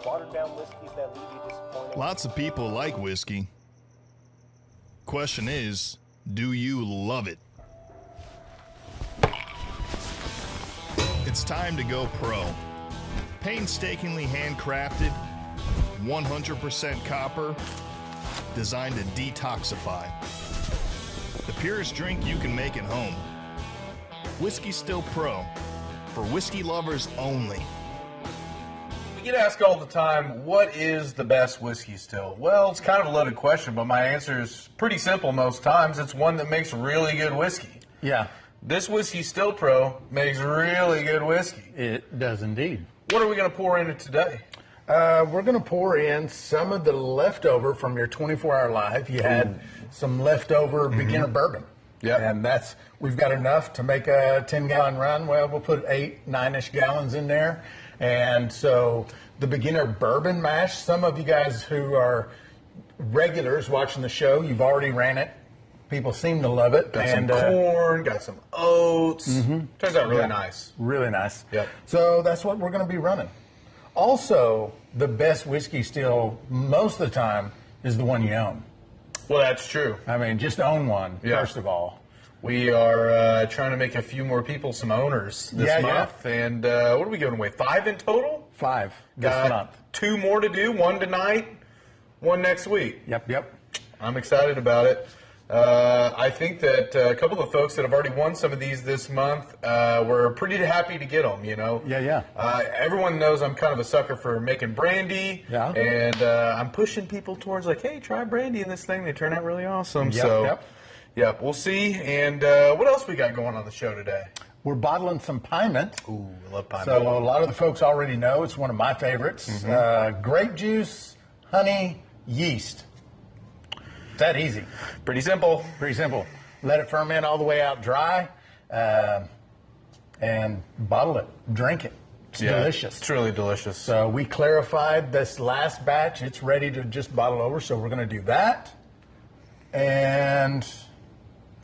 watered down whiskeys that leave you disappointed. Lots of people like whiskey. Question is, do you love it? It's time to go pro. Painstakingly handcrafted, 100% copper, designed to detoxify. The purest drink you can make at home. Whiskey Still Pro, for whiskey lovers only. We get asked all the time, what is the best whiskey still? Well, it's kind of a loaded question, but my answer is pretty simple most times. It's one that makes really good whiskey. Yeah, This Whiskey Still Pro makes really good whiskey. it does indeed. What are we going to pour in it today? We're going to pour in some of the leftover from your 24-hour live. You had some leftover beginner bourbon. Yep. And we've got enough to make a 10-gallon run. Well, we'll put 8, 9-ish gallons in there. And so the beginner bourbon mash, some of you guys who are regulars watching the show, you've already ran it. People seem to love it. Got some corn, got some oats. Turns out really nice. Really nice. Yep. So that's what we're going to be running. Also, the best whiskey still, most of the time, is the one you own. Well, that's true. I mean, just own one, Yeah. first of all. We are trying to make a few more people some owners this month. And what are we giving away? 5 in total? 5 this Got month. 2 more to do. 1 tonight, 1 next week. Yep. I'm excited about it. I think that a couple of folks that have already won some of these this month were pretty happy to get them, you know. Yeah. Everyone knows I'm kind of a sucker for making brandy. Yeah. And I'm pushing people towards like, hey, try brandy in this thing. They turn out really awesome. Yep. We'll see. And what else we got going on the show today? We're bottling some Piment. Ooh, I love Piment. So a lot of the folks already know it's one of my favorites. Grape juice, honey, yeast. It's that easy. Pretty simple. Pretty simple. Let it ferment all the way out dry, and bottle it. Drink it. It's delicious. It's really delicious. So we clarified this last batch. It's ready to just bottle over. So we're going to do that. And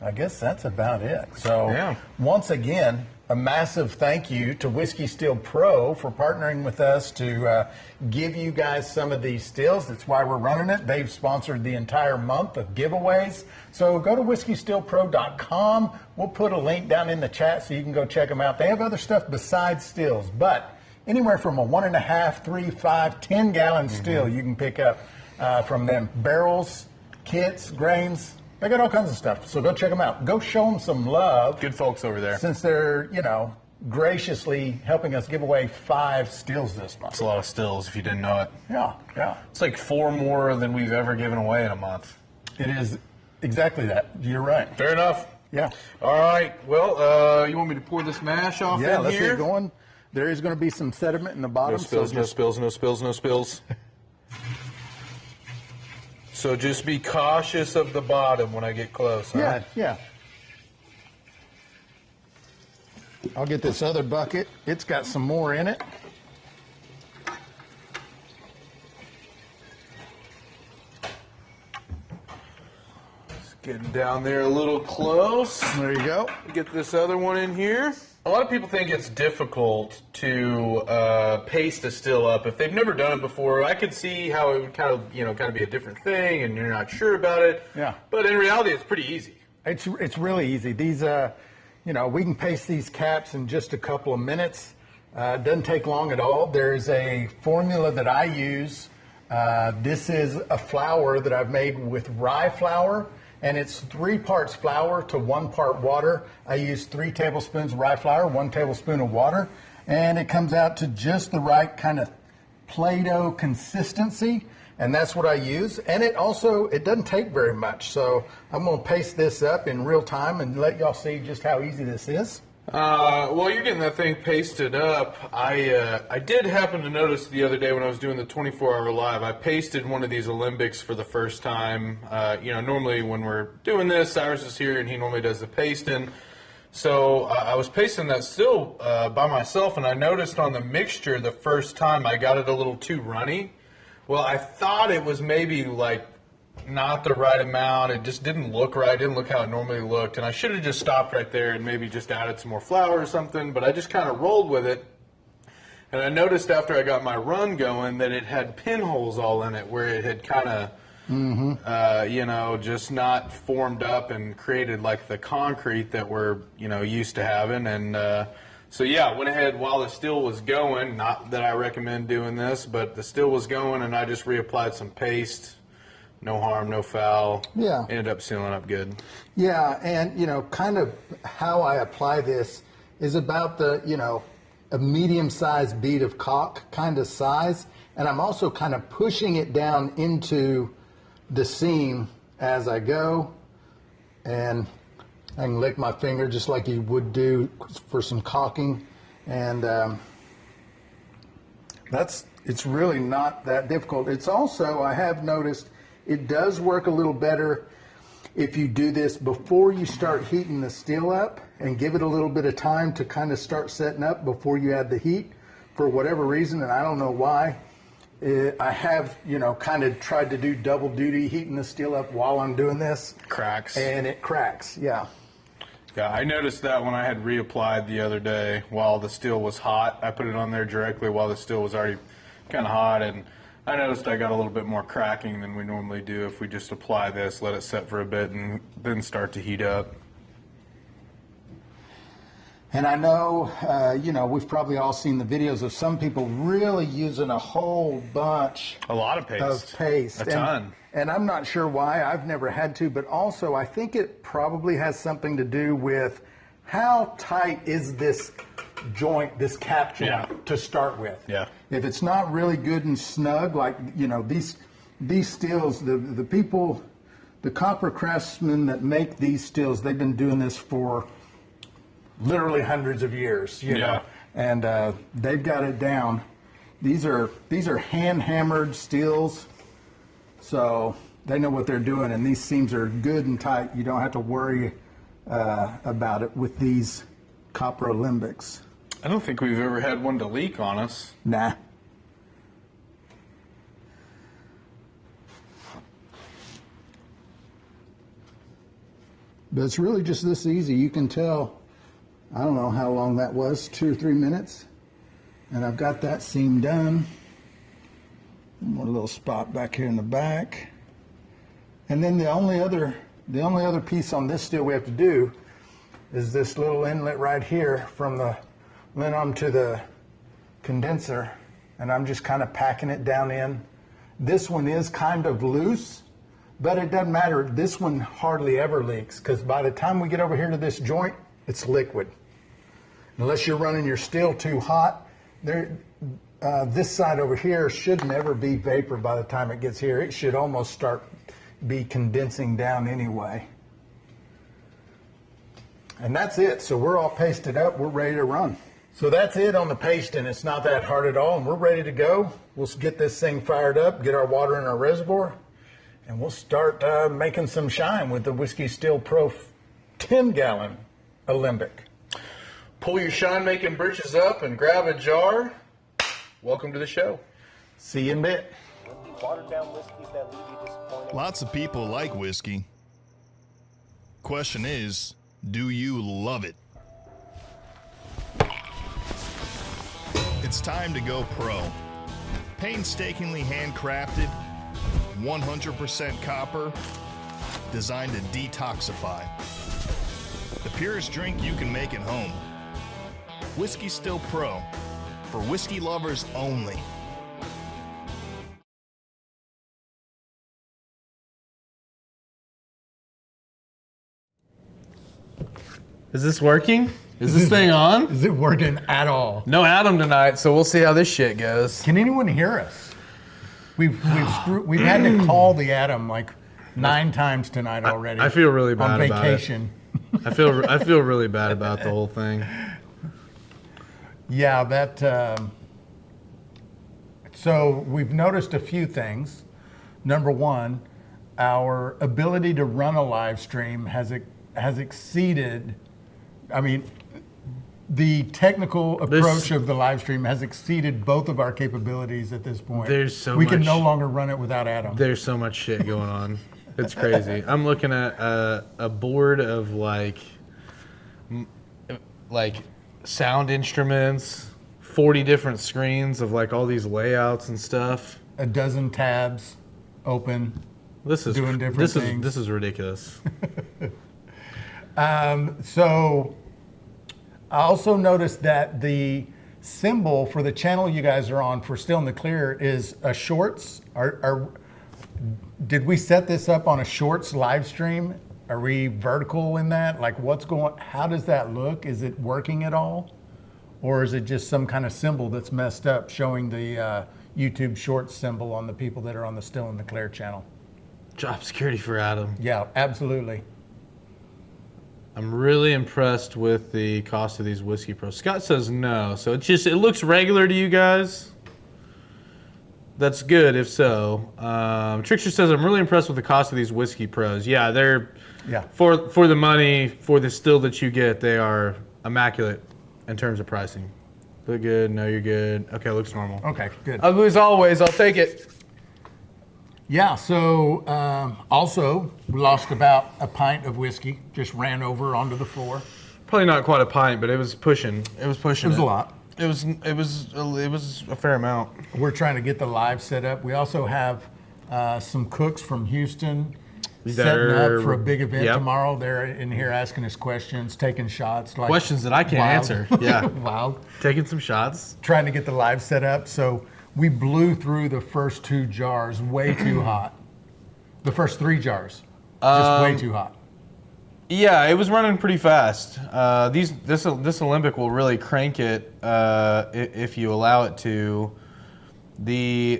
I guess that's about it. So once again, a massive thank you to Whiskey Still Pro for partnering with us to give you guys some of these stills. That's why we're running it. They've sponsored the entire month of giveaways. So go to whiskeystillpro.com. We'll put a link down in the chat so you can go check them out. They have other stuff besides stills, but anywhere from a 1.5, 3, 5, 10-gallon still you can pick up from them. Barrels, kits, grains. They got all kinds of stuff, so go check them out. Go show them some love. Good folks over there. Since they're, graciously helping us give away 5 stills this month. It's a lot of stills if you didn't know it. Yeah. It's like 4 more than we've ever given away in a month. It is exactly that. You're right. Fair enough. Yeah. All right. Well, you want me to pour this mash off in here? Yeah, let's get going. There is going to be some sediment in the bottom. No spills, no spills. So just be cautious of the bottom when I get close, huh? Yeah. I'll get this other bucket. It's got some more in it. Just getting down there a little close. There you go. Get this other one in here. A lot of people think it's difficult to paste a still up. If they've never done it before, I could see how it would kind of be a different thing, and you're not sure about it. Yeah. But in reality, it's pretty easy. It's really easy. These, we can paste these caps in just a couple of minutes. It doesn't take long at all. There's a formula that I use. This is a flour that I've made with rye flour. And it's 3 parts flour to 1 part water. I use 3 tablespoons of rye flour, 1 tablespoon of water, and it comes out to just the right kind of Play-Doh consistency, and that's what I use. And it doesn't take very much, so I'm going to paste this up in real time and let y'all see just how easy this is. While you're getting that thing pasted up, I did happen to notice the other day when I was doing the 24-hour live, I pasted one of these alembics for the first time. Normally when we're doing this, Cyrus is here and he normally does the pasting. So I was pasting that still by myself, and I noticed on the mixture the first time I got it a little too runny. Well, I thought it was maybe like not the right amount. It just didn't look right. It didn't look how it normally looked. And I should have just stopped right there and maybe just added some more flour or something. But I just kind of rolled with it. And I noticed after I got my run going that it had pinholes all in it where it had kind of, you know, just not formed up and created like the concrete that we're, you know, used to having. And so, yeah, I went ahead while the still was going. Not that I recommend doing this, but the still was going, and I just reapplied some paste. No harm, no foul. Yeah. Ended up sealing up good. Yeah, and, you know, kind of how I apply this is about the, you know, a medium-sized bead of caulk kind of size, and I'm also kind of pushing it down into the seam as I go, and I can lick my finger just like you would do for some caulking, and it's really not that difficult. It's also, I have noticed, it does work a little better if you do this before you start heating the steel up and give it a little bit of time to kind of start setting up before you add the heat. For whatever reason, and I don't know why, I have, you know, kind of tried to do double duty, heating the steel up while I'm doing this. Cracks. And it cracks, yeah. Yeah, I noticed that when I had reapplied the other day while the steel was hot. I put it on there directly while the steel was already kind of hot, and I noticed I got a little bit more cracking than we normally do if we just apply this, let it set for a bit, and then start to heat up. And I know, you know, we've probably all seen the videos of some people really using a whole bunch A lot of paste. A ton. And I'm not sure why. I've never had to, but also I think it probably has something to do with how tight is this joint, this cap joint, to start with. Yeah. If it's not really good and snug, like, you know, these steels, the people, the copper craftsmen that make these steels, they've been doing this for literally hundreds of years, you know, and they've got it down. These are hand hammered steels, so they know what they're doing, and these seams are good and tight. You don't have to worry about it with these copper alembics. I don't think we've ever had one to leak on us. Nah. But it's really just this easy. You can tell, I don't know how long that was, 2 or 3 minutes. And I've got that seam done. One little spot back here in the back. And then the only other piece on this steel we have to do is this little inlet right here from the linum to the condenser, and I'm just kind of packing it down in. This one is kind of loose, but it doesn't matter. This one hardly ever leaks, because by the time we get over here to this joint, it's liquid. Unless you're running your steel too hot, this side over here should never be vapor by the time it gets here. It should almost be condensing down anyway. And that's it. So we're all pasted up. We're ready to run. So that's it on the pasting. It's not that hard at all, and we're ready to go. We'll get this thing fired up, get our water in our reservoir, and we'll start making some shine with the Whiskey Still Pro 10-gallon alembic. Pull your shine making britches up and grab a jar. Welcome to the show. See you in a bit. Watered down whiskeys that leave you disappointed. Lots of people like whiskey. Question is, do you love it? It's time to go pro. Painstakingly handcrafted, 100% copper, designed to detoxify. The purest drink you can make at home. Whiskey Still Pro, for whiskey lovers only. Is this working? Is this thing on? Is it working at all? No Adam tonight, so we'll see how this shit goes. Can anyone hear us? We've had to call the Adam like 9 times tonight already. I feel really bad on about vacation. it. I feel really bad about the whole thing. Yeah, that. So we've noticed a few things. Number one, our ability to run a live stream has exceeded. I mean, the technical approach of the live stream has exceeded both of our capabilities at this point. We can no longer run it without Adam. There's so much shit going on. It's crazy. I'm looking at a board of like sound instruments, 40 different screens of like all these layouts and stuff. A dozen tabs open. This is doing different things. This is ridiculous. So I also noticed that the symbol for the channel you guys are on for Still in the Clear is a shorts. Did we set this up on a shorts live stream? Are we vertical in that? Like how does that look? Is it working at all? Or is it just some kind of symbol that's messed up showing the YouTube shorts symbol on the people that are on the Still in the Clear channel? Job security for Adam. Yeah, absolutely. I'm really impressed with the cost of these Whiskey Pros. Scott says no, so it looks regular to you guys. That's good if so. Trickster says I'm really impressed with the cost of these Whiskey Pros. Yeah, they're for the money, for the still that you get, they are immaculate in terms of pricing. Look good. No, you're good. Okay, looks normal. Okay, good. Ugly as always. I'll take it. Yeah, so also we lost about a pint of whiskey, just ran over onto the floor. Probably not quite a pint, but it was pushing. It was pushing. It was a lot. It was a fair amount. We're trying to get the live set up. We also have some cooks from Houston setting up for a big event tomorrow. They're in here asking us questions, taking shots. Like questions that I can't answer. Yeah. Wild. Taking some shots. Trying to get the live set up. So we blew through the first 2 jars way too hot. The first 3 jars, just way too hot. Yeah, it was running pretty fast. This alembic will really crank it if you allow it to.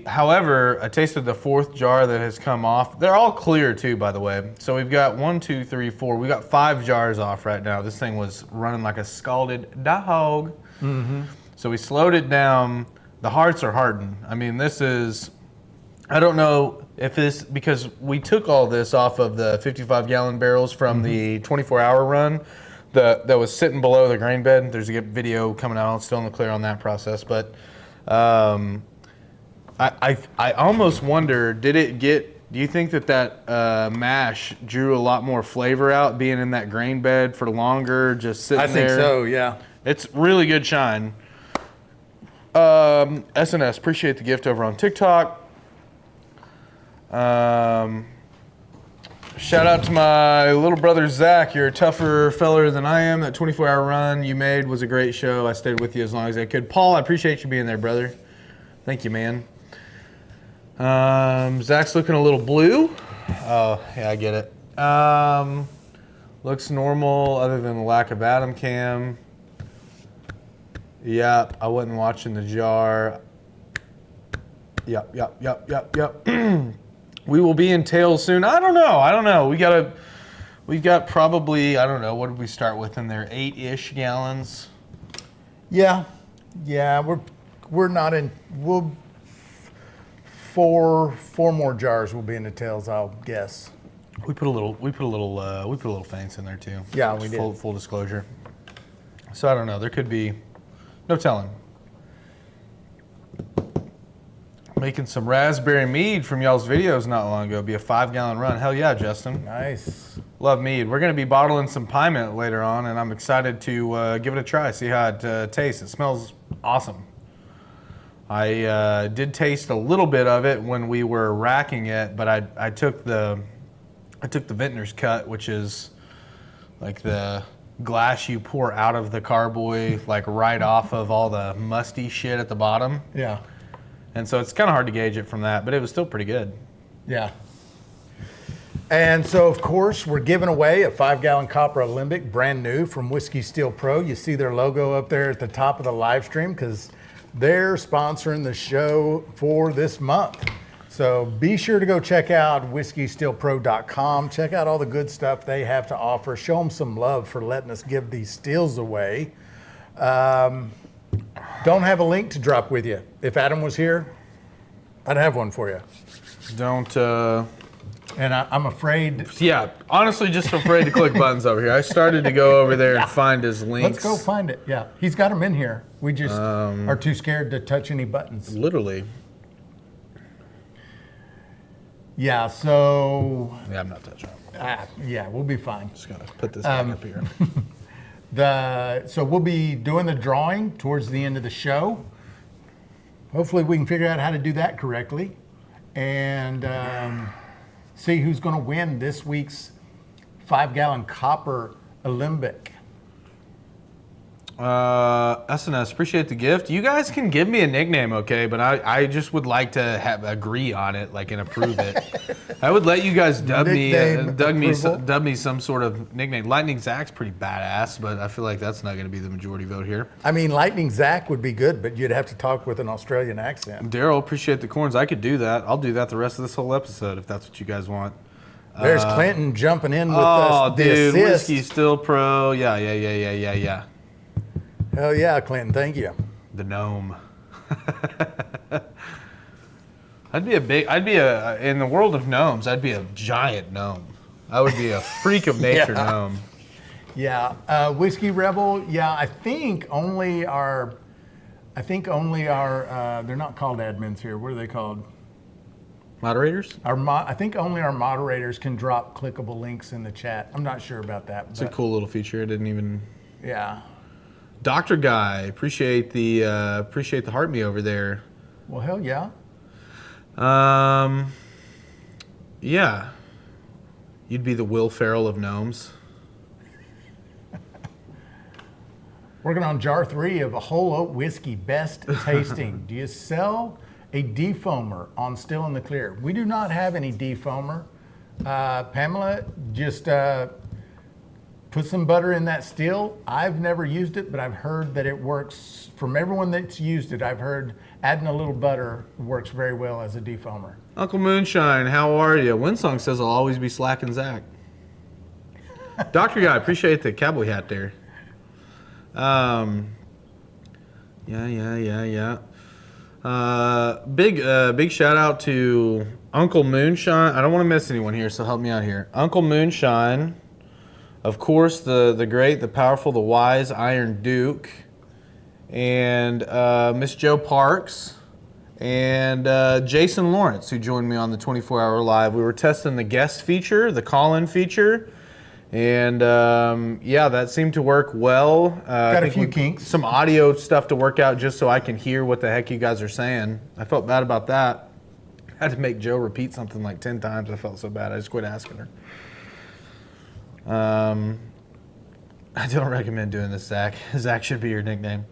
However, I tasted the 4th jar that has come off. They're all clear too, by the way. So we've got 1, 2, 3, 4. We got 5 jars off right now. This thing was running like a scalded dog. Mm-hmm. So we slowed it down. The hearts are hardened. I mean, this is, I don't know if this, because we took all this off of the 55-gallon barrels from the 24-hour run that was sitting below the grain bed. There's a video coming out, Still in the Clear on that process. But I almost wonder, do you think that mash drew a lot more flavor out being in that grain bed for longer, just sitting there? I think so, yeah. It's really good shine. SNS, appreciate the gift over on TikTok. Shout out to my little brother Zach. You're a tougher feller than I am. That 24-hour run you made was a great show. I stayed with you as long as I could. Paul, I appreciate you being there, brother. Thank you, man. Zach's looking a little blue. Oh, yeah, I get it. Looks normal other than the lack of Adam cam. Yep, I wasn't watching the jar. Yep. We will be in tails soon. I don't know. We've got probably, I don't know, what did we start with in there? 8-ish gallons. Yeah, we're not in. We'll 4 more jars will be in the tails, I'll guess. We put a little fence in there too. Yeah, we did. Full disclosure. So I don't know. There could be no telling. Making some raspberry mead from y'all's videos not long ago. Be a 5-gallon run. Hell yeah, Justin. Nice. Love mead. We're going to be bottling some Piment later on, and I'm excited to give it a try, see how it tastes. It smells awesome. I did taste a little bit of it when we were racking it, but I took the vintner's cut, which is like the glass you pour out of the carboy, like right off of all the musty shit at the bottom. Yeah. And so it's kind of hard to gauge it from that, but it was still pretty good. Yeah. And so, of course, we're giving away a 5-gallon copper alembic, brand new from Whiskey Still Pro. You see their logo up there at the top of the live stream because they're sponsoring the show for this month. So be sure to go check out whiskeystillpro.com. Check out all the good stuff they have to offer. Show them some love for letting us give these stills away. Don't have a link to drop with you. If Adam was here, I'd have one for you. Don't. And I'm afraid. Yeah, honestly, just afraid to click buttons over here. I started to go over there and find his links. Let's go find it. Yeah, he's got them in here. We just are too scared to touch any buttons. Literally. Yeah, so. Yeah, I'm not touching it. Yeah, we'll be fine. Just gotta put this back up here. So we'll be doing the drawing towards the end of the show. Hopefully we can figure out how to do that correctly and see who's going to win this week's 5-gallon copper alembic. SNS, appreciate the gift. You guys can give me a nickname, okay? But I just would like to agree on it, like, and approve it. I would let you guys dub me some sort of nickname. Lightning Zach's pretty badass, but I feel like that's not going to be the majority vote here. I mean, Lightning Zach would be good, but you'd have to talk with an Australian accent. Daryl, appreciate the corns. I could do that. I'll do that the rest of this whole episode if that's what you guys want. There's Clinton jumping in with the assist. Whiskey Still Pro. Yeah. Hell yeah, Clinton, thank you. The gnome. in the world of gnomes, I'd be a giant gnome. I would be a freak of nature gnome. Yeah, Whiskey Rebel, I think only our, they're not called admins here. What are they called? Moderators? I think only our moderators can drop clickable links in the chat. I'm not sure about that. It's a cool little feature. I didn't even... Yeah. Dr. Guy, appreciate the heart me over there. Well, hell yeah. Yeah. You'd be the Will Ferrell of gnomes. Working on jar 3 of a whole oat whiskey, best tasting. Do you sell a defoamer on Still in the Clear? We do not have any defoamer. Pamela, just put some butter in that still. I've never used it, but I've heard that it works. From everyone that's used it, I've heard adding a little butter works very well as a defoamer. Uncle Moonshine, how are you? Winsong says I'll always be slacking Zach. Dr. Guy, appreciate the cowboy hat there. Yeah. Big shout out to Uncle Moonshine. I don't want to miss anyone here, so help me out here. Uncle Moonshine. Of course, the great, the powerful, the wise Iron Duke, and Miss Jo Parks, and Jason Lawrence, who joined me on the 24-hour live. We were testing the guest feature, the call-in feature, and that seemed to work well. Got a few kinks. Some audio stuff to work out just so I can hear what the heck you guys are saying. I felt bad about that. I had to make Jo repeat something like 10 times. I felt so bad. I just quit asking her. I don't recommend doing this, Zach. Zach should be your nickname.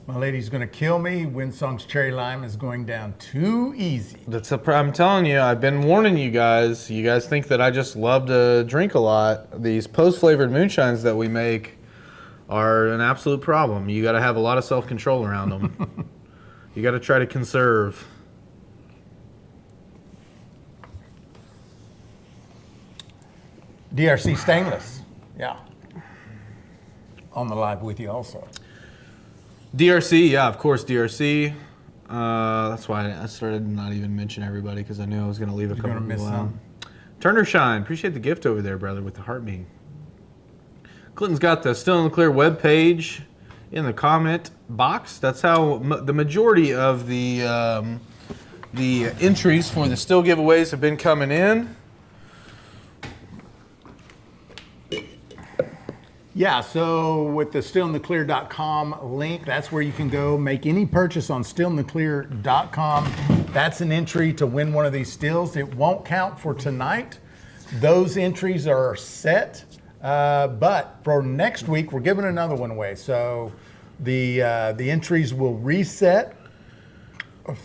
My lady's going to kill me. Winsong's Cherry Lime is going down too easy. I'm telling you, I've been warning you guys. You guys think that I just love to drink a lot. These post-flavored moonshines that we make are an absolute problem. You got to have a lot of self-control around them. You got to try to conserve. DRC Stainless, yeah. On the live with you also. DRC, yeah, of course, DRC. That's why I started to not even mention everybody because I knew I was going to leave a couple people out. Turner Shine, appreciate the gift over there, brother, with the heart beam. Clinton's got the Still in the Clear webpage in the comment box. That's how the majority of the entries for the Still giveaways have been coming in. Yeah, so with the stillintheclear.com link, that's where you can go make any purchase on stillintheclear.com. That's an entry to win one of these stills. It won't count for tonight. Those entries are set, but for next week, we're giving another one away. So the entries will reset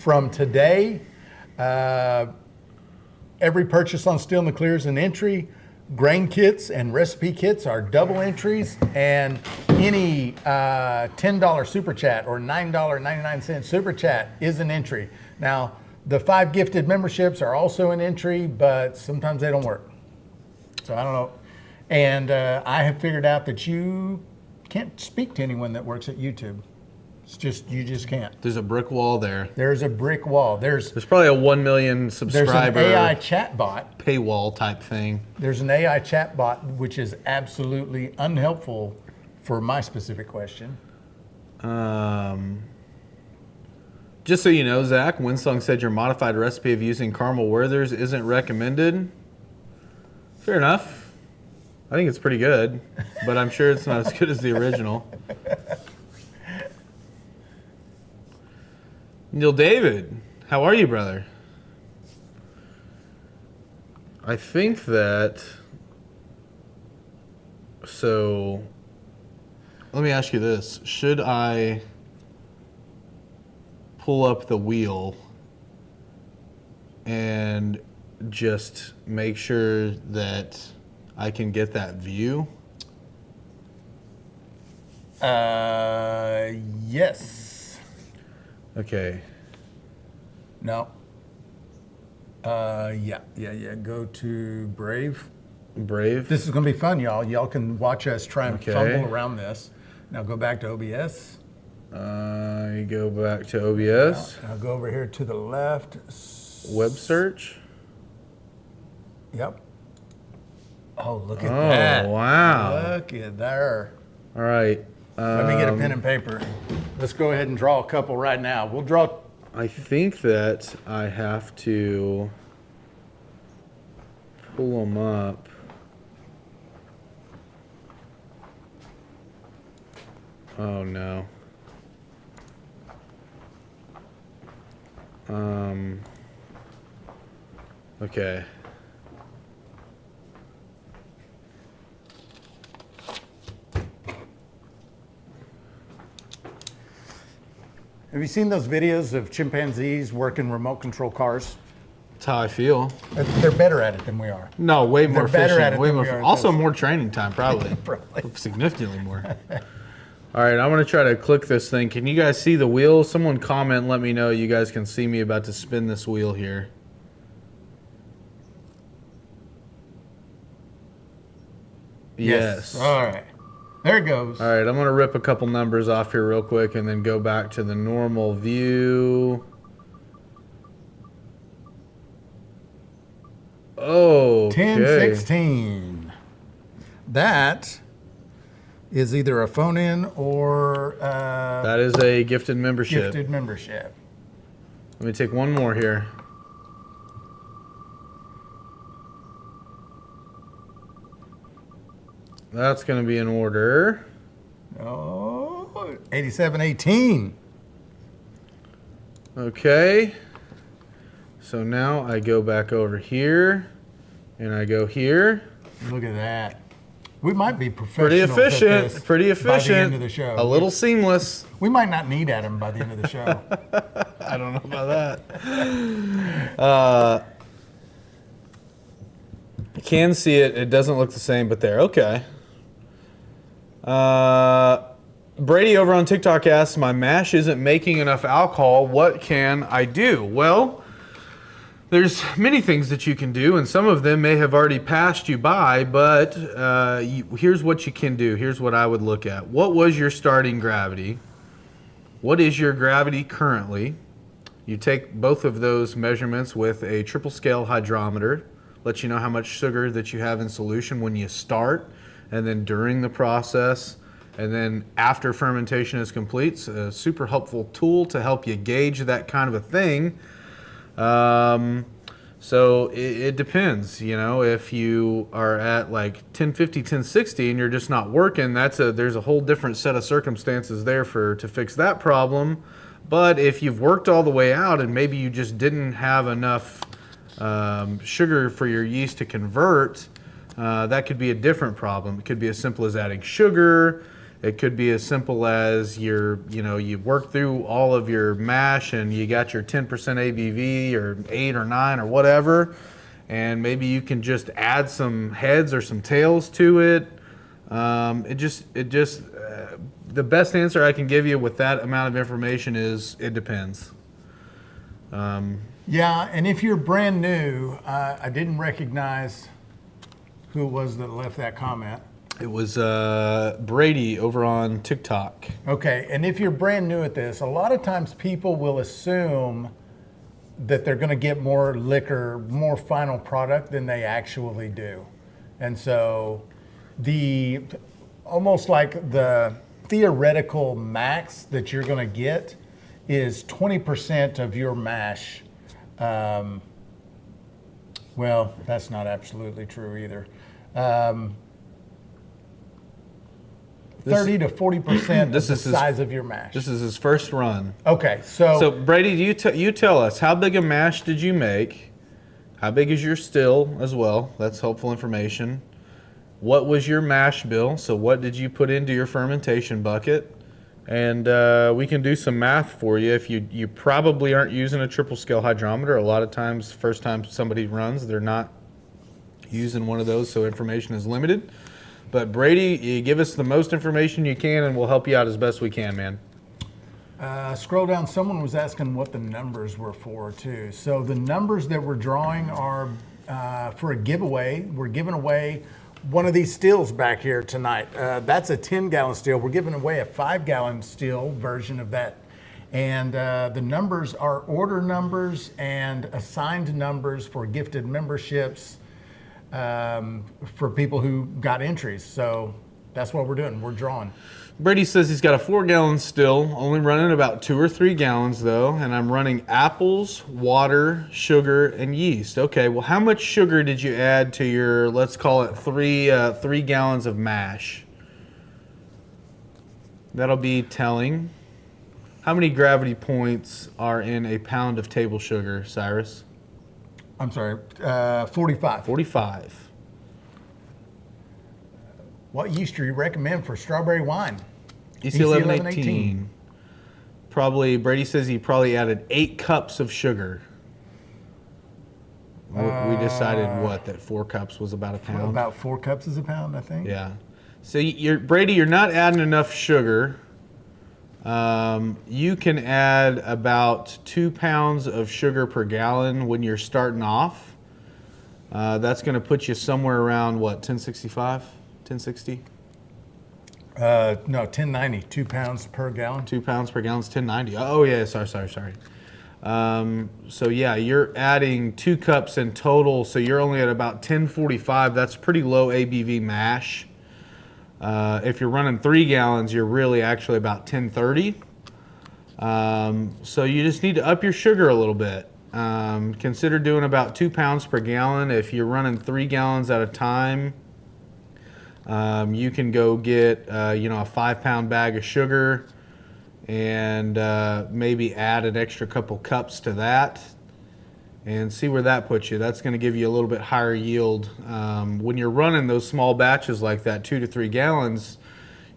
from today. Every purchase on Still in the Clear is an entry. Grain kits and recipe kits are double entries, and any $10 super chat or $9.99 super chat is an entry. Now, the 5 gifted memberships are also an entry, but sometimes they don't work. So I don't know. And I have figured out that you can't speak to anyone that works at YouTube. It's just, you just can't. There's a brick wall there. There's a brick wall. There's probably a 1 million subscriber. There's an AI chat bot. Paywall type thing. There's an AI chat bot, which is absolutely unhelpful for my specific question. Just so you know, Zach, Winsong said your modified recipe of using caramel Werther's isn't recommended. Fair enough. I think it's pretty good, but I'm sure it's not as good as the original. Neil David, how are you, brother? I think that, so let me ask you this. Should I pull up the wheel and just make sure that I can get that view? Yes. Okay. No. Yeah. Go to Brave. Brave. This is going to be fun, y'all. Y'all can watch us try and Okay. fumble around this. Now go back to OBS. You go back to OBS. Now go over here to the left. Web search. Yep. Oh, look at that. Oh, wow. Look at there. All right. Let me get a pen and paper. Let's go ahead and draw a couple right now. We'll draw. I think that I have to pull them up. Oh, no. Okay. Have you seen those videos of chimpanzees working remote control cars? That's how I feel. They're better at it than we are. No, way more They're better efficient. at it Way than more. we are at Also, this. more training time, probably. Probably. Significantly more. All right, I'm gonna try to click this thing. Can you guys see the wheel? Someone comment and let me know you guys can see me about to spin this wheel here. Yes. All right. There it goes. All right, I'm gonna rip a couple numbers off here real quick and then go back to the normal view. Oh, 1016. That is either a phone-in or That is a gifted membership. gifted membership. Let me take one more here. That's going to be in order. Oh, 8718. Okay. So now I go back over here and I go here. Look at that. We might be Pretty professionals at efficient. this Pretty by the end efficient. of the show. A little seamless. We might not need Adam by the end of the show. I don't know about that. You can see it. It doesn't look the same, but there. Okay. Brady over on TikTok asks, my mash isn't making enough alcohol. What can I do? Well, there's many things that you can do, and some of them may have already passed you by, but here's what you can do. Here's what I would look at. What was your starting gravity? What is your gravity currently? You take both of those measurements with a triple scale hydrometer, lets you know how much sugar that you have in solution when you start, and then during the process, and then after fermentation is complete. It's a super helpful tool to help you gauge that kind of a thing. So it depends, you know, if you are at like 1050, 1060 and you're just not working, there's a whole different set of circumstances there to fix that problem. But if you've worked all the way out and maybe you just didn't have enough sugar for your yeast to convert, that could be a different problem. It could be as simple as adding sugar. It could be as simple as you worked through all of your mash and you got your 10% ABV or 8 or 9 or whatever, and maybe you can just add some heads or some tails to it. The best answer I can give you with that amount of information is it depends. Yeah, and if you're brand new, I didn't recognize who it was that left that comment. It was Brady over on TikTok. Okay, and if you're brand new at this, a lot of times people will assume that they're going to get more liquor, more final product than they actually do. And so almost like the theoretical max that you're going to get is 20% of your mash. Well, that's not absolutely true either. 30 to 40% of the size of your mash. This is his first run. Okay, so Brady, you tell us, how big a mash did you make? How big is your still as well? That's helpful information. What was your mash bill? So what did you put into your fermentation bucket? And we can do some math for you. If you probably aren't using a triple scale hydrometer. A lot of times, first time somebody runs, they're not using one of those, so information is limited. But Brady, you give us the most information you can, and we'll help you out as best we can, man. Scroll down. Someone was asking what the numbers were for, too. So the numbers that we're drawing are for a giveaway. We're giving away one of these stills back here tonight. That's a 10-gallon still. We're giving away a 5-gallon still version of that. And the numbers are order numbers and assigned numbers for gifted memberships for people who got entries. So that's what we're doing. We're drawing. Brady says he's got a 4-gallon still, only running about 2 or 3 gallons though, and I'm running apples, water, sugar, and yeast. Okay, well, how much sugar did you add to your, let's call it 3 gallons of mash? That'll be telling. How many gravity points are in a pound of table sugar, Cyrus? I'm sorry, 45. 45. What yeast do you recommend for strawberry wine? EC 1118. Probably, Brady says he probably added 8 cups of sugar. We decided that 4 cups was about a pound? About 4 cups is a pound, I think. Yeah. So Brady, you're not adding enough sugar. You can add about 2 pounds of sugar per gallon when you're starting off. That's going to put you somewhere around, what, 1065? 1060? No, 1090. 2 pounds per gallon. 2 pounds per gallon is 1090. Oh, yeah, sorry. So, yeah, you're adding 2 cups in total, so you're only at about 1045. That's pretty low ABV mash. If you're running 3 gallons, you're really actually about 1030. So you just need to up your sugar a little bit. Consider doing about 2 pounds per gallon. If you're running 3 gallons at a time, you can go get a 5-pound bag of sugar and maybe add an extra couple cups to that and see where that puts you. That's going to give you a little bit higher yield. When you're running those small batches like that, 2 to 3 gallons,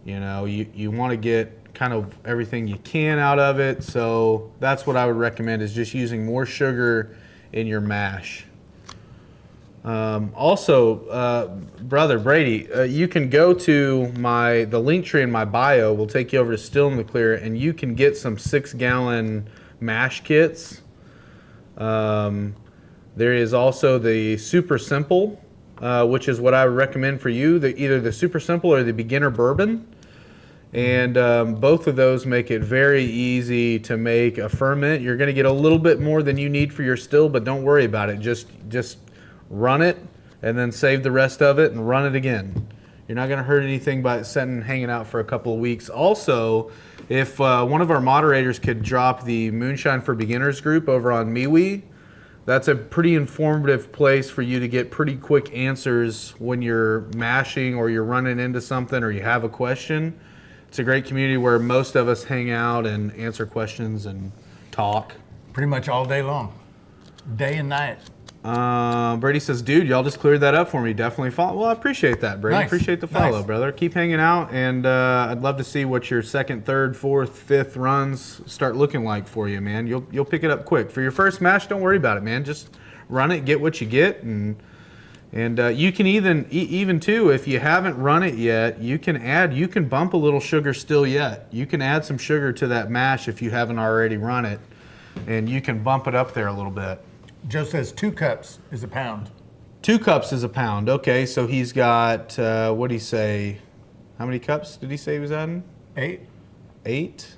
you want to get kind of everything you can out of it. So that's what I would recommend, is just using more sugar in your mash. Brother Brady, you can go to the link tree in my bio. We'll take you over to Still in the Clear, and you can get some 6-gallon mash kits. There is also the Super Simple, which is what I would recommend for you, either the Super Simple or the Beginner Bourbon. And both of those make it very easy to make a ferment. You're going to get a little bit more than you need for your still, but don't worry about it. Just run it and then save the rest of it and run it again. You're not going to hurt anything by it hanging out for a couple of weeks. Also, if one of our moderators could drop the Moonshine for Beginners group over on MeWe, that's a pretty informative place for you to get pretty quick answers when you're mashing or you're running into something or you have a question. It's a great community where most of us hang out and answer questions and talk. Pretty much all day long, day and night. Brady says, dude, y'all just cleared that up for me. Definitely follow. Well, I appreciate that, Brady. Nice. Appreciate the follow, brother. Keep hanging out, and I'd love to see what your 2nd, 3rd, 4th, 5th runs start looking like for you, man. You'll pick it up quick. For your first mash, don't worry about it, man. Just run it, get what you get, and you can even too, if you haven't run it yet, you can bump a little sugar still yet. You can add some sugar to that mash if you haven't already run it, and you can bump it up there a little bit. Joe says 2 cups is a pound. 2 cups is a pound. Okay, so he's got, what did he say? How many cups did he say he was adding? 8. 8.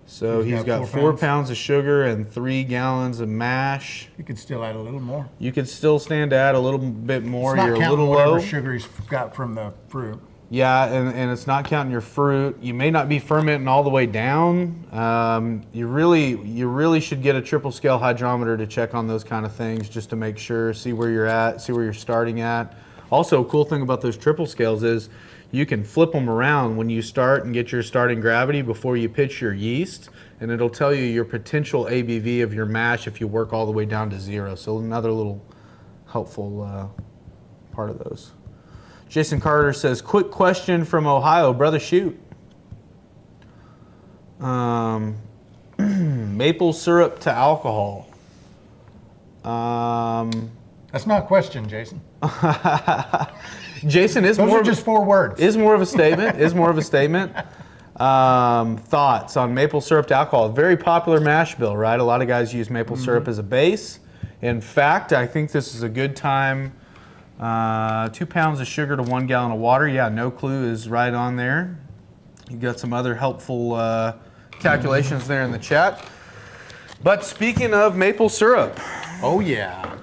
So he's got 4 pounds of sugar and 3 gallons of mash. You could still add a little more. You could still stand to add a little bit more. It's not You're a counting little whatever low. sugar he's got from the fruit. Yeah, and it's not counting your fruit. You may not be fermenting all the way down. You really should get a triple scale hydrometer to check on those kind of things, just to make sure, see where you're at, see where you're starting at. Also, a cool thing about those triple scales is you can flip them around when you start and get your starting gravity before you pitch your yeast, and it'll tell you your potential ABV of your mash if you work all the way down to 0. So another little helpful part of those. Jason Carter says, quick question from Ohio, brother, shoot. Maple syrup to alcohol. That's not a question, Jason. Jason is Those more are just 4 words. Is more of a statement. Is more of a statement. Thoughts on maple syrup to alcohol? Very popular mash bill, right? A lot of guys use maple syrup as a base. In fact, I think this is a good time. 2 pounds of sugar to 1 gallon of water. Yeah, no clue is right on there. You got some other helpful calculations there in the chat. But speaking of maple syrup, Oh, yeah.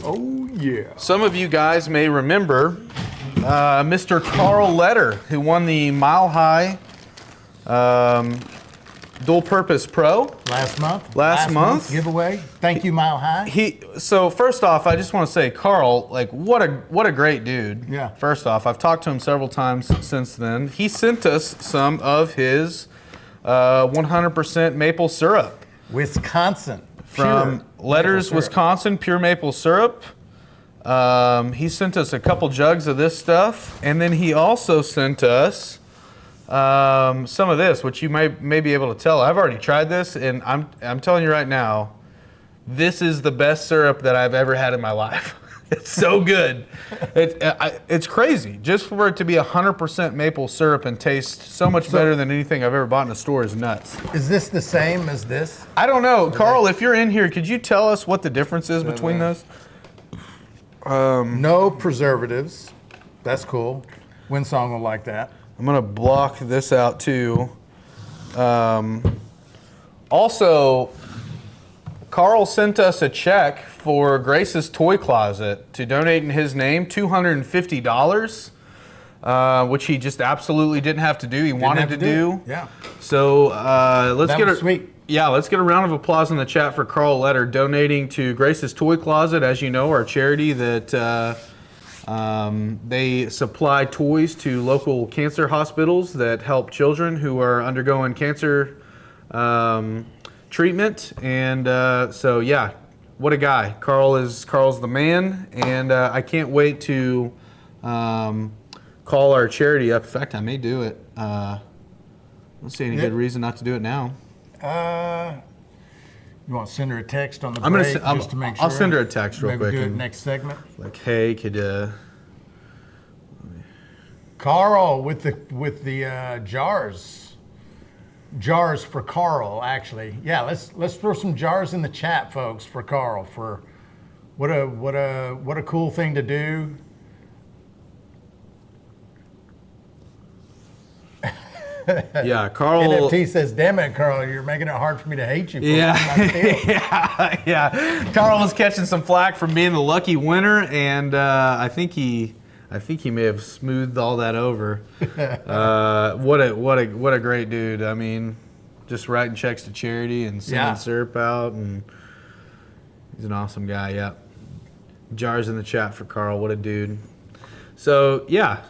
Oh, yeah. some of you guys may remember Mr. Carl Letter, who won the Mile High Dual Purpose Pro Last month. Last month. Giveaway. Thank you, Mile High. So first off, I just want to say, Carl, like what a great dude. Yeah. First off, I've talked to him several times since then. He sent us some of his 100% maple syrup Wisconsin. from Pure Letters, maple syrup. Wisconsin, pure maple syrup. He sent us a couple jugs of this stuff, and then he also sent us some of this, which you may be able to tell. I've already tried this, and I'm telling you right now, this is the best syrup that I've ever had in my life. It's so good. It's crazy. Just for it to be 100% maple syrup and taste so much better than anything I've ever bought in a store is nuts. Is this the same as this? I don't know. Carl, if you're in here, could you tell us what the difference is between those? No preservatives. That's cool. Winsong will like that. I'm going to block this out too. Also, Carl sent us a check for Grace's Toy Closet to donate in his name, $250, which he just absolutely didn't have to do. He wanted to do. Yeah. So let's That get was sweet. Yeah, let's get a round of applause in the chat for Carl Letter donating to Grace's Toy Closet, as you know, our charity that they supply toys to local cancer hospitals that help children who are undergoing cancer treatment. And so, yeah, what a guy. Carl's the man, and I can't wait to call our charity up. In fact, I may do it. I don't see any good reason not to do it now. You want to send her a text on the I'm break gonna just to make sure? I'll send her a text real Maybe quick. do it and, next segment. like, hey, could Carl with the jars for Carl, actually. Yeah, let's throw some jars in the chat, folks, for Carl. For what a cool thing to do. yeah, Carl. NFT says, "Damn it, Carl, you're making it hard for me to hate you." For Yeah, yeah. Carl was catching some flack from being the lucky winner, and I think he may have smoothed all that over. What a great dude. I mean, just writing checks to charity and sending syrup out, and he's an awesome guy. Yeah. Jars in the chat for Carl. What a dude. So yeah.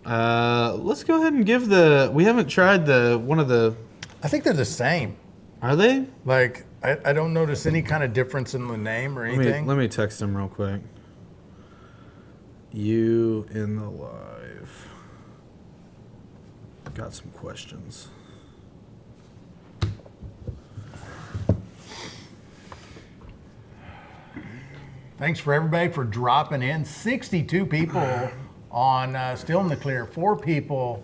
Let's go ahead and give we haven't tried one of the. I think they're the same. Are they? Like, I don't notice any kind of difference in the name or anything. Let me text them real quick. You in the live. Got some questions. Thanks for everybody for dropping in. 62 people on Still in the Clear, 4 people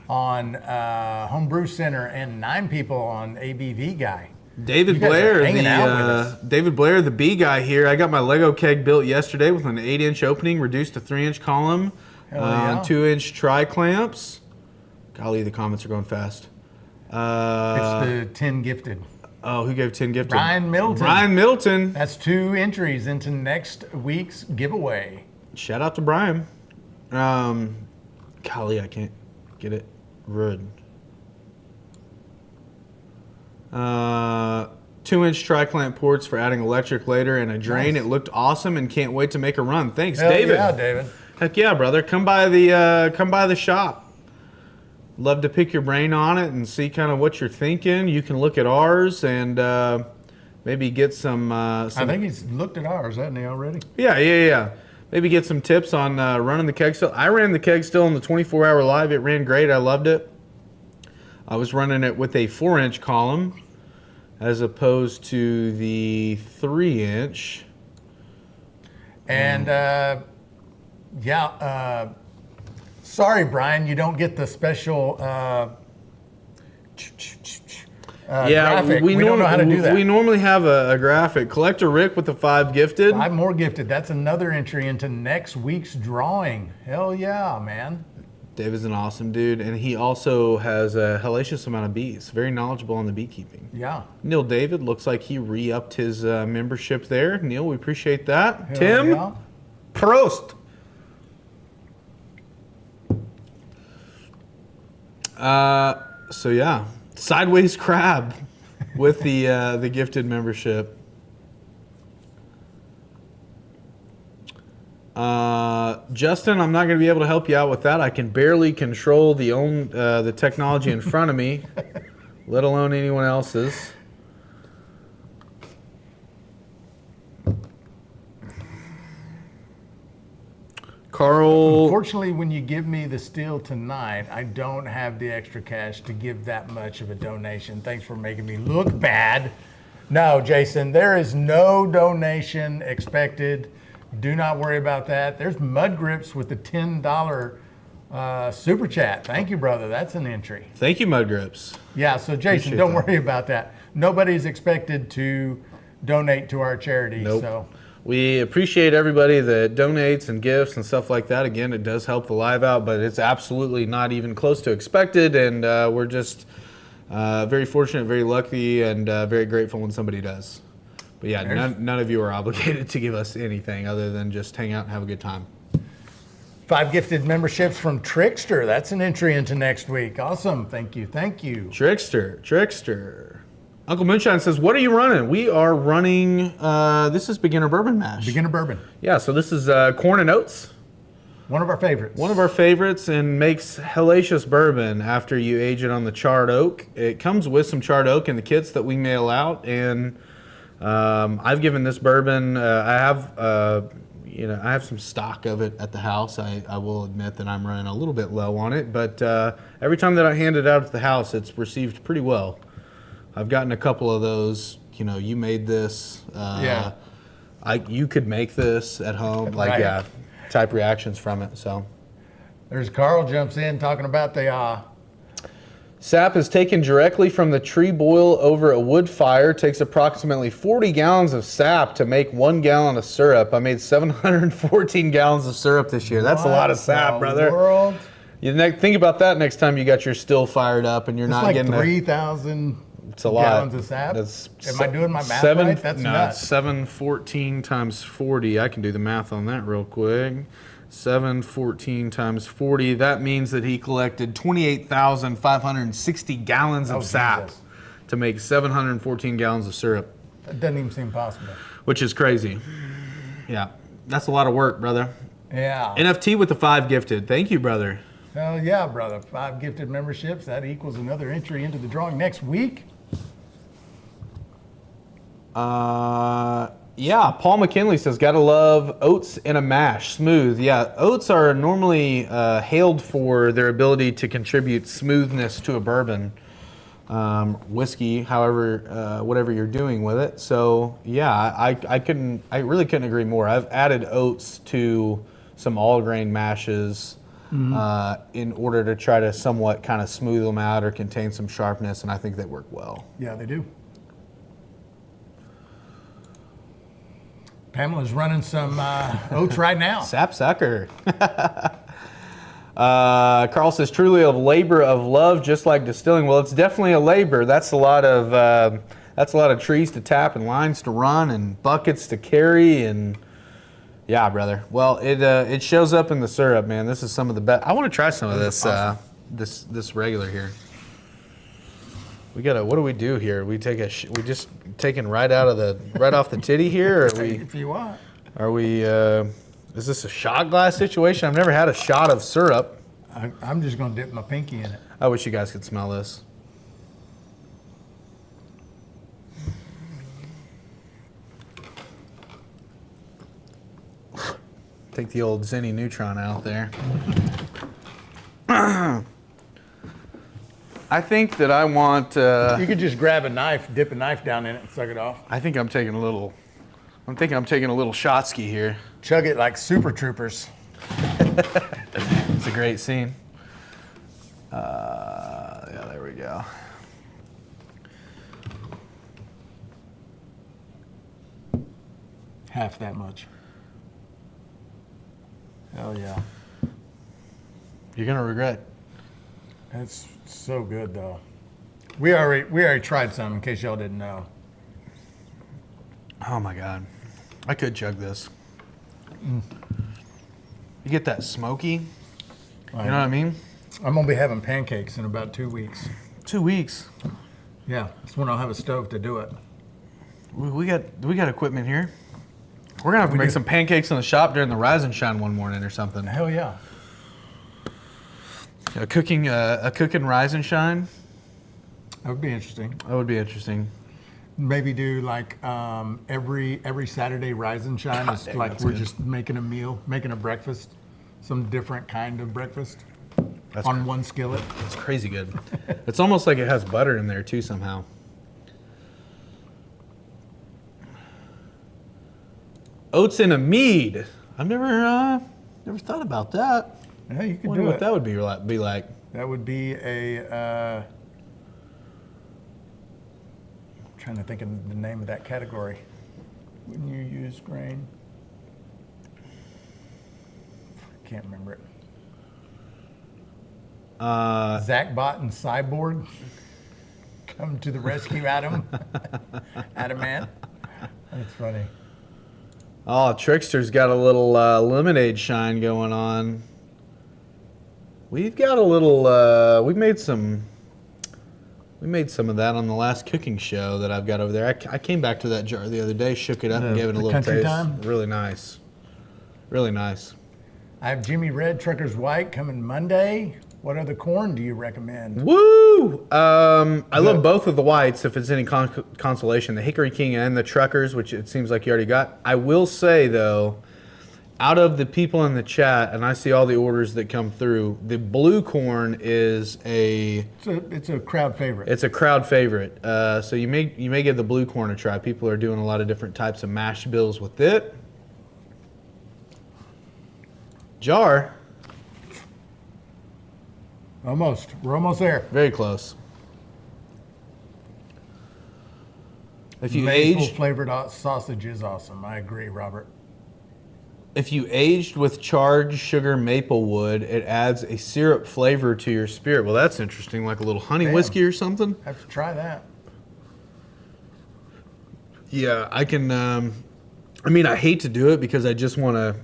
on Homebrew Center, and 9 people on ABV Guy. David You guys Blair, are hanging out with us. David Blair, the B guy here. I got my Lego keg built yesterday with an 8-inch opening, reduced to 3-inch column, Hell yeah. 2-inch tri clamps. Golly, the comments are going fast. It's the 10 gifted. Oh, who gave 10 gifted? Ryan Middleton. Ryan Middleton. That's 2 entries into next week's giveaway. Shout out to Brian. Golly, I can't get it. Rude. 2-inch tri-clamp ports for adding electric later and a drain. Nice. It looked awesome and can't wait to make a run. Thanks, Hell David. yeah, David. Heck yeah, brother. Come by the shop. Love to pick your brain on it and see kind of what you're thinking. You can look at ours and maybe get some. I think he's looked at ours, hasn't he, already? Yeah. Maybe get some tips on running the keg still. I ran the keg still in the 24-hour live. It ran great. I loved it. I was running it with a 4-inch column as opposed to the 3-inch. And sorry, Brian, you don't get the special graphic. We don't know how to do that. We normally have a graphic. Collector Rick with the 5 gifted. 5 more gifted. That's another entry into next week's drawing. Hell yeah, man. Dave is an awesome dude, and he also has a hellacious amount of bees. Very knowledgeable on the beekeeping. Yeah. Neil David looks like he re-upped his membership there. Neil, we appreciate that. Hell Tim, yeah. Prost. So yeah, Sideways Crab with the gifted membership. Justin, I'm not going to be able to help you out with that. I can barely control the technology in front of me, let alone anyone else's. Carl. Unfortunately, when you give me the steel tonight, I don't have the extra cash to give that much of a donation. Thanks for making me look bad. No, Jason, there is no donation expected. Do not worry about that. There's Mud Grips with the $10 super chat. Thank you, brother. That's an entry. Thank you, Mud Grips. Yeah, so Jason, don't worry about that. Nobody's expected to donate to our charity. Nope. So we appreciate everybody that donates and gifts and stuff like that. Again, it does help the live out, but it's absolutely not even close to expected. And we're just very fortunate, very lucky, and very grateful when somebody does. But yeah, none of you are obligated to give us anything other than just hang out and have a good time. 5 gifted memberships from Trickster. That's an entry into next week. Awesome. Thank you. Thank you. Trickster. Uncle Moonshine says, what are you running? We are running, this is beginner bourbon mash. Beginner bourbon. Yeah, so this is corn and oats. One of our favorites. One of our favorites, and makes hellacious bourbon after you age it on the charred oak. It comes with some charred oak in the kits that we mail out, and I've given this bourbon, I have some stock of it at the house. I will admit that I'm running a little bit low on it, but every time that I hand it out at the house, it's received pretty well. I've gotten a couple of those, you made this. Yeah. You could make this at home, Right. type reactions from it. So There's Carl jumps in talking about the sap is taken directly from the tree boil over a wood fire. Takes approximately 40 gallons of sap to make 1 gallon of syrup. I made 714 gallons of syrup this year. That's a lot of sap, brother. World? Think about that next time you got your still fired up and you're It's not like getting 3,000 It's a lot. gallons of sap. Am I doing my math right? That's nuts. 714 times 40. I can do the math on that real quick. 714 times 40. That means that he collected 28,560 gallons of sap Jesus. to make 714 gallons of syrup. That doesn't even seem possible. Which is crazy. Yeah, that's a lot of work, brother. Yeah. NFT with the 5 gifted. Thank you, brother. Hell yeah, brother. 5 gifted memberships. That equals another entry into the drawing next week. Yeah, Paul McKinley says, gotta love oats in a mash, smooth. Yeah, oats are normally hailed for their ability to contribute smoothness to a bourbon, whiskey, however, whatever you're doing with it. So yeah, I really couldn't agree more. I've added oats to some all grain mashes in order to try to somewhat kind of smooth them out or contain some sharpness, and I think they work well. Yeah, they do. Pamela's running some oats right now. Sap sucker. Carl says, truly a labor of love, just like distilling. Well, it's definitely a labor. That's a lot of trees to tap and lines to run and buckets to carry, and yeah, brother. Well, it shows up in the syrup, man. This is some of the best. I want to try some of this this regular here. We gotta. What do we do here? We take we just taking right off the titty here, or If you want. are we Is this a shot glass situation? I've never had a shot of syrup. I'm just going to dip my pinky in it. I wish you guys could smell this. Take the old Zenny Neutron out there. I think that I want... you could just grab a knife, dip a knife down in it and suck it off. I think I'm taking a little... I'm thinking I'm taking a little shot ski here. Chug it like Super Troopers. It's a great scene. Yeah, there we go. Half that much. Hell yeah. You're gonna regret. That's so good though. We already tried some in case y'all didn't know. Oh my God. I could chug this. You get that smoky, you know what I mean? I'm gonna be having pancakes in about 2 weeks. 2 weeks. Yeah, that's when I'll have a stove to do it. We got equipment here. We're gonna have to make some pancakes in the shop during the Rise and Shine one morning or something. Hell yeah. A cooking Rise and Shine. That would be interesting. That would be interesting. Maybe do like every Saturday Rise and Shine. God It's dang, like that's we're good. just making a meal, making a breakfast, some different kind of breakfast That's on one skillet. It's crazy good. It's almost like it has butter in there too somehow. Oats in a mead. I've never thought about that. Yeah, you could Wonder do what it. that would be like. That would be a. Trying to think of the name of that category. When you use grain. Can't remember it. Zach Bot and Cyborg come to the rescue, Adam. Adamant. That's funny. Oh, Trickster's got a little lemonade shine going on. We've got a little. We made some of that on the last cooking show that I've got over there. I came back to that jar the other day, shook it up, and gave it a little Country taste. Time? Really nice. Really nice. I have Jimmy Red Trucker's White coming Monday. What other corn do you recommend? Woo! I love both of the whites, if it's any consolation. The Hickory King and the Truckers, which it seems like you already got. I will say, though, out of the people in the chat, and I see all the orders that come through, the blue corn is It's a crowd favorite. It's a crowd favorite. So you may give the blue corn a try. People are doing a lot of different types of mash bills with it. Jar. Almost. We're almost there. Very close. If you Maple aged flavored sausage is awesome. I agree, Robert. If you aged with charred sugar maple wood, it adds a syrup flavor to your spirit. Well, that's interesting, like a little honey whiskey or something. I have to try that. Yeah, I can. I mean, I hate to do it because I just want to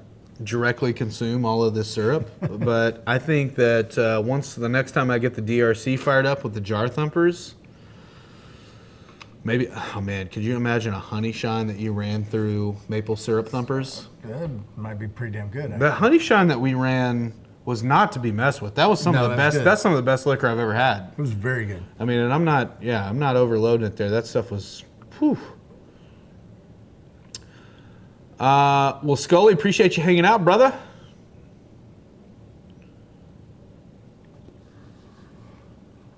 directly consume all of this syrup. But I think that once the next time I get the DRC fired up with the jar thumpers, maybe, oh man, could you imagine a honey shine that you ran through maple syrup thumpers? That might be pretty damn good. The honey shine that we ran was not to be messed with. That was some of the best. That's some of the best liquor I've ever had. It was very good. I mean, and I'm not overloading it there. That stuff was, whew. Well, Scully, appreciate you hanging out, brother.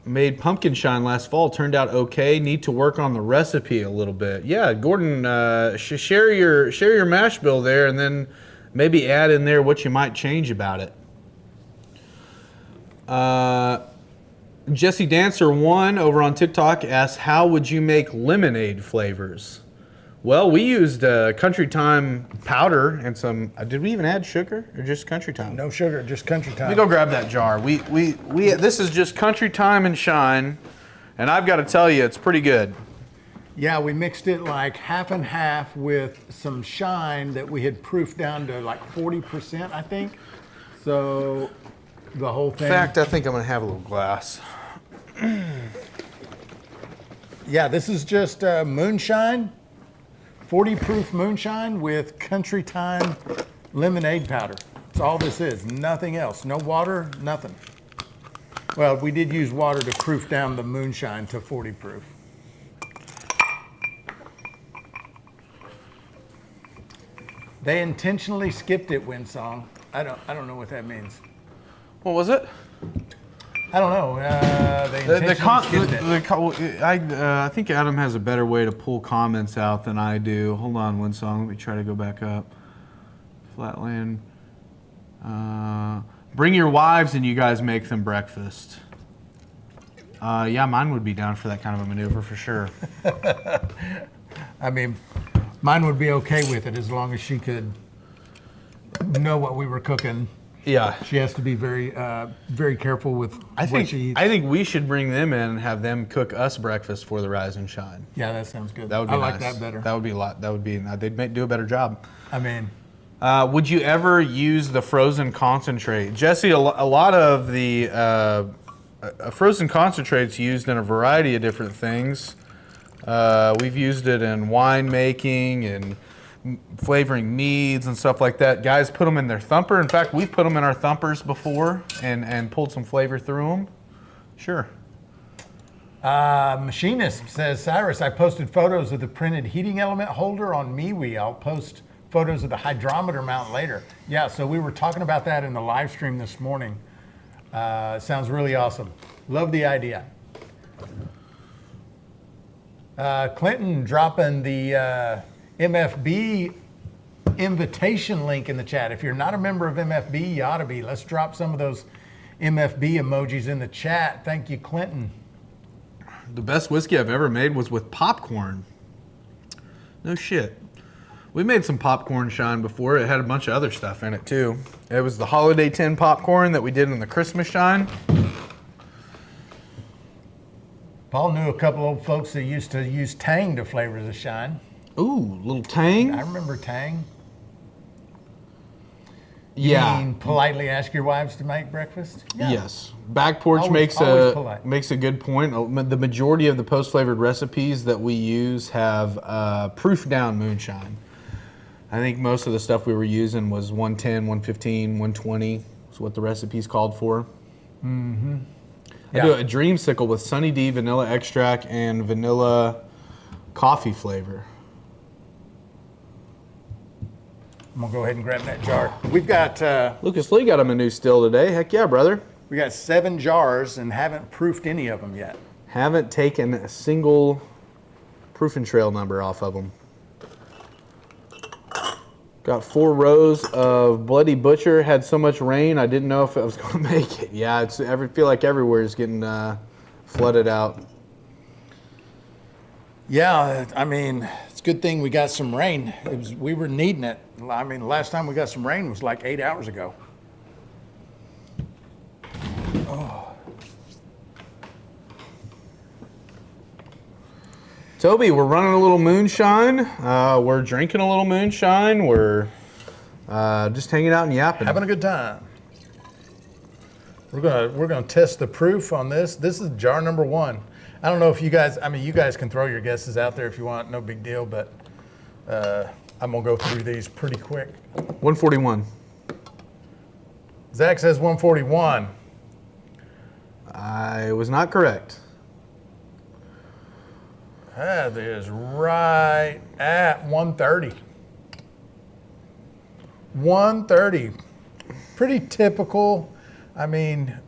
Made pumpkin shine last fall, turned out okay. Need to work on the recipe a little bit. Yeah, Gordon, share your mash bill there, and then maybe add in there what you might change about it. Jesse Dancer 1 over on TikTok asks, how would you make lemonade flavors? Well, we used Country Time powder and some. Did we even add sugar or just Country Time? No sugar, just Country Time. Let me go grab that jar. We this is just Country Time and Shine, and I've got to tell you, it's pretty good. Yeah, we mixed it like half and half with some Shine that we had proofed down to like 40%, I think. So the whole thing. In fact, I think I'm gonna have a little glass. Yeah, this is just Moonshine. 40 proof moonshine with Country Time lemonade powder. That's all this is. Nothing else. No water, nothing. Well, we did use water to proof down the Moonshine to 40 proof. They intentionally skipped it, Windsong. I don't know what that means. What was it? I don't know. They intentionally skipped it. I think Adam has a better way to pull comments out than I do. Hold on, Windsong. Let me try to go back up. Flatland. Bring your wives and you guys make them breakfast. Yeah, mine would be down for that kind of a maneuver for sure. I mean, mine would be okay with it as long as she could know what we were cooking. Yeah. She has to be very, very careful with what she eats. I think we should bring them in and have them cook us breakfast for the Rise and Shine. Yeah, that sounds good. That would be I like nice. that better. That would be a lot. That would be. They'd do a better job. I mean, would you ever use the frozen concentrate, Jesse? A lot of the frozen concentrate's used in a variety of different things. We've used it in wine making and flavoring meads and stuff like that. Guys put them in their thumper. In fact, we've put them in our thumpers before and pulled some flavor through them. Sure. Machinist says, Cyrus, I posted photos of the printed heating element holder on MeWe. I'll post photos of the hydrometer mount later. Yeah, so we were talking about that in the live stream this morning. Sounds really awesome. Love the idea. Clinton dropping the MFB invitation link in the chat. If you're not a member of MFB, you ought to be. Let's drop some of those MFB emojis in the chat. Thank you, Clinton. The best whiskey I've ever made was with popcorn. No shit. We made some popcorn shine before. It had a bunch of other stuff in it too. It was the holiday tin popcorn that we did in the Christmas shine. Paul knew a couple old folks that used to use Tang to flavor the shine. Ooh, little Tang. I remember Tang. Yeah. You mean politely ask your wives to make breakfast? Yeah. Yes. Back porch Always polite. makes a good point. The majority of the post-flavored recipes that we use have proof down moonshine. I think most of the stuff we were using was 110, 115, 120 is what the recipes called for. Mm-hmm. I do a dreamsicle with Sunny D vanilla extract and vanilla coffee flavor. I'm gonna go ahead and grab that jar. We've got Lucas Lee got him a new still today. Heck yeah, brother. we got 7 jars and haven't proofed any of them yet. Haven't taken a single proof and trail number off of them. Got 4 rows of Bloody Butcher. Had so much rain, I didn't know if I was going to make it. Yeah, feel like everywhere is getting flooded out. Yeah, I mean, it's a good thing we got some rain. We were needing it. I mean, the last time we got some rain was like 8 hours ago. Oh. Toby, we're running a little moonshine. We're drinking a little moonshine. We're just hanging out and yapping. Having a good time. We're gonna test the proof on this. This is jar number 1. I don't know if you guys, I mean, you guys can throw your guesses out there if you want, no big deal, but I'm gonna go through these pretty quick. 141. Zach says 141. I was not correct. That is right at 130. 130. Pretty typical. I mean,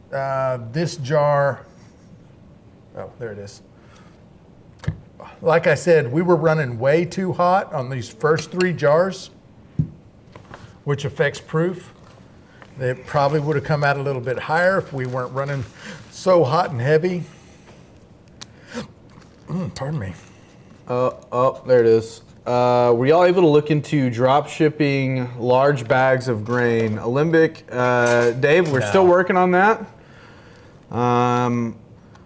this jar, oh, there it is. Like I said, we were running way too hot on these first 3 jars, which affects proof. It probably would have come out a little bit higher if we weren't running so hot and heavy. Pardon me. Oh, there it is. Were y'all able to look into drop shipping large bags of grain? Alembic, Dave, we're still working on that.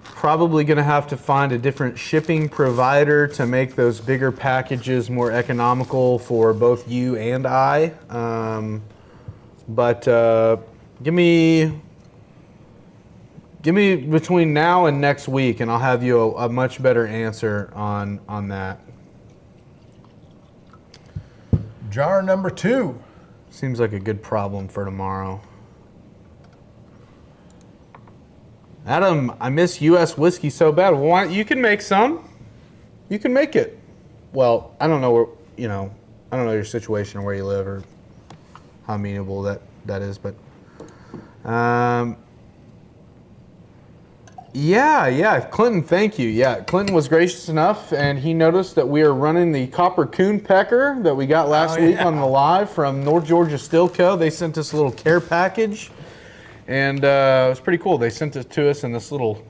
Probably going to have to find a different shipping provider to make those bigger packages more economical for both you and I. But give me between now and next week, and I'll have you a much better answer on that. Jar number 2. Seems like a good problem for tomorrow. Adam, I miss U.S. whiskey so bad. Well, why, you can make some. You can make it. Well, I don't know where, you know, I don't know your situation or where you live or how amenable that is, but yeah, Clinton, thank you. Yeah, Clinton was gracious enough, and he noticed that we are running the Copper Coon Pecker that we got last week on the live from North Georgia Still Co. They sent us a little care package, and it was pretty cool. They sent it to us in this little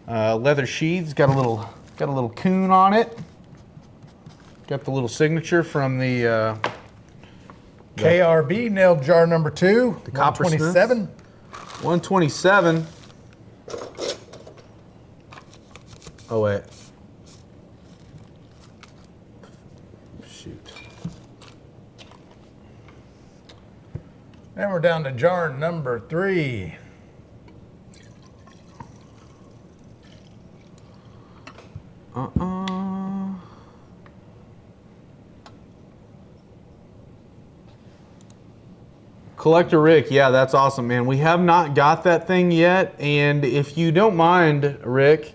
leather sheath. Got a little coon on it. Got the little signature from the KRB nailed jar number 2. The Copper 127. 127. Oh, wait. Shoot. And we're down to jar number 3. Collector Rick, yeah, that's awesome, man. We have not got that thing yet, and if you don't mind, Rick,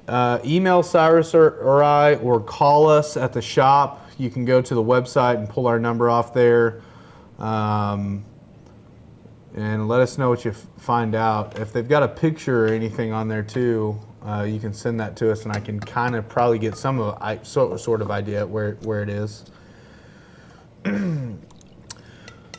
email Cyrus or I, or call us at the shop. You can go to the website and pull our number off there, and let us know what you find out. If they've got a picture or anything on there too, you can send that to us, and I can kind of probably get some of sort of idea where it is.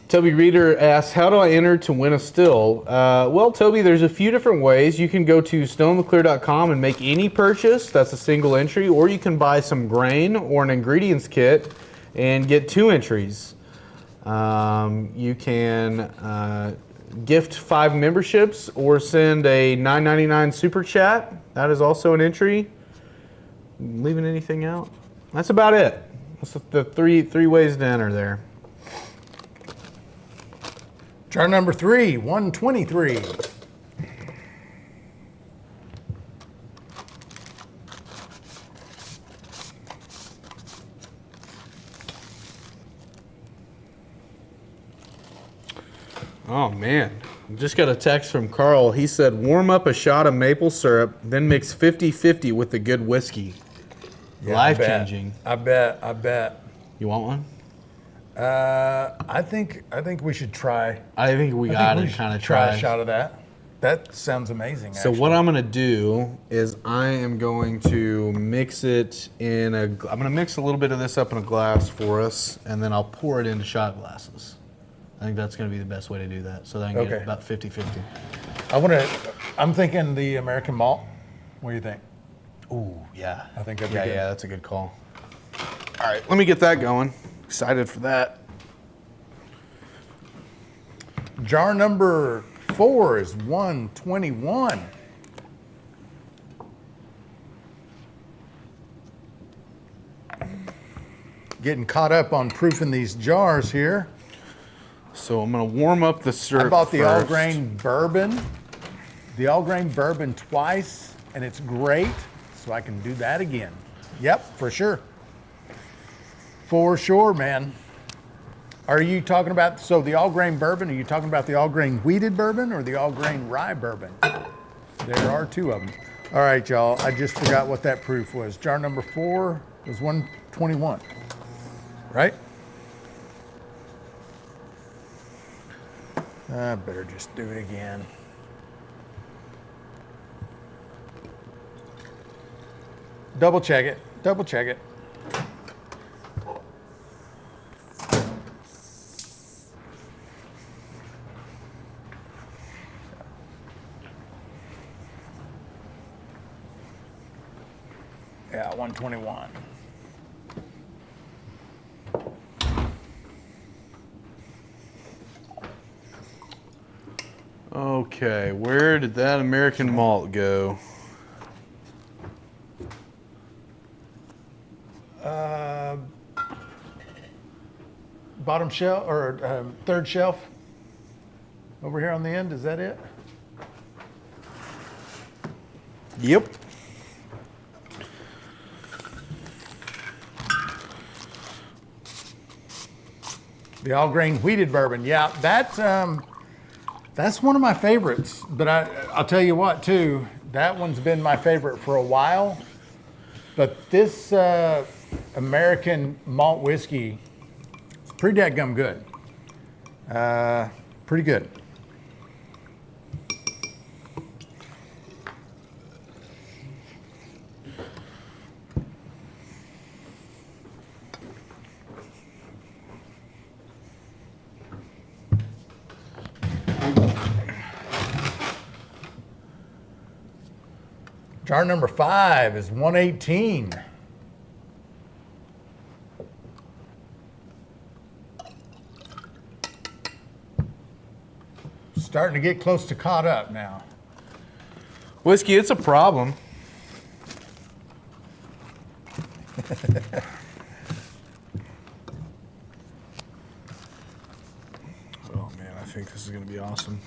Toby Reeder asks, how do I enter to win a still? Well, Toby, there's a few different ways. You can go to stonetheclear.com and make any purchase. That's a single entry. Or you can buy some grain or an ingredients kit and get 2 entries. You can gift 5 memberships or send a $9.99 super chat. That is also an entry. Leaving anything out? That's about it. That's the three ways to enter there. Jar number 3, 123. Oh man, just got a text from Carl. He said, warm up a shot of maple syrup, then mix 50-50 with the good whiskey. Yeah, Life-changing. I bet. You want one? I think we should try. I think we got to kind of try a shot of that. That sounds amazing. So what I'm going to do is I am going to mix it in I'm going to mix a little bit of this up in a glass for us, and then I'll pour it into shot glasses. I think that's going to be the best way to do that, so that I can get about 50-50. I'm thinking the American malt. What do you think? Ooh, yeah. I think that'd be good. Yeah, that's a good call. All right, let me get that going. Excited for that. Jar number 4 is 121. Getting caught up on proofing these jars here. So I'm going to warm up the syrup. I bought the first. all-grain bourbon. The all-grain bourbon twice, and it's great, so I can do that again. Yep, for sure. For sure, man. Are you talking about, so the all-grain bourbon, are you talking about the all-grain wheated bourbon or the all-grain rye bourbon? There are 2 of them. All right, y'all, I just forgot what that proof was. Jar number 4 was 121, right? I better just do it again. Double check it. Yeah, 121. Okay, where did that American malt go? Bottom shelf or third shelf over here on the end. Is that it? Yep. The all grain wheated bourbon. Yeah, that's one of my favorites. But I'll tell you what too, that one's been my favorite for a while. But this American malt whiskey is pretty dadgum good. Pretty good. Jar number 5 is 118. Starting to get close to caught up now. Whiskey, it's a problem. Oh man, I think this is gonna be awesome.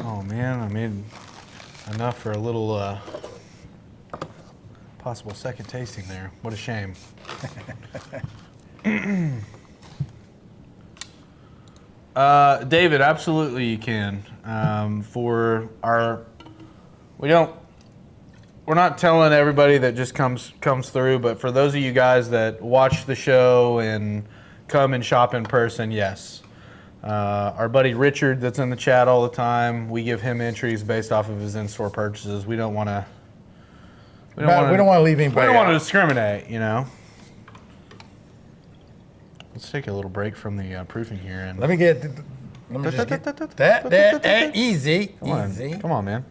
Oh man, I made enough for a little possible second tasting there. What a shame. David, absolutely you can. We're not telling everybody that just comes through, but for those of you guys that watch the show and come and shop in person, yes. Our buddy Richard that's in the chat all the time, we give him entries based off of his in-store purchases. We don't want to leave anybody. We don't want to discriminate, you know. Let's take a little break from the proofing here and let me just get that easy. Come on, man.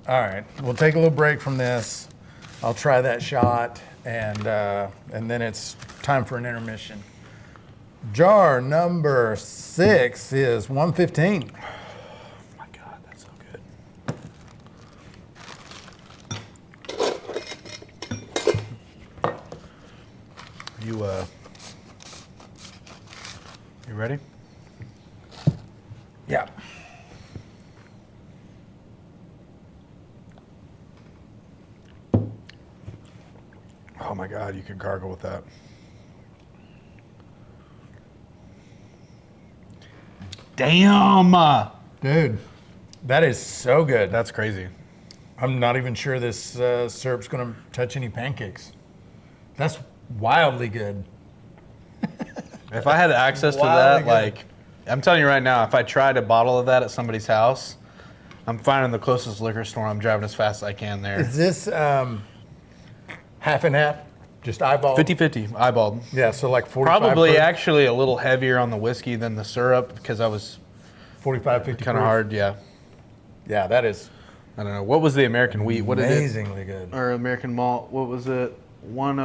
All right, we'll take a little break from this. I'll try that shot, and then it's time for an intermission. Jar number 6 is 115. Oh my God, that's so good. You ready? Yeah. Oh my God, you could gargle with that. Damn! Dude, that is so good. That's crazy. I'm not even sure this syrup's going to touch any pancakes. That's wildly good. If I had access to that, like, I'm telling you right now, if I tried a bottle of that at somebody's house, I'm finding the closest liquor store. I'm driving as fast as I can there. Is this half and half? Just eyeball? 50-50, eyeballed. Yeah, so like 45 Probably proof? actually a little heavier on the whiskey than the syrup because I was 45, 50 kind of proof? hard, yeah. Yeah, that is I don't know. What was the American wheat? What did it? amazingly good. Or American malt? What was it? 10.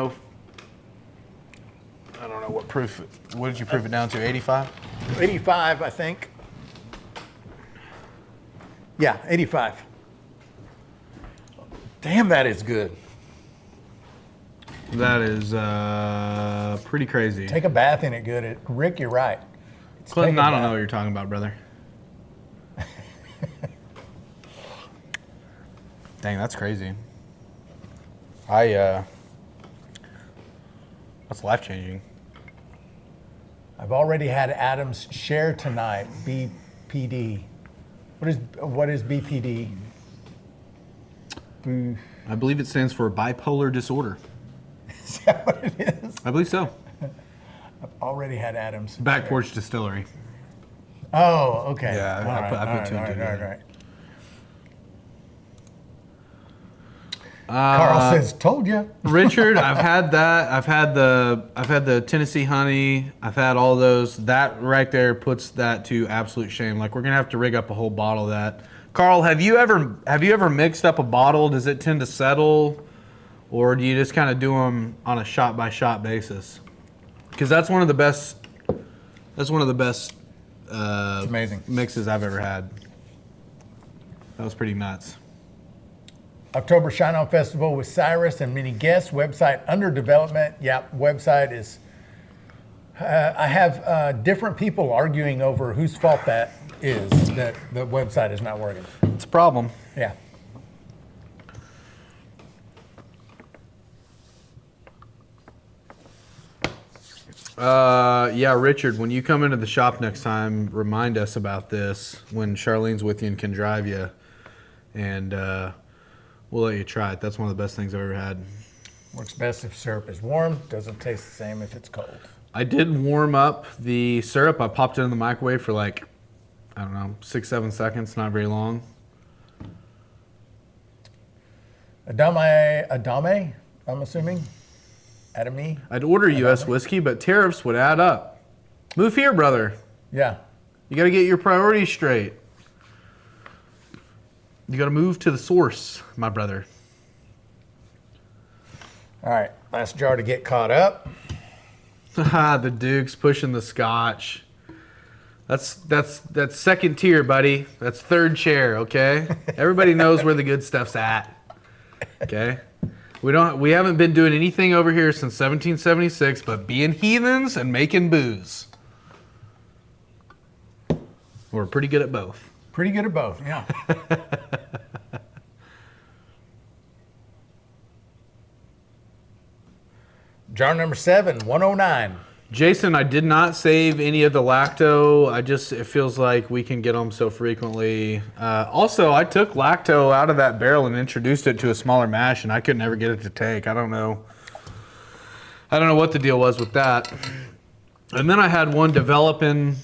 I don't know what proof. What did you proof it down to? 85. 85, I think. Yeah, 85. Damn, that is good. That is pretty crazy. Take a bath in it good. Rick, you're right. Clinton, I don't know what you're talking about, brother. Dang, that's crazy. That's life-changing. I've already had Adam's share tonight, BPD. What is BPD? I believe it stands for bipolar disorder. Is that what it is? I believe so. I've already had Adam's. Back Porch Distillery. Oh, okay. Yeah, I put two and two together. All right. Carl says, "Told you." Richard, I've had that. I've had the Tennessee honey. I've had all those. That right there puts that to absolute shame. Like, we're gonna have to rig up a whole bottle of that. Carl, have you ever mixed up a bottle? Does it tend to settle, or do you just kind of do them on a shot by shot basis? Because that's one of the best. That's one of the best. It's amazing mixes I've ever had. That was pretty nuts. October Shine On Festival with Cyrus and many guests. Website under development. Yep, website is. I have different people arguing over whose fault that is, that the website is not working. It's a problem. Yeah. Yeah, Richard, when you come into the shop next time, remind us about this when Charlene's with you and can drive you. And we'll let you try it. That's one of the best things I've ever had. Works best if syrup is warm. Doesn't taste the same if it's cold. I did warm up the syrup. I popped it in the microwave for like, I don't know, 6-7 seconds. Not very long. Adame, I'm assuming. Adame. I'd order U.S. whiskey, but tariffs would add up. Move here, brother. Yeah. You got to get your priorities straight. You got to move to the source, my brother. All right, last jar to get caught up. The Duke's pushing the Scotch. That's second tier, buddy. That's third chair, okay? Everybody knows where the good stuff's at. Okay? We haven't been doing anything over here since 1776 but being heathens and making booze. We're pretty good at both. Pretty good at both, yeah. Jar number 7, 109. Jason, I did not save any of the lacto. It feels like we can get them so frequently. Also, I took lacto out of that barrel and introduced it to a smaller mash, and I could never get it to take. I don't know what the deal was with that. And then I had one developing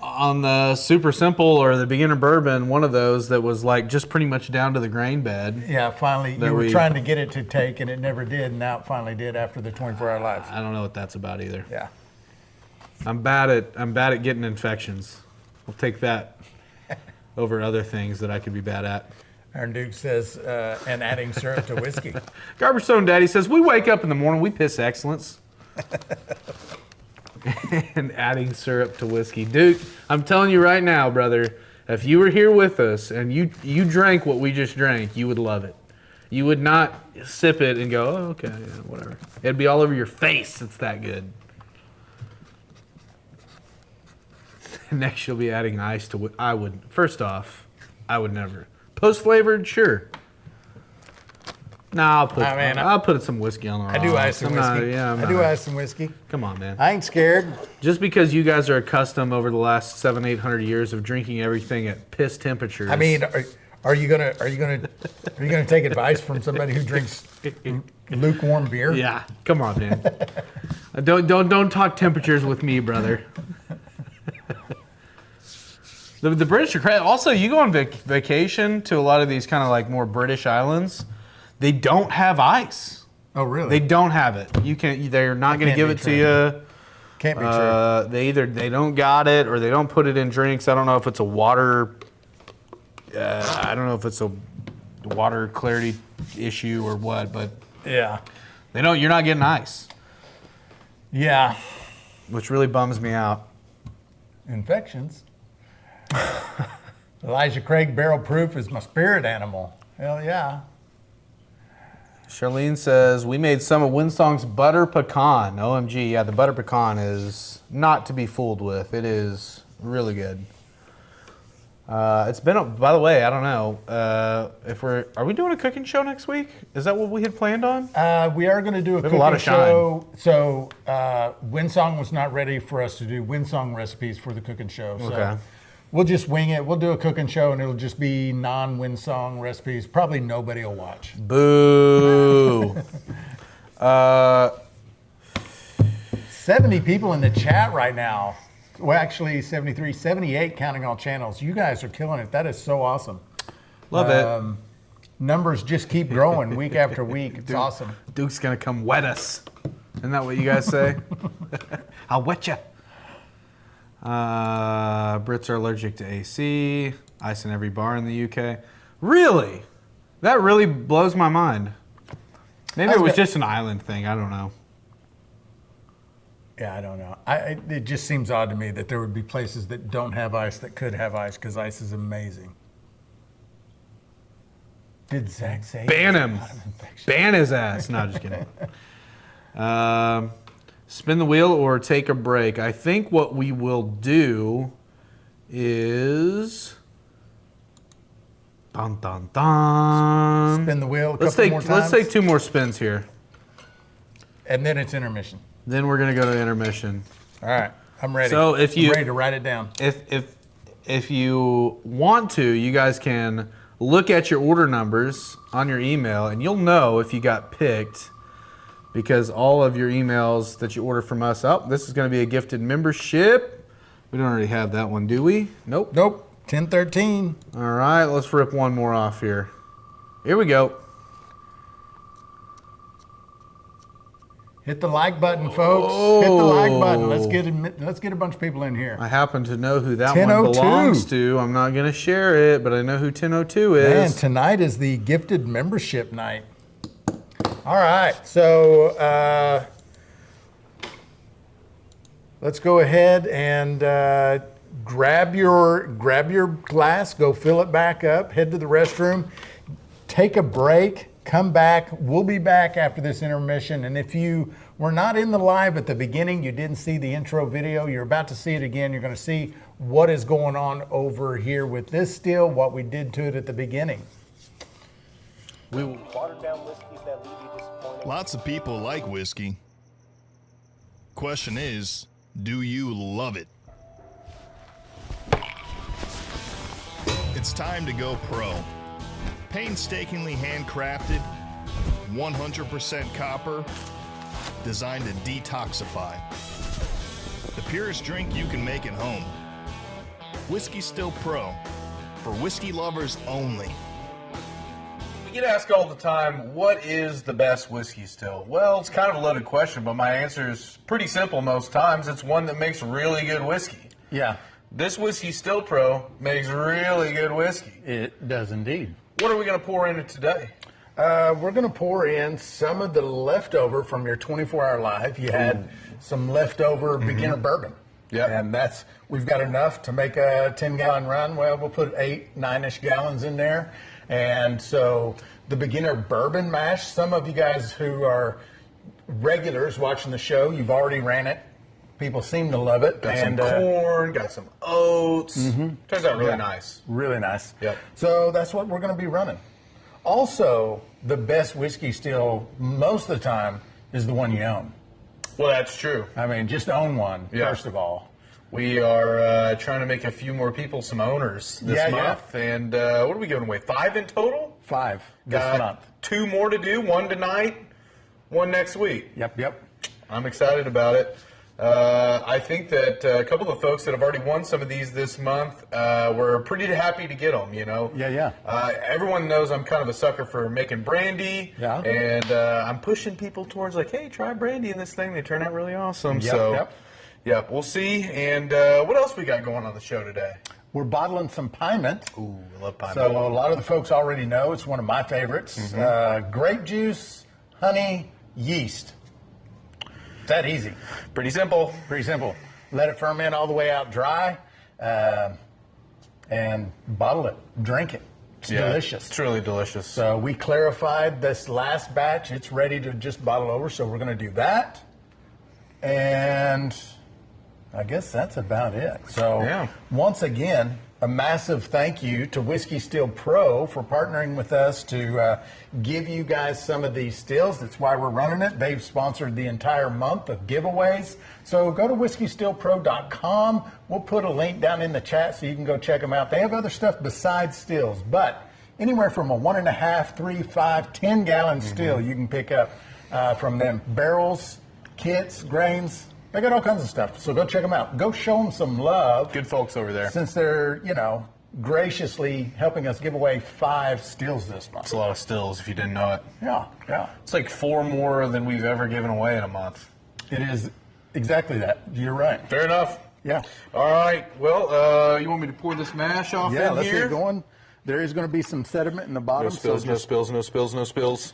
on the super simple or the beginner bourbon, one of those that was like just pretty much down to the grain bed. Yeah, finally, you were trying to get it to take, and it never did, and now it finally did after the 24-hour life. I don't know what that's about either. Yeah. I'm bad at getting infections. I'll take that over other things that I could be bad at. Aaron Duke says, and adding syrup to whiskey. Garbage Stone Daddy says, we wake up in the morning, we piss excellence. And adding syrup to whiskey. Duke, I'm telling you right now, brother, if you were here with us and you drank what we just drank, you would love it. You would not sip it and go, oh, okay, yeah, whatever. It'd be all over your face. It's that good. Next, you'll be adding ice to first off, I would never. Post-flavored, sure. Nah, I'll put some whiskey on the rocks. I do ice some whiskey. I do ice some whiskey. Come on, man. I ain't scared. Just because you guys are accustomed over the last 700-800 years of drinking everything at piss temperatures. I mean, are you gonna take advice from somebody who drinks lukewarm beer? Yeah, come on, man. Don't talk temperatures with me, brother. The British are crazy. Also, you go on vacation to a lot of these kind of like more British islands. They don't have ice. Oh, really? They don't have it. They're not going to give it to you. Can't be true. They don't got it or they don't put it in drinks. I don't know if it's a water. I don't know if it's a water clarity issue or what, but yeah, they don't. You're not getting ice. Yeah, which really bums me out. Infections. Elijah Craig, barrel proof is my spirit animal. Hell yeah. Charlene says, we made some of Winsong's butter pecan. OMG, yeah, the butter pecan is not to be fooled with. It is really good. It's been, by the way, I don't know, are we doing a cooking show next week? Is that what we had planned on? We are going to do a cooking show. So Winsong was not ready for us to do Winsong recipes for the cooking show. So okay. We'll just wing it. We'll do a cooking show, and it'll just be non-Winsong recipes. Probably nobody will watch. Boo. 70 people in the chat right now. Well, actually 73, 78 counting all channels. You guys are killing it. That is so awesome. Love it. Numbers just keep growing week after week. It's awesome. Duke's going to come wet us. Isn't that what you guys say? I'll wet you. Brits are allergic to AC. Ice in every bar in the UK. Really? That really blows my mind. Maybe it was just an island thing. I don't know. Yeah, I don't know. It just seems odd to me that there would be places that don't have ice that could have ice because ice is amazing. Did Zach say? Ban him. Ban his ass. No, just kidding. Spin the wheel or take a break. I think what we will do is... Dun, dun, dun. Spin the wheel a couple more times. Let's take 2 more spins here. And then it's intermission. Then we're gonna go to intermission. All right, I'm ready. So if you I'm ready to write it down. If you want to, you guys can look at your order numbers on your email, and you'll know if you got picked, because all of your emails that you order from us. Oh, this is going to be a gifted membership. We don't already have that one, do we? Nope. Nope. 1013. All right, let's rip one more off here. Here we go. Hit the like button, folks. Hit the like button. Let's get a bunch of people in here. I happen to know who that one 1002. belongs to. I'm not going to share it, but I know who 1002 is. Man, tonight is the gifted membership night. All right, so let's go ahead and grab your glass, go fill it back up, head to the restroom, take a break, come back. We'll be back after this intermission. And if you were not in the live at the beginning, you didn't see the intro video, you're about to see it again. You're going to see what is going on over here with this still, what we did to it at the beginning. Watered down whiskeys that leave you disappointed. Lots of people like whiskey. Question is, do you love it? It's time to go pro. Painstakingly handcrafted, 100% copper, designed to detoxify. The purest drink you can make at home. Whiskey Still Pro, for whiskey lovers only. We get asked all the time, what is the best whiskey still? Well, it's kind of a loaded question, but my answer is pretty simple most times. It's one that makes really good whiskey. Yeah. This Whiskey Still Pro makes really good whiskey. It does indeed. What are we going to pour in it today? We're going to pour in some of the leftover from your 24-hour live. You had some leftover beginner bourbon. Yeah. And we've got enough to make a 10-gallon run. Well, we'll put 8, 9-ish gallons in there. And so the beginner bourbon mash, some of you guys who are regulars watching the show, you've already ran it. People seem to love it. Got some corn, got some oats. Turns out really nice. Really nice. Yep. So that's what we're going to be running. Also, the best whiskey still, most of the time, is the one you own. Well, that's true. I mean, just own one, first of all. We are trying to make a few more people some owners this month. And what are we giving away? 5 in total? 5 this month. 2 more to do, 1 tonight, 1 next week. Yep. I'm excited about it. I think that a couple of folks that have already won some of these this month were pretty happy to get them, you know. Yeah. Everyone knows I'm kind of a sucker for making brandy. Yeah. And I'm pushing people towards like, hey, try brandy in this thing. They turn out really awesome. Yep. We'll see. And what else we got going on the show today? We're bottling some Piment. Ooh, I love Piment. So a lot of the folks already know it's one of my favorites. Grape juice, honey, yeast. That easy. Pretty simple. Let it ferment all the way out dry, and bottle it. Drink it. It's delicious. It's really delicious. So we clarified this last batch. It's ready to just bottle over. So we're going to do that. And I guess that's about it. So once again, a massive thank you to Whiskey Still Pro for partnering with us to give you guys some of these stills. That's why we're running it. They've sponsored the entire month of giveaways. So go to whiskeystillpro.com. We'll put a link down in the chat so you can go check them out. They have other stuff besides stills, but anywhere from a 1.5, 3, 5, 10-gallon still you can pick up from them. Barrels, kits, grains. They got all kinds of stuff, so go check them out. Go show them some love. Good folks over there. Since they're, graciously helping us give away 5 stills this month. It's a lot of stills if you didn't know it. Yeah. It's like 4 more than we've ever given away in a month. It is exactly that. You're right. Fair enough. Yeah. All right. Well, you want me to pour this mash off in here? Yeah, let's get going. There is going to be some sediment in the bottom. No spills.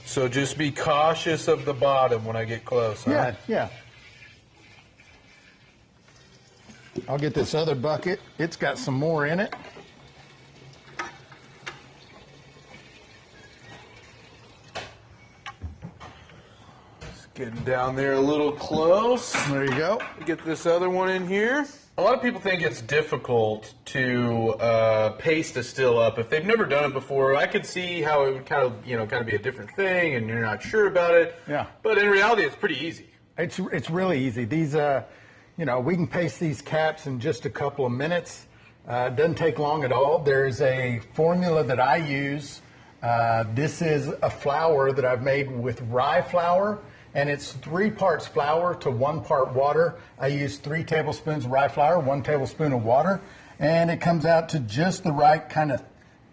So just be cautious of the bottom when I get close, huh? Yeah. I'll get this other bucket. It's got some more in it. Just getting down there a little close. There you go. Get this other one in here. A lot of people think it's difficult to paste a still up. If they've never done it before, I could see how it would kind of be a different thing, and you're not sure about it. Yeah. But in reality, it's pretty easy. It's really easy. These, we can paste these caps in just a couple of minutes. It doesn't take long at all. There's a formula that I use. This is a flour that I've made with rye flour, and it's 3 parts flour to 1 part water. I use 3 tablespoons of rye flour, 1 tablespoon of water, and it comes out to just the right kind of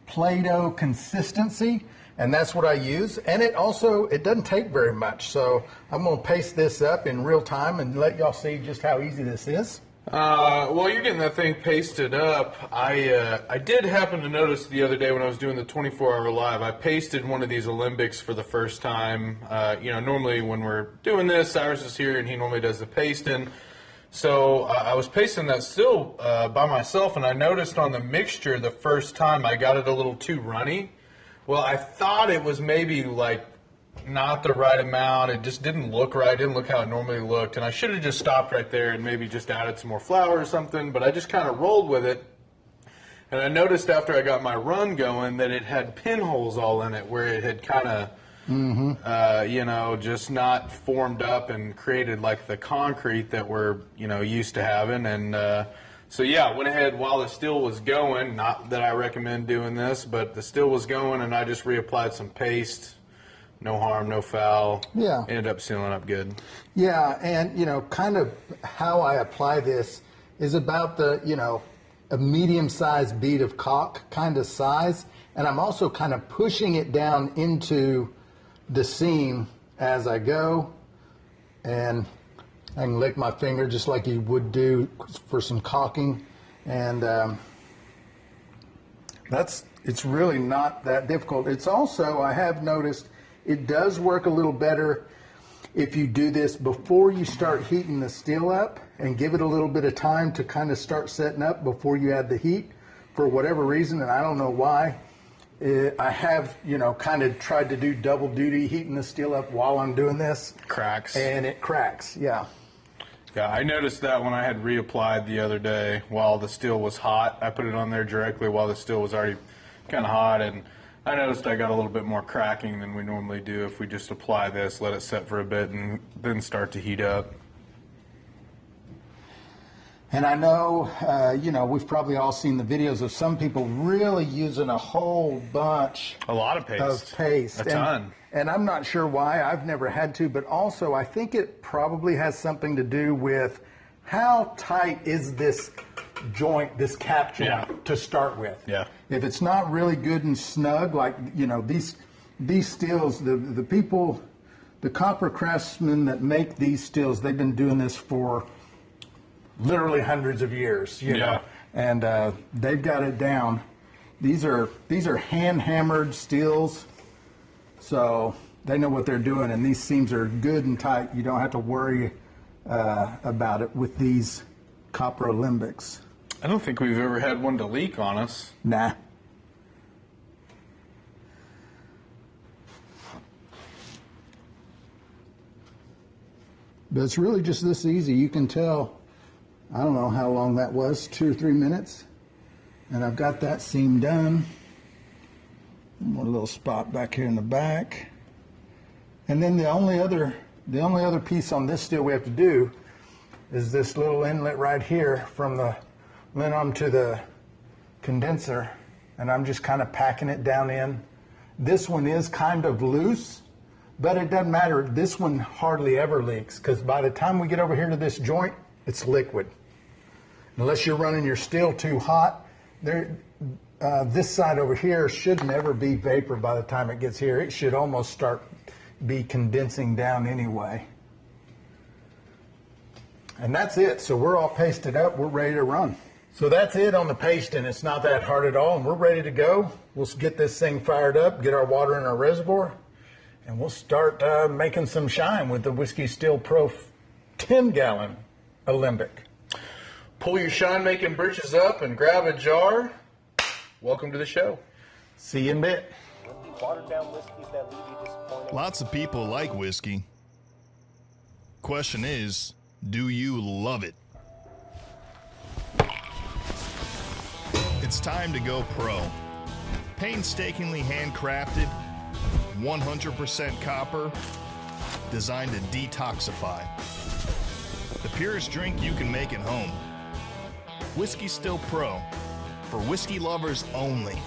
Play-Doh consistency, and that's what I use. And it doesn't take very much, so I'm going to paste this up in real time and let y'all see just how easy this is. While you're getting that thing pasted up, I did happen to notice the other day when I was doing the 24-hour live, I pasted one of these alembics for the first time. Normally when we're doing this, Cyrus is here and he normally does the pasting. So I was pasting that still by myself, and I noticed on the mixture the first time I got it a little too runny. Well, I thought it was maybe like not the right amount. It just didn't look right. It didn't look how it normally looked. And I should have just stopped right there and maybe just added some more flour or something. But I just kind of rolled with it. And I noticed after I got my run going that it had pinholes all in it where it had kind of, just not formed up and created like the concrete that we're, used to having. And so, yeah, went ahead while the still was going. Not that I recommend doing this, but the still was going, and I just reapplied some paste. No harm, no foul. Yeah. Ended up sealing up good. Yeah, and, kind of how I apply this is about a medium-sized bead of caulk kind of size. And I'm also kind of pushing it down into the seam as I go. And I can lick my finger just like you would do for some caulking. And it's really not that difficult. It's also, I have noticed, it does work a little better if you do this before you start heating the steel up and give it a little bit of time to kind of start setting up before you add the heat. For whatever reason, and I don't know why, I have, kind of tried to do double duty, heating the steel up while I'm doing this. Cracks. And it cracks, yeah. Yeah, I noticed that when I had reapplied the other day while the steel was hot. I put it on there directly while the steel was already kind of hot, and I noticed I got a little bit more cracking than we normally do if we just apply this, let it set for a bit, and then start to heat up. And I know, we've probably all seen the videos of some people really using a whole bunch A lot of paste. A ton. And I'm not sure why. I've never had to, but also I think it probably has something to do with how tight is this joint, this cap joint, to start with. Yeah. If it's not really good and snug, like, these steels, the people, the copper craftsmen that make these steels, they've been doing this for literally hundreds of years, you know, and they've got it down. These are hand hammered steels, so they know what they're doing, and these seams are good and tight. You don't have to worry about it with these copper alembics. I don't think we've ever had one to leak on us. Nah. But it's really just this easy. You can tell, I don't know how long that was, 2 or 3 minutes. And I've got that seam done. One little spot back here in the back. And then the only other piece on this steel we have to do is this little inlet right here from the linum to the condenser. And I'm just kind of packing it down in. This one is kind of loose, but it doesn't matter. This one hardly ever leaks, because by the time we get over here to this joint, it's liquid. Unless you're running your steel too hot, this side over here should never be vapor by the time it gets here. It should almost be condensing down anyway. And that's it. So we're all pasted up. We're ready to run. So that's it on the pasting. It's not that hard at all, and we're ready to go. We'll get this thing fired up, get our water in our reservoir, and we'll start making some shine with the Whiskey Steel Pro 10-gallon alembic. Pull your shine-making britches up and grab a jar. Welcome to the show. See you in a bit. Watered down whiskeys that leave you disappointed. Lots of people like whiskey. Question is, do you love it? It's time to go pro. Painstakingly handcrafted, 100% copper, designed to detoxify. The purest drink you can make at home. Whiskey Still Pro, for whiskey lovers only.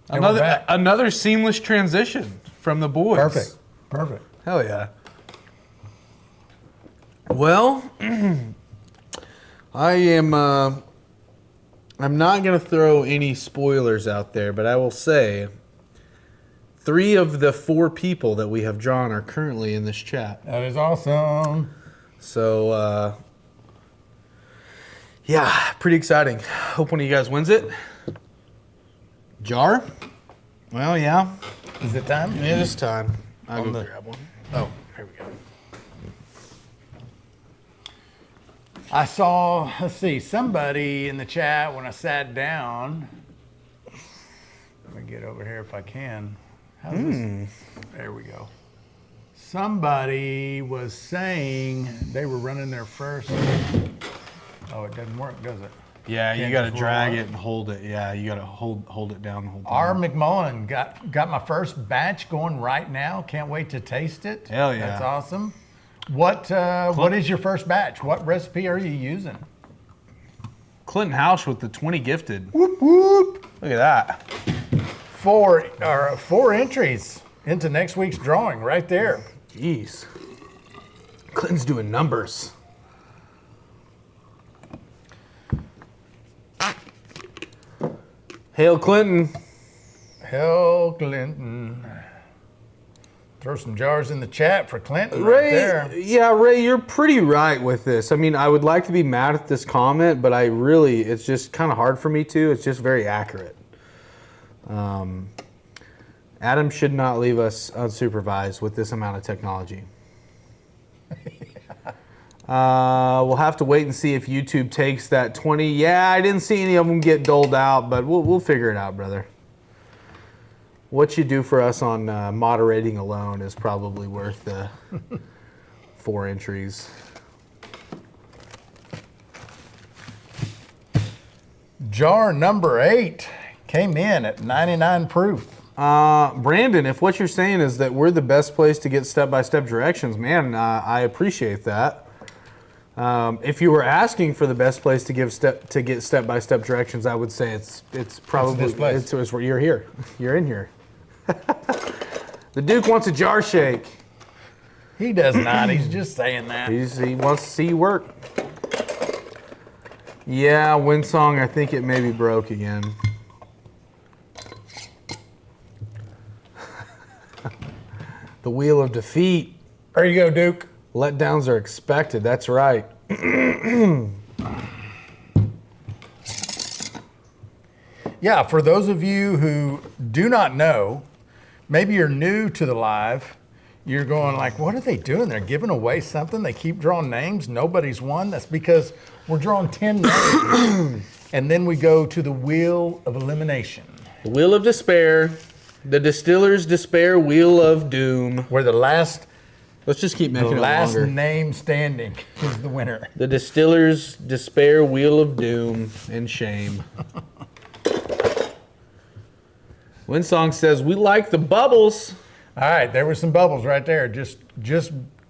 Another seamless transition from the boys. Perfect. Hell yeah. Well, I'm not going to throw any spoilers out there, but I will say 3 of the 4 people that we have drawn are currently in this chat. That is awesome. So, yeah, pretty exciting. Hope one of you guys wins it. Jar? Well, yeah. Is it time? It is time. I'll go grab one. Oh, here we go. I saw, let's see, somebody in the chat when I sat down. Let me get over here if I can. How's this? There we go. Somebody was saying they were running their first. Oh, it doesn't work, does it? Yeah, you got to drag it and hold it. Yeah, you got to hold it down the whole time. R. McMullen got my first batch going right now. Can't wait to taste it. Hell yeah. That's awesome. What is your first batch? What recipe are you using? Clinton House with the 20 gifted. Whoop, whoop. Look at that. 4 entries into next week's drawing right there. Jeez. Clinton's doing numbers. Hail Clinton. Hail Clinton. Throw some jars in the chat for Clinton Ray, right there. Yeah, Ray, you're pretty right with this. I mean, I would like to be mad at this comment, but it's just kind of hard for me to. It's just very accurate. Adam should not leave us unsupervised with this amount of technology. We'll have to wait and see if YouTube takes that 20. Yeah, I didn't see any of them get doled out, but we'll figure it out, brother. What you do for us on moderating alone is probably worth the 4 entries. Jar number 8 came in at 99 proof. Brandon, if what you're saying is that we're the best place to get step-by-step directions, man, I appreciate that. If you were asking for the best place to get step-by-step directions, I would say it's probably it's where you're here. You're in here. The Duke wants a jar shake. He does not. He's just saying that. He wants to see you work. Yeah, Windsong, I think it maybe broke again. The wheel of defeat. There you go, Duke. Letdowns are expected. That's right. Yeah, for those of you who do not know, maybe you're new to the live, you're going like, what are they doing? They're giving away something. They keep drawing names. Nobody's won. That's because we're drawing 10 names. And then we go to the wheel of elimination. The wheel of despair. The distiller's despair wheel of doom. Where the last Let's just keep making it longer. The last name standing is the winner. The distiller's despair wheel of doom and shame. Windsong says, we like the bubbles. All right, there were some bubbles right there. Just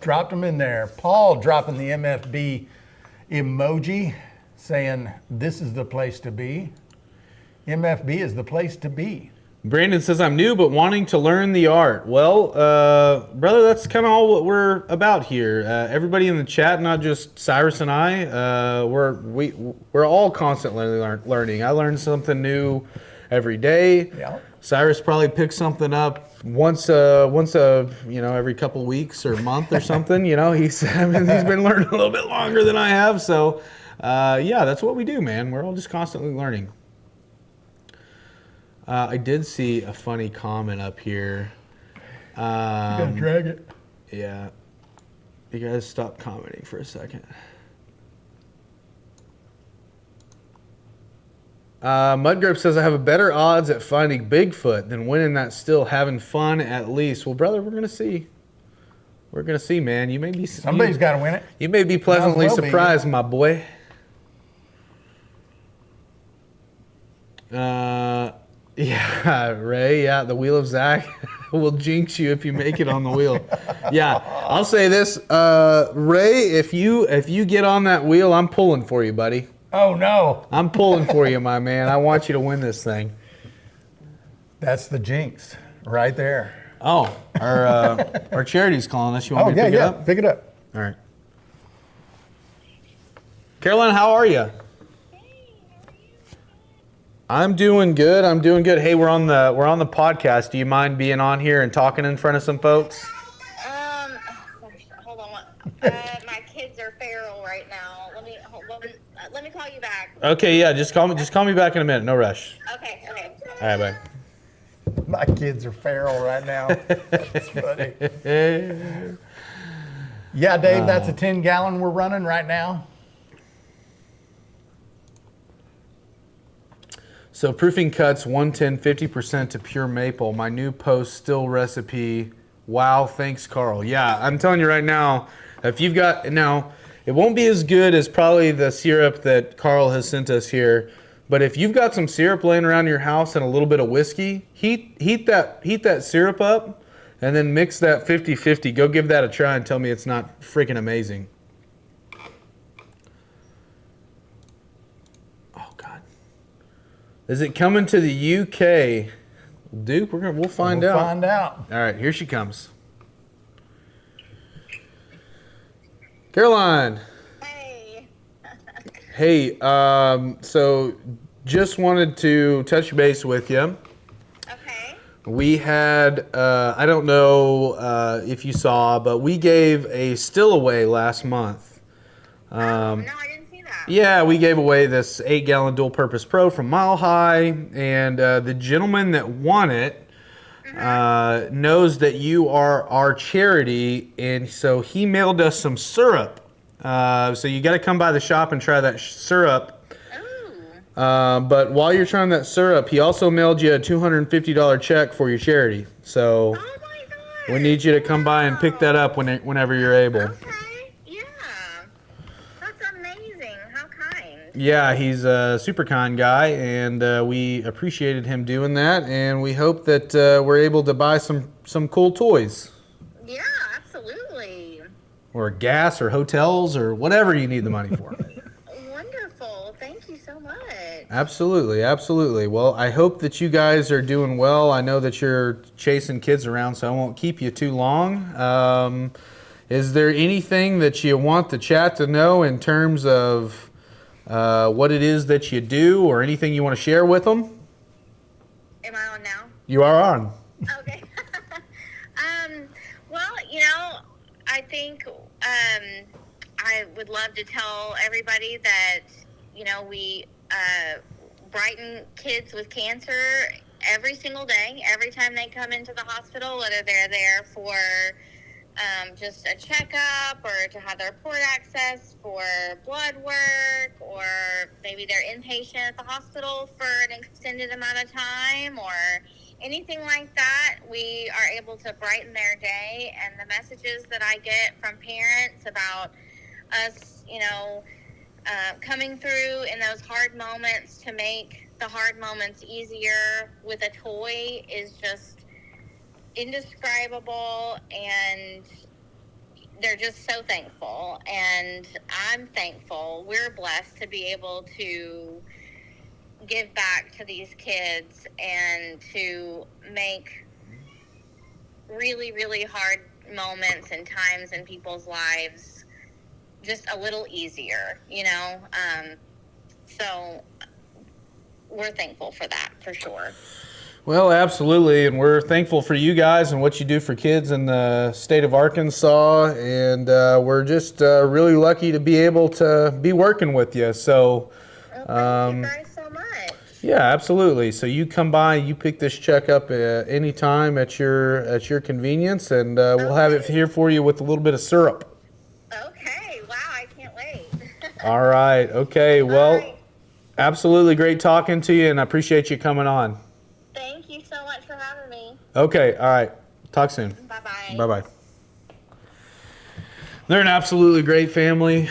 dropped them in there. Paul dropping the MFB emoji saying, this is the place to be. MFB is the place to be. Brandon says, I'm new, but wanting to learn the art. Well, brother, that's kind of all what we're about here. Everybody in the chat, not just Cyrus and I, we're all constantly learning. I learn something new every day. Yeah. Cyrus probably picks something up once every couple weeks or month or something. He's been learning a little bit longer than I have. So, yeah, that's what we do, man. We're all just constantly learning. I did see a funny comment up here. You gotta drag it. Yeah. You guys stop commenting for a second. Mudgrip says, I have a better odds at finding Bigfoot than winning that still, having fun at least. Well, brother, we're going to see. We're gonna see, man. You may be Somebody's got to win it. You may be pleasantly Might as well be. surprised, my boy. Yeah, Ray. Yeah, the wheel of Zach will jinx you if you make it on the wheel. Yeah, I'll say this, Ray. If you get on that wheel, I'm pulling for you, buddy. Oh no! I'm pulling for you, my man. I want you to win this thing. That's the jinx right there. Oh, our charity's calling us. You want me to pick it up? Pick it up. All right. Caroline, how are you? I'm doing good. Hey, we're on the podcast. Do you mind being on here and talking in front of some folks? Hold on. My kids are feral right now. Let me call you back. Okay, yeah. Just call me back in a minute. No rush. Okay. All right, bye. My kids are feral right now. That's funny. Yeah, Dave, that's a 10-gallon we're running right now. So proofing cuts 110 50% to pure maple. My new post still recipe. Wow, thanks, Carl. Yeah, I'm telling you right now, if you've got now, it won't be as good as probably the syrup that Carl has sent us here. But if you've got some syrup laying around your house and a little bit of whiskey, heat that syrup up and then mix that 50-50. Go give that a try and tell me it's not freaking amazing. Oh God. Is it coming to the UK? Duke, we'll find out. We'll find out. All right, here she comes. Caroline. Hey, so just wanted to touch base with you. Okay. We had, I don't know if you saw, but we gave a still away last month. No, I didn't see that. Yeah, we gave away this 8-gallon dual purpose pro from Mile High, and the gentleman that won it knows that you are our charity, and so he mailed us some syrup. So you got to come by the shop and try that syrup. But while you're trying that syrup, he also mailed you a $250 check for your charity. So Oh my God. we need you to come by and pick that up whenever you're able. Okay. Yeah. That's amazing. How kind. Yeah, he's a super kind guy, and we appreciated him doing that, and we hope that we're able to buy some cool toys. Yeah, absolutely. Or gas or hotels or whatever you need the money for. Wonderful. Thank you so much. Absolutely, absolutely. Well, I hope that you guys are doing well. I know that you're chasing kids around, so I won't keep you too long. Is there anything that you want the chat to know in terms of what it is that you do or anything you want to share with them? Am I on now? You are on. Okay. Well, I think I would love to tell everybody that, we brighten kids with cancer every single day, every time they come into the hospital, whether they're there for just a checkup or to have their port access for blood work, or maybe they're inpatient at the hospital for an extended amount of time or anything like that. We are able to brighten their day, and the messages that I get from parents about us, coming through in those hard moments to make the hard moments easier with a toy is just indescribable, and they're just so thankful, and I'm thankful. We're blessed to be able to give back to these kids and to make really, really hard moments and times in people's lives just a little easier, so we're thankful for that, for sure. Well, absolutely, and we're thankful for you guys and what you do for kids in the state of Arkansas, and we're just really lucky to be able to be working with you. So, thank you guys so much. Yeah, absolutely. So you come by, you pick this check up any time at your convenience, and we'll have it here for you with a little bit of syrup. Okay, wow, I can't wait. All right, okay, well, right. Absolutely great talking to you, and I appreciate you coming on. Thank you so much for having me. Okay, all right, talk soon. Bye-bye. Bye-bye. They're an absolutely great family.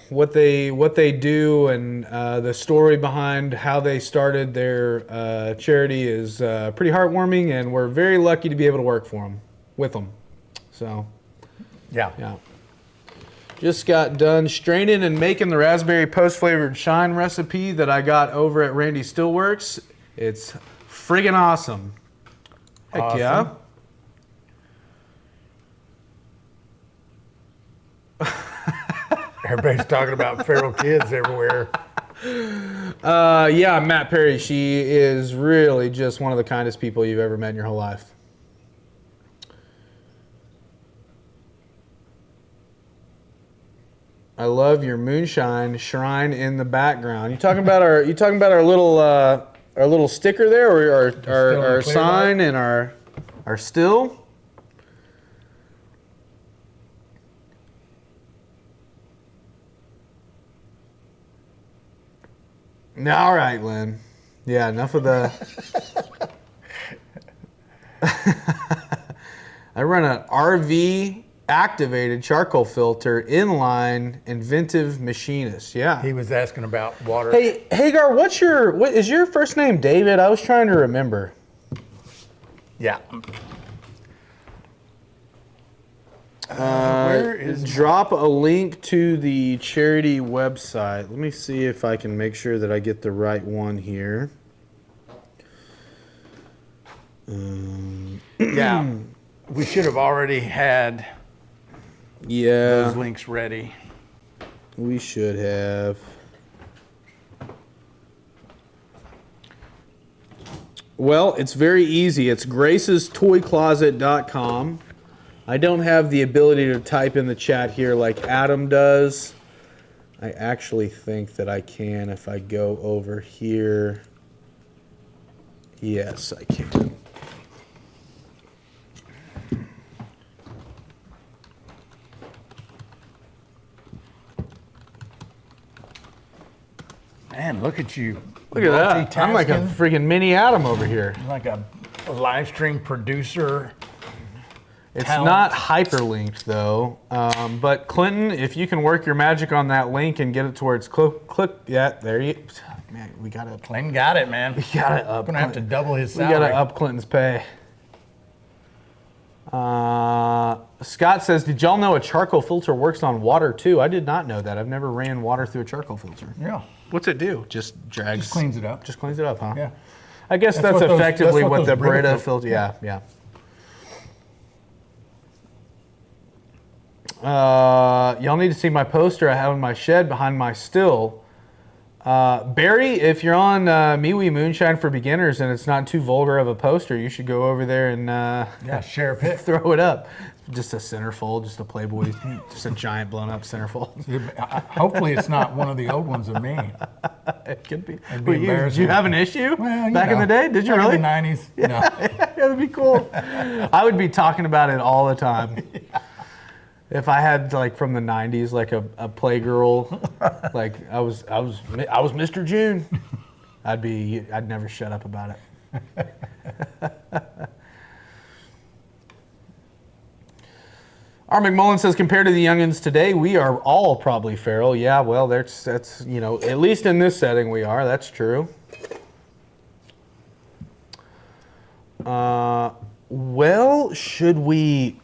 What they do and the story behind how they started their charity is pretty heartwarming, and we're very lucky to be able to work with them. So, yeah. Just got done straining and making the raspberry post-flavored shine recipe that I got over at Randy Stillworks. It's friggin' awesome. Heck yeah. Everybody's talking about feral kids everywhere. Yeah, Matt Perry, she is really just one of the kindest people you've ever met in your whole life. I love your moonshine shrine in the background. You talking about our little sticker there, or our sign and our still? All right, Lynn. Yeah, enough of the... I run an RV activated charcoal filter, inline, inventive machinist. Yeah. He was asking about water. Hey, Hagar, what is your first name David? I was trying to remember. Yeah. Where is drop a link to the charity website. Let me see if I can make sure that I get the right one here. Yeah, we should have already had those links ready. We should have. Well, it's very easy. It's gracestoycloset.com. I don't have the ability to type in the chat here like Adam does. I actually think that I can if I go over here. Yes, I can. Man, look at you. Look at that. I'm like a freaking mini Adam over here. Like a live stream producer. It's not hyperlinked though, but Clinton, if you can work your magic on that link and get it to where it's click, yeah, there you, man, we gotta. Clinton got it, man. We gotta up. Gonna have to double his salary. We gotta up Clinton's pay. Scott says, did y'all know a charcoal filter works on water too? I did not know that. I've never ran water through a charcoal filter. Yeah. What's it do? Just drags. Just cleans it up. Just cleans it up, huh? Yeah. I guess that's effectively what the Brita filter. Yeah. Y'all need to see my poster I have in my shed behind my still. Barry, if you're on MeWe Moonshine for Beginners and it's not too vulgar of a poster, you should go over there and share a pic. Throw it up. Just a centerfold, just a Playboy, just a giant blown up centerfold. Hopefully it's not one of the old ones of me. It could be. It'd be embarrassing. Did you have an issue back in the day? Did you really? In the 90s? Yeah. No. Yeah, that'd be cool. I would be talking about it all the time. Yeah. If I had like from the 90s, like a Playgirl, like I was Mr. June, I'd never shut up about it. R. McMullen says, compared to the youngins today, we are all probably feral. Yeah, well, that's at least in this setting we are. That's true. Well, should we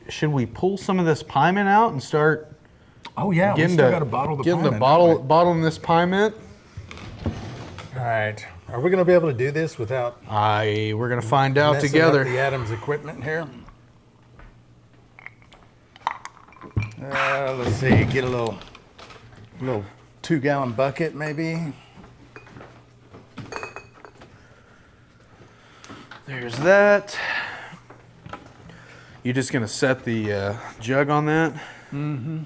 pull some of this Piment out and start? Oh yeah, we still got to bottle the Piment. Getting the bottling this Piment. All right, are we going to be able to do this without? We're going to find out together. Up the Adams equipment here. Let's see, get a little 2-gallon bucket maybe. There's that. You just gonna set the jug on that? Mm-hmm.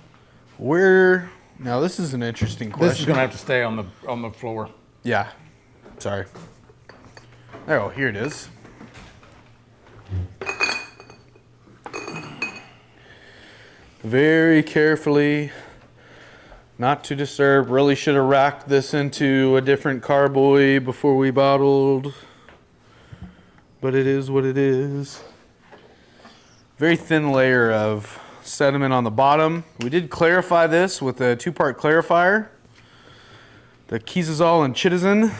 Now this is an interesting question. This is gonna have to stay on the floor. Yeah. Sorry. Oh, here it is. Very carefully, not to disturb. Really should have racked this into a different carboy before we bottled. But it is what it is. Very thin layer of sediment on the bottom. We did clarify this with a 2-part clarifier. The Kieselol and Chitizen.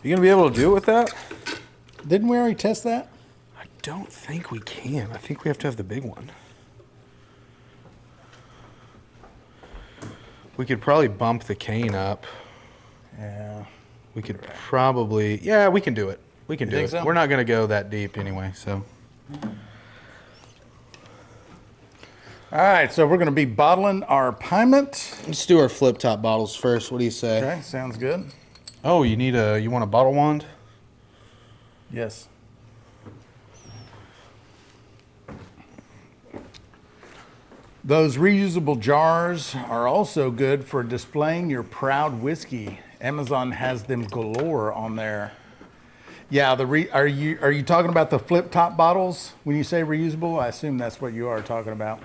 You gonna be able to do it with that? Didn't we already test that? I don't think we can. I think we have to have the big one. We could probably bump the cane up. Yeah. We could probably, yeah, we can do it. We can do it. So? We're not gonna go that deep anyway, so. All right, so we're going to be bottling our Piment. Let's do our flip top bottles first. What do you say? Okay, sounds good. Oh, you want a bottle wand? Yes. Those reusable jars are also good for displaying your proud whiskey. Amazon has them galore on there. Yeah, are you talking about the flip top bottles when you say reusable? I assume that's what you are talking about.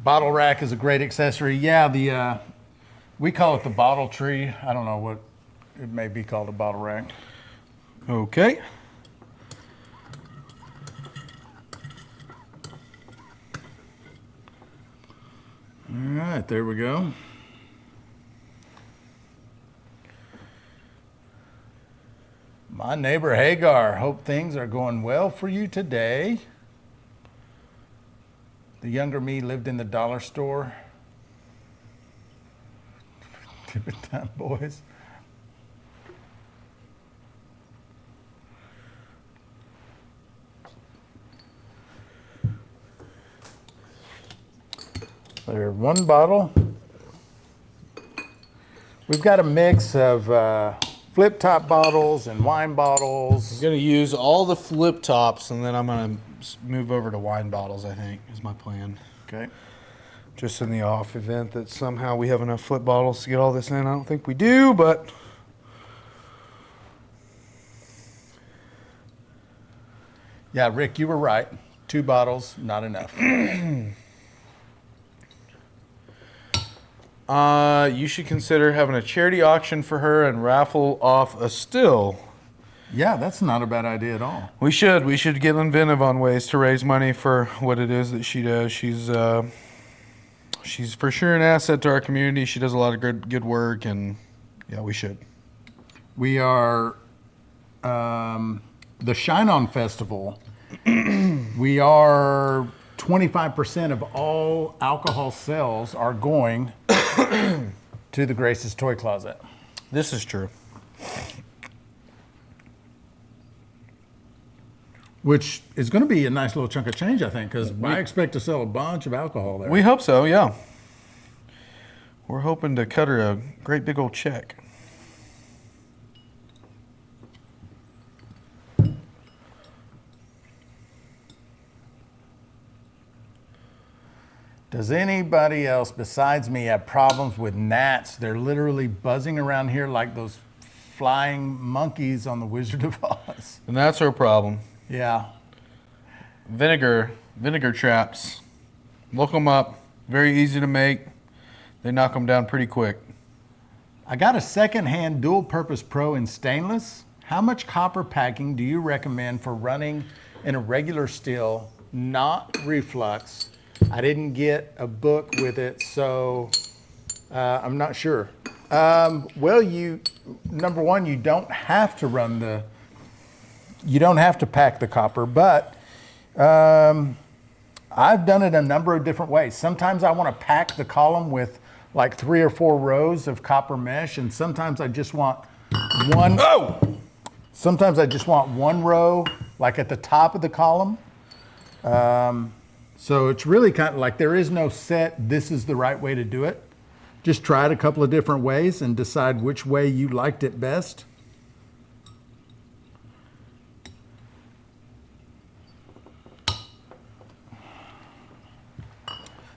Bottle rack is a great accessory. Yeah, we call it the bottle tree. I don't know what it may be called, a bottle rack. Okay. All right, there we go. My neighbor Hagar, hope things are going well for you today. The younger me lived in the dollar store. Different time, boys. There's one bottle. We've got a mix of flip top bottles and wine bottles. I'm gonna use all the flip tops, and then I'm gonna move over to wine bottles, I think, is my plan. Okay. Just in the off event that somehow we have enough flip bottles to get all this in. I don't think we do, but. Yeah, Rick, you were right. 2 bottles, not enough. You should consider having a charity auction for her and raffle off a still. Yeah, that's not a bad idea at all. We should get inventive on ways to raise money for what it is that she does. She's for sure an asset to our community. She does a lot of good work, and yeah, we should. We are the Shine On Festival. We are 25% of all alcohol sales are going to the Grace's Toy Closet. This is true. Which is going to be a nice little chunk of change, I think, because I expect to sell a bunch of alcohol there. We hope so, yeah. We're hoping to cut her a great big old check. Does anybody else besides me have problems with gnats? They're literally buzzing around here like those flying monkeys on the Wizard of Oz. And that's our problem. Yeah. Vinegar traps. Look them up. Very easy to make. They knock them down pretty quick. I got a secondhand Dual Purpose Pro in stainless. How much copper packing do you recommend for running in a regular still, not reflux? I didn't get a book with it, so I'm not sure. Well, number one, you don't have to pack the copper, but I've done it a number of different ways. Sometimes I want to pack the column with like 3 or 4 rows of copper mesh, and sometimes I just want one. Oh! Sometimes I just want one row, like at the top of the column. So it's really kind of like there is no set, this is the right way to do it. Just try it a couple of different ways and decide which way you liked it best.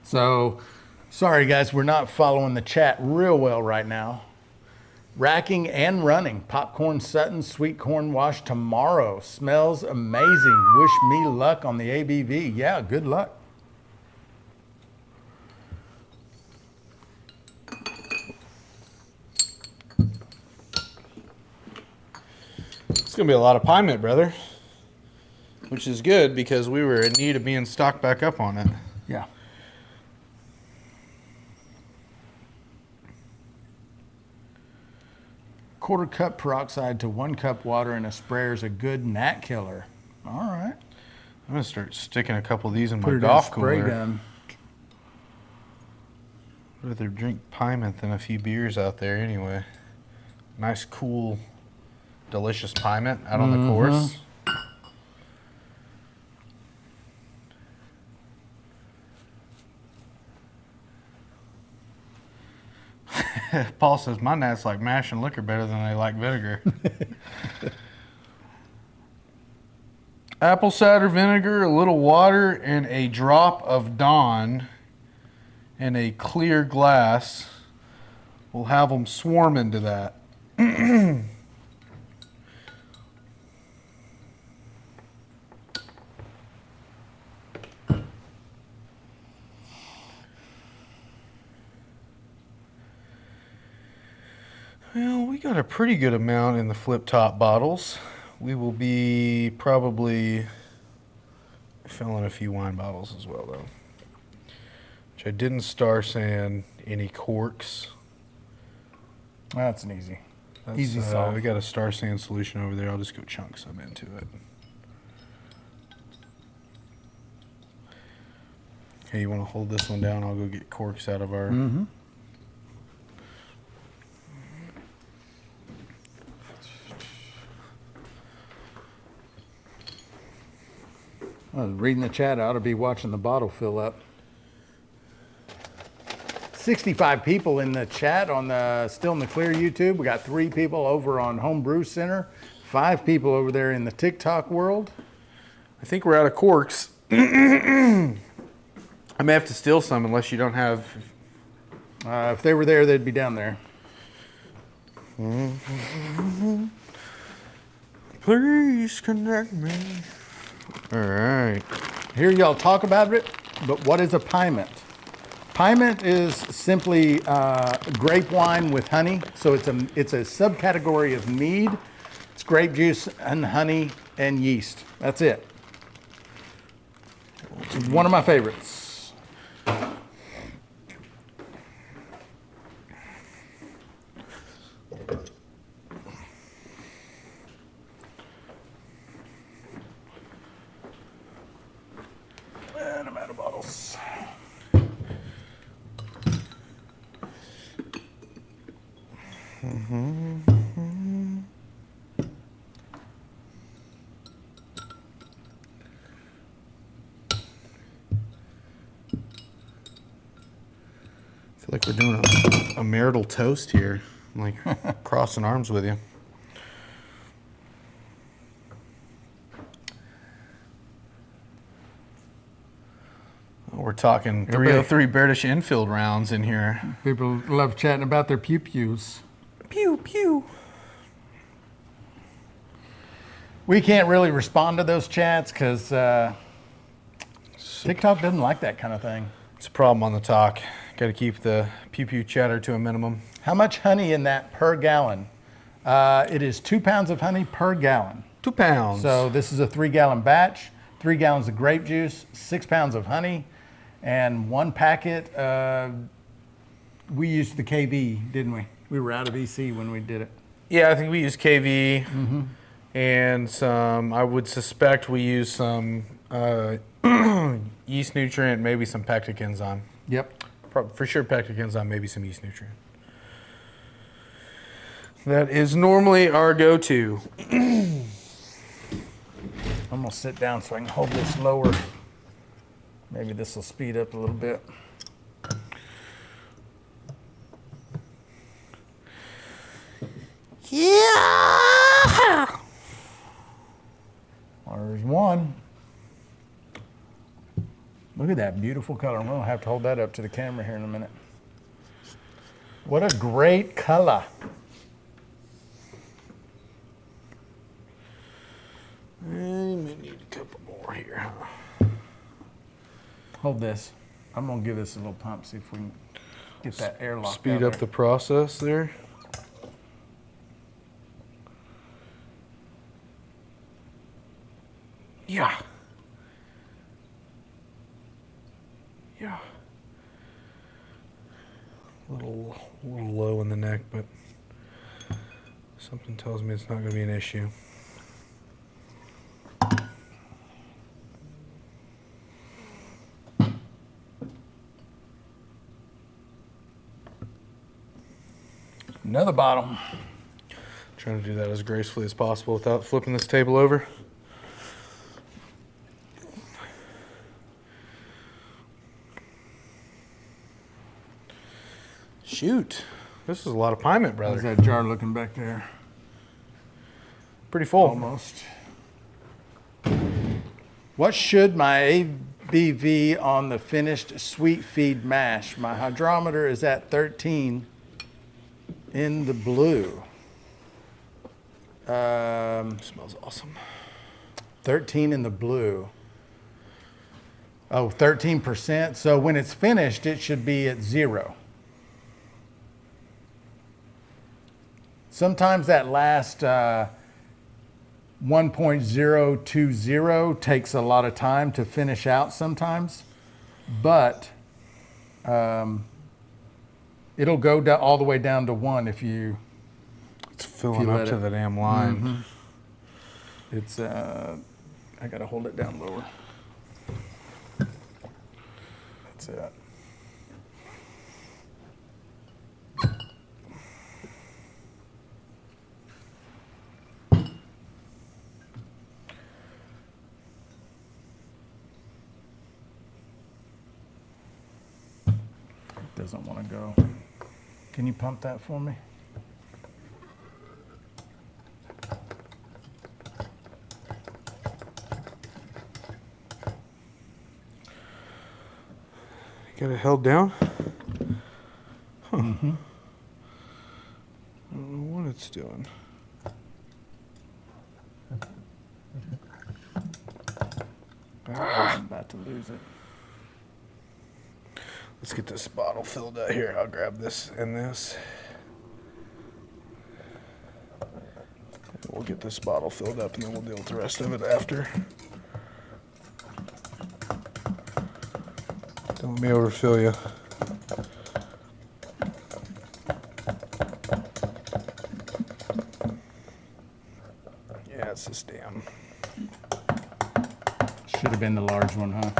So, sorry guys, we're not following the chat real well right now. Racking and running. Popcorn Sutton sweet corn wash tomorrow. Smells amazing. Wish me luck on the ABV. Yeah, good luck. going to be a lot of Piment, brother. Which is good because we were in need of being stocked back up on it. Yeah. Quarter cup peroxide to 1 cup water in a sprayer is a good gnat killer. All right. I'm going to start sticking a couple of these in Put my it in a golf spray cooler. gun. I'd rather drink Piment than a few beers out there anyway. Nice, cool, delicious Piment out on the course. Paul says, my gnats like mash and liquor better than they like vinegar. Apple cider vinegar, a little water, and a drop of Dawn in a clear glass. We'll have them swarm into that. Well, we got a pretty good amount in the flip top bottles. We will be probably filling a few wine bottles as well, though. Which I didn't star sand any corks. That's an easy solve. We got a star sand solution over there. I'll just go chunk some into it. Okay, you want to hold this one down? I'll go get corks out of our... I was reading the chat. I ought to be watching the bottle fill up. 65 people in the chat on the Still in the Clear YouTube. We got 3 people over on Homebrew Center. 5 people over there in the TikTok world. I think we're out of corks. I may have to steal some unless you don't have... If they were there, they'd be down there. Please connect me. All right. Here y'all talk about it, but what is a Piment? Piment is simply grape wine with honey. So it's a subcategory of mead. It's grape juice and honey and yeast. That's it. It's one of my favorites. And I'm out of bottles. I feel like we're doing a marital toast here. I'm like crossing arms with you. We're talking 303 British infield rounds in here. People love chatting about their pew-pews. Pew, pew. We can't really respond to those chats because TikTok doesn't like that kind of thing. It's a problem on the talk. Got to keep the pew-pew chatter to a minimum. How much honey in that per gallon? It is 2 pounds of honey per gallon. 2 pounds. So this is a 3-gallon batch, 3 gallons of grape juice, 6 pounds of honey, and 1 packet. We used the KV, didn't we? We were out of EC when we did it. Yeah, I think we used KV and some, I would suspect we used some yeast nutrient, maybe some pectic enzyme. Yep. For sure pectic enzyme, maybe some yeast nutrient. That is normally our go-to. I'm gonna sit down so I can hold this lower. Maybe this will speed up a little bit. Yeah! There's one. Look at that beautiful color. We'll have to hold that up to the camera here in a minute. What a great color. I may need a couple more here, huh? Hold this. I'm gonna give this a little pump, see if we can get that air locked. Speed up the process there. Yeah. Yeah. A little low in the neck, but something tells me it's not going to be an issue. Another bottle. Trying to do that as gracefully as possible without flipping this table over. Shoot, this is a lot of Piment, brother. How's that jar looking back there? Pretty full. Almost. What should my ABV on the finished sweet feed mash? My hydrometer is at 13 in the blue. Smells awesome. 13 in the blue. Oh, 13%. So when it's finished, it should be at 0. Sometimes that last 1.020 takes a lot of time to finish out sometimes, but it'll go down, all the way down to 1 if you... It's filling up to the damn line. Mm-hmm. It's, I gotta hold it down lower. That's it. Doesn't want to go. Can you pump that for me? Got it held down? Huh. Mm-hmm. I don't know what it's doing. I'm about to lose it. Let's get this bottle filled out here. I'll grab this and this. We'll get this bottle filled up and then we'll deal with the rest of it after. Don't let me overfill you. Yeah, it's this damn. Should have been the large one, huh?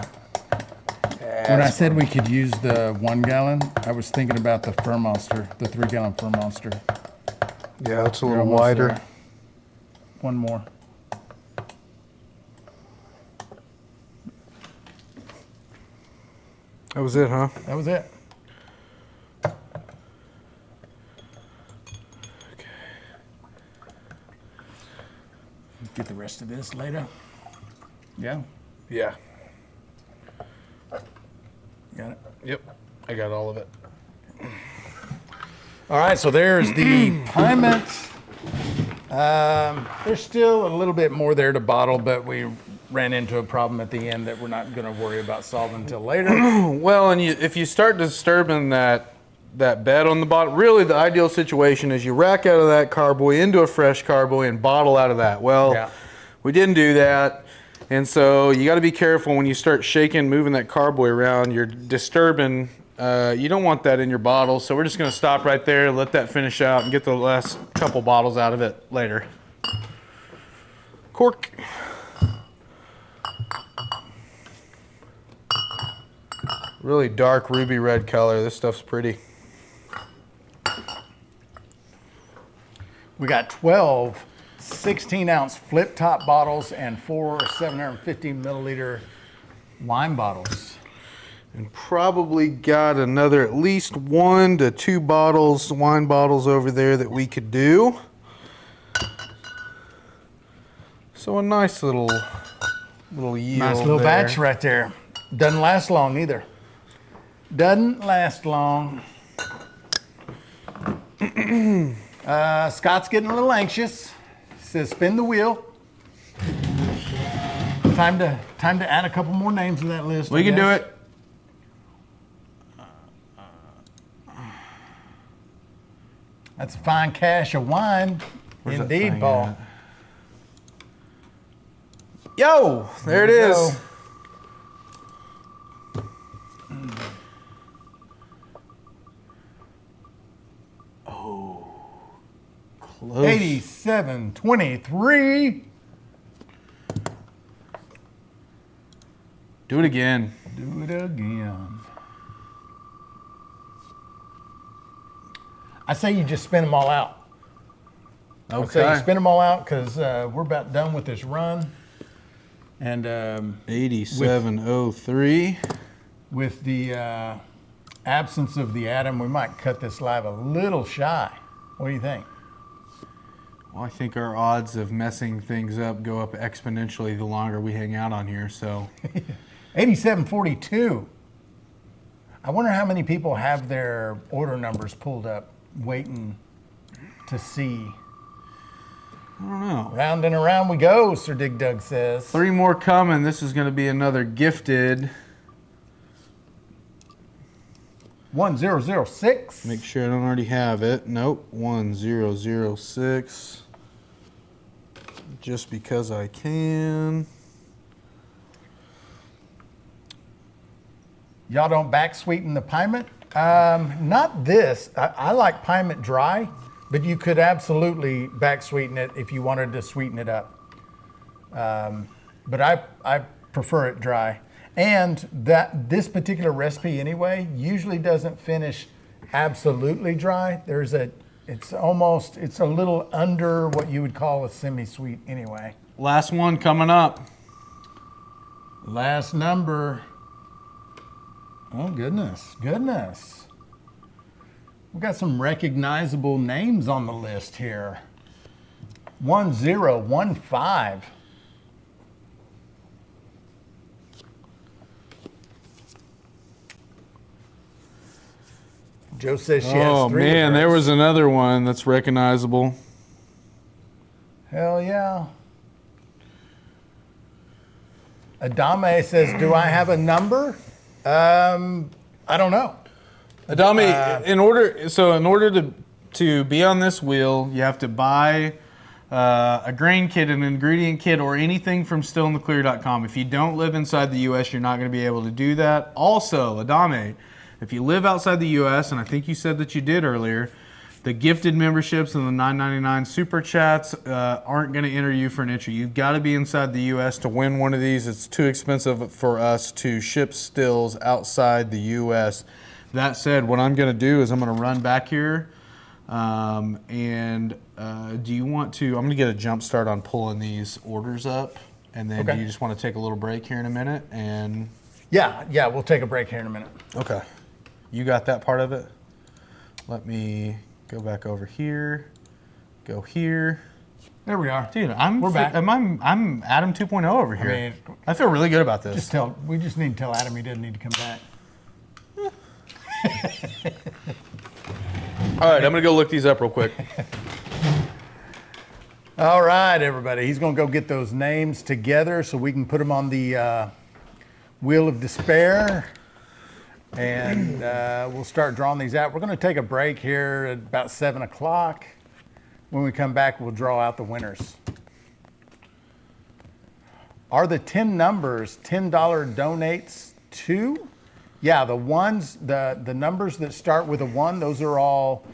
When I said we could use the 1 gallon, I was thinking about the Furmonster, the 3 gallon Furmonster. Yeah, it's a little wider. There. One more. That was it, huh? That was it. Okay. Get the rest of this later. Yeah. Yeah. Got it. Yep. I got all of it. All right, so there's the Piment. There's still a little bit more there to bottle, but we ran into a problem at the end that we're not going to worry about solving until later. Well, and if you start disturbing that bed on the bottom, really the ideal situation is you rack out of that carboy into a fresh carboy and bottle out of that. Well, yeah. We didn't do that. And so you got to be careful when you start shaking, moving that carboy around. You're disturbing. You don't want that in your bottle. So we're just going to stop right there, let that finish out, and get the last couple bottles out of it later. Cork. Really dark ruby red color. This stuff's pretty. We got 12 16-ounce flip-top bottles and 4 750 milliliter wine bottles. And probably got another at least 1 to 2 bottles, wine bottles over there that we could do. So a nice little yield. Nice little batch right there. Doesn't last long either. Doesn't last long. Scott's getting a little anxious. He says, spin the wheel. Time to add a couple more names to that list. We can do it. That's a fine cache of wine. Indeed, Paul. Yo, there it is. Go. Close. 87.23. Do it again. Do it again. I say you just spin them all out. Okay. I say you spin them all out because we're about done with this run. And 87.03. with the absence of the atom, we might cut this live a little shy. What do you think? Well, I think our odds of messing things up go up exponentially the longer we hang out on here, so. 87.42. I wonder how many people have their order numbers pulled up, waiting to see. I don't know. Round and around we go, Sir Dig Dug says. 3 more coming. This is going to be another gifted. 1006. Make sure I don't already have it. Nope. 1006. Just because I can. Y'all don't back sweeten the Piment? Not this. I like Piment dry, but you could absolutely back sweeten it if you wanted to sweeten it up. But I prefer it dry. And this particular recipe anyway usually doesn't finish absolutely dry. It's a little under what you would call a semi-sweet anyway. Last one coming up. Last number. Oh, goodness. We've got some recognizable names on the list here. 1015. Joe says she has 3. Oh, man, there was another one that's recognizable. Hell yeah. Adame says, do I have a number? I don't know. Adami, in order to be on this wheel, you have to buy a grain kit, an ingredient kit, or anything from stillintheclear.com. If you don't live inside the U.S., you're not going to be able to do that. Also, Adame, if you live outside the U.S., and I think you said that you did earlier, the gifted memberships and the $9.99 super chats aren't going to enter you for an entry. You've got to be inside the U.S. to win one of these. It's too expensive for us to ship stills outside the U.S. That said, what I'm going to do is I'm going to run back here. Do you want to? I'm going to get a jump start on pulling these orders up. And then do you just want to take a little break here in a minute? And Yeah, we'll take a break here in a minute. Okay. You got that part of it? Let me go back over here. Go here. There we are. Dude, We're back. I'm Adam 2.0 over here. I feel really good about this. We just need to tell Adam he doesn't need to come back. All right, I'm going to go look these up real quick. All right, everybody. He's going to go get those names together so we can put them on the Wheel of Despair. And we'll start drawing these out. We're going to take a break here at about 7 o'clock. When we come back, we'll draw out the winners. Are the 10 numbers $10 donates too? Yeah, the ones, the numbers that start with a 1, those are all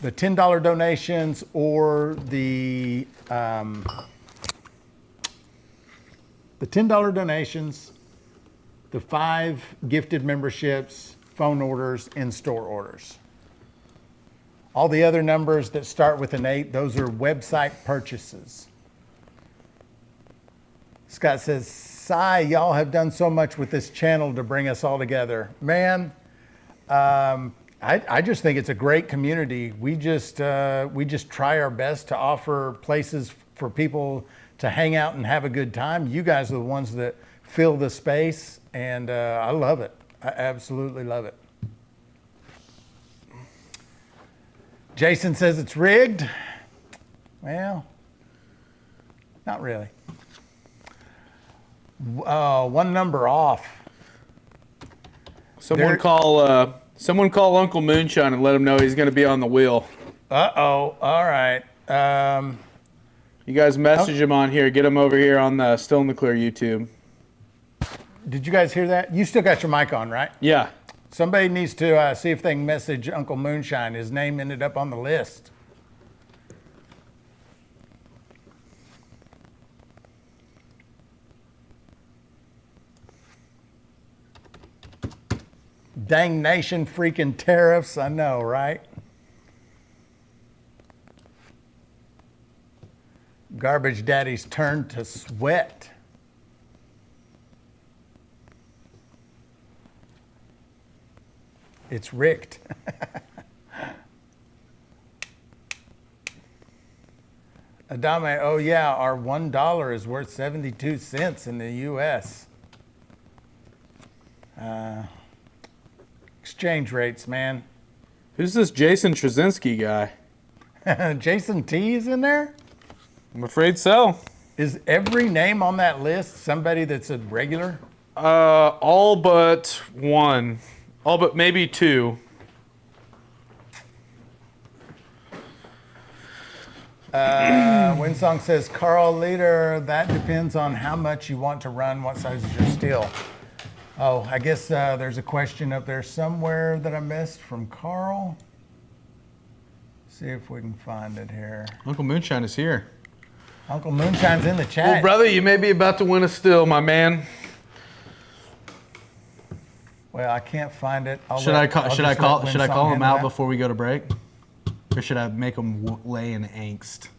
the $10 donations, or the $10 donations, the 5 gifted memberships, phone orders, in-store orders. All the other numbers that start with an 8, those are website purchases. Scott says, "Sigh, y'all have done so much with this channel to bring us all together." Man, I just think it's a great community. We just try our best to offer places for people to hang out and have a good time. You guys are the ones that fill the space. And I love it. I absolutely love it. Jason says it's rigged. Well, not really. One number off. Someone call Uncle Moonshine and let him know he's going to be on the wheel. Uh-oh. All right. You guys message him on here. Get him over here on the Still in the Clear YouTube. Did you guys hear that? You still got your mic on, right? Yeah. Somebody needs to see if they can message Uncle Moonshine. His name ended up on the list. Dang nation freaking tariffs, I know, right? Garbage Daddy's turn to sweat. It's rigged. Adame, oh yeah, our $1 is worth 72 cents in the U.S. Exchange rates, man. Who's this Jason Trzynski guy? Jason T is in there? I'm afraid so. Is every name on that list somebody that's a regular? All but one. All but maybe two. Winsong says, Carl Leader, that depends on how much you want to run, what size is your still. Oh, I guess there's a question up there somewhere that I missed from Carl. See if we can find it here. Uncle Moonshine is here. Uncle Moonshine's in the chat. Well, brother, you may be about to win a still, my man. Well, I can't find it. Should I call him out before we go to break? Or should I make him lay in angst?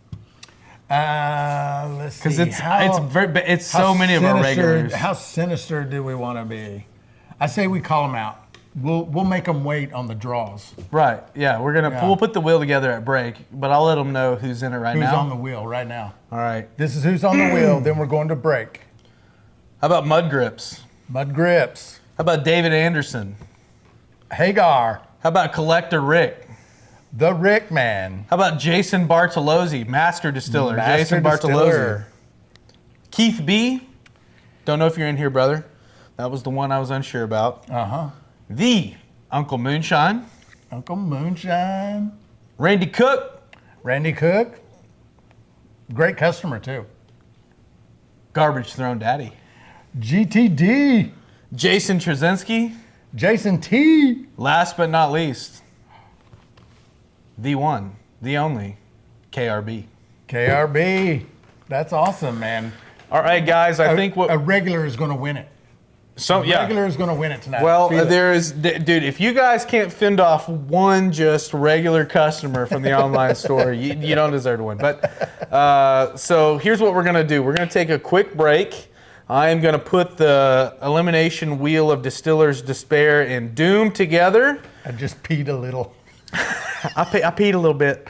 Let's see. Because it's so many of our regulars. How sinister do we want to be? I say we call them out. We'll make them wait on the draws. Right. Yeah. We'll put the wheel together at break, but I'll let them know who's in it right now. Who's on the wheel right now? All right. This is who's on the wheel. Then we're going to break. How about Mud Grips? Mud Grips. How about David Anderson? Hagar. How about Collector Rick? The Rick Man. How about Jason Bartolozzi, Master Distiller? Jason Bartolozzi. Keith B. Don't know if you're in here, brother. That was the one I was unsure about. The Uncle Moonshine. Uncle Moonshine. Randy Cook. Randy Cook. Great customer, too. Garbage Throne Daddy. GTD. Jason Trzynski. Jason T. Last but not least, the one, the only, KRB. KRB. That's awesome, man. All right, guys, I think a regular is going to win it. Regular is going to win it tonight. Well, dude, if you guys can't fend off one just regular customer from the online store, you don't deserve to win. But so here's what we're going to do. We're going to take a quick break. I am going to put the elimination wheel of Distiller's Despair and Doom together. I just peed a little. I peed a little bit.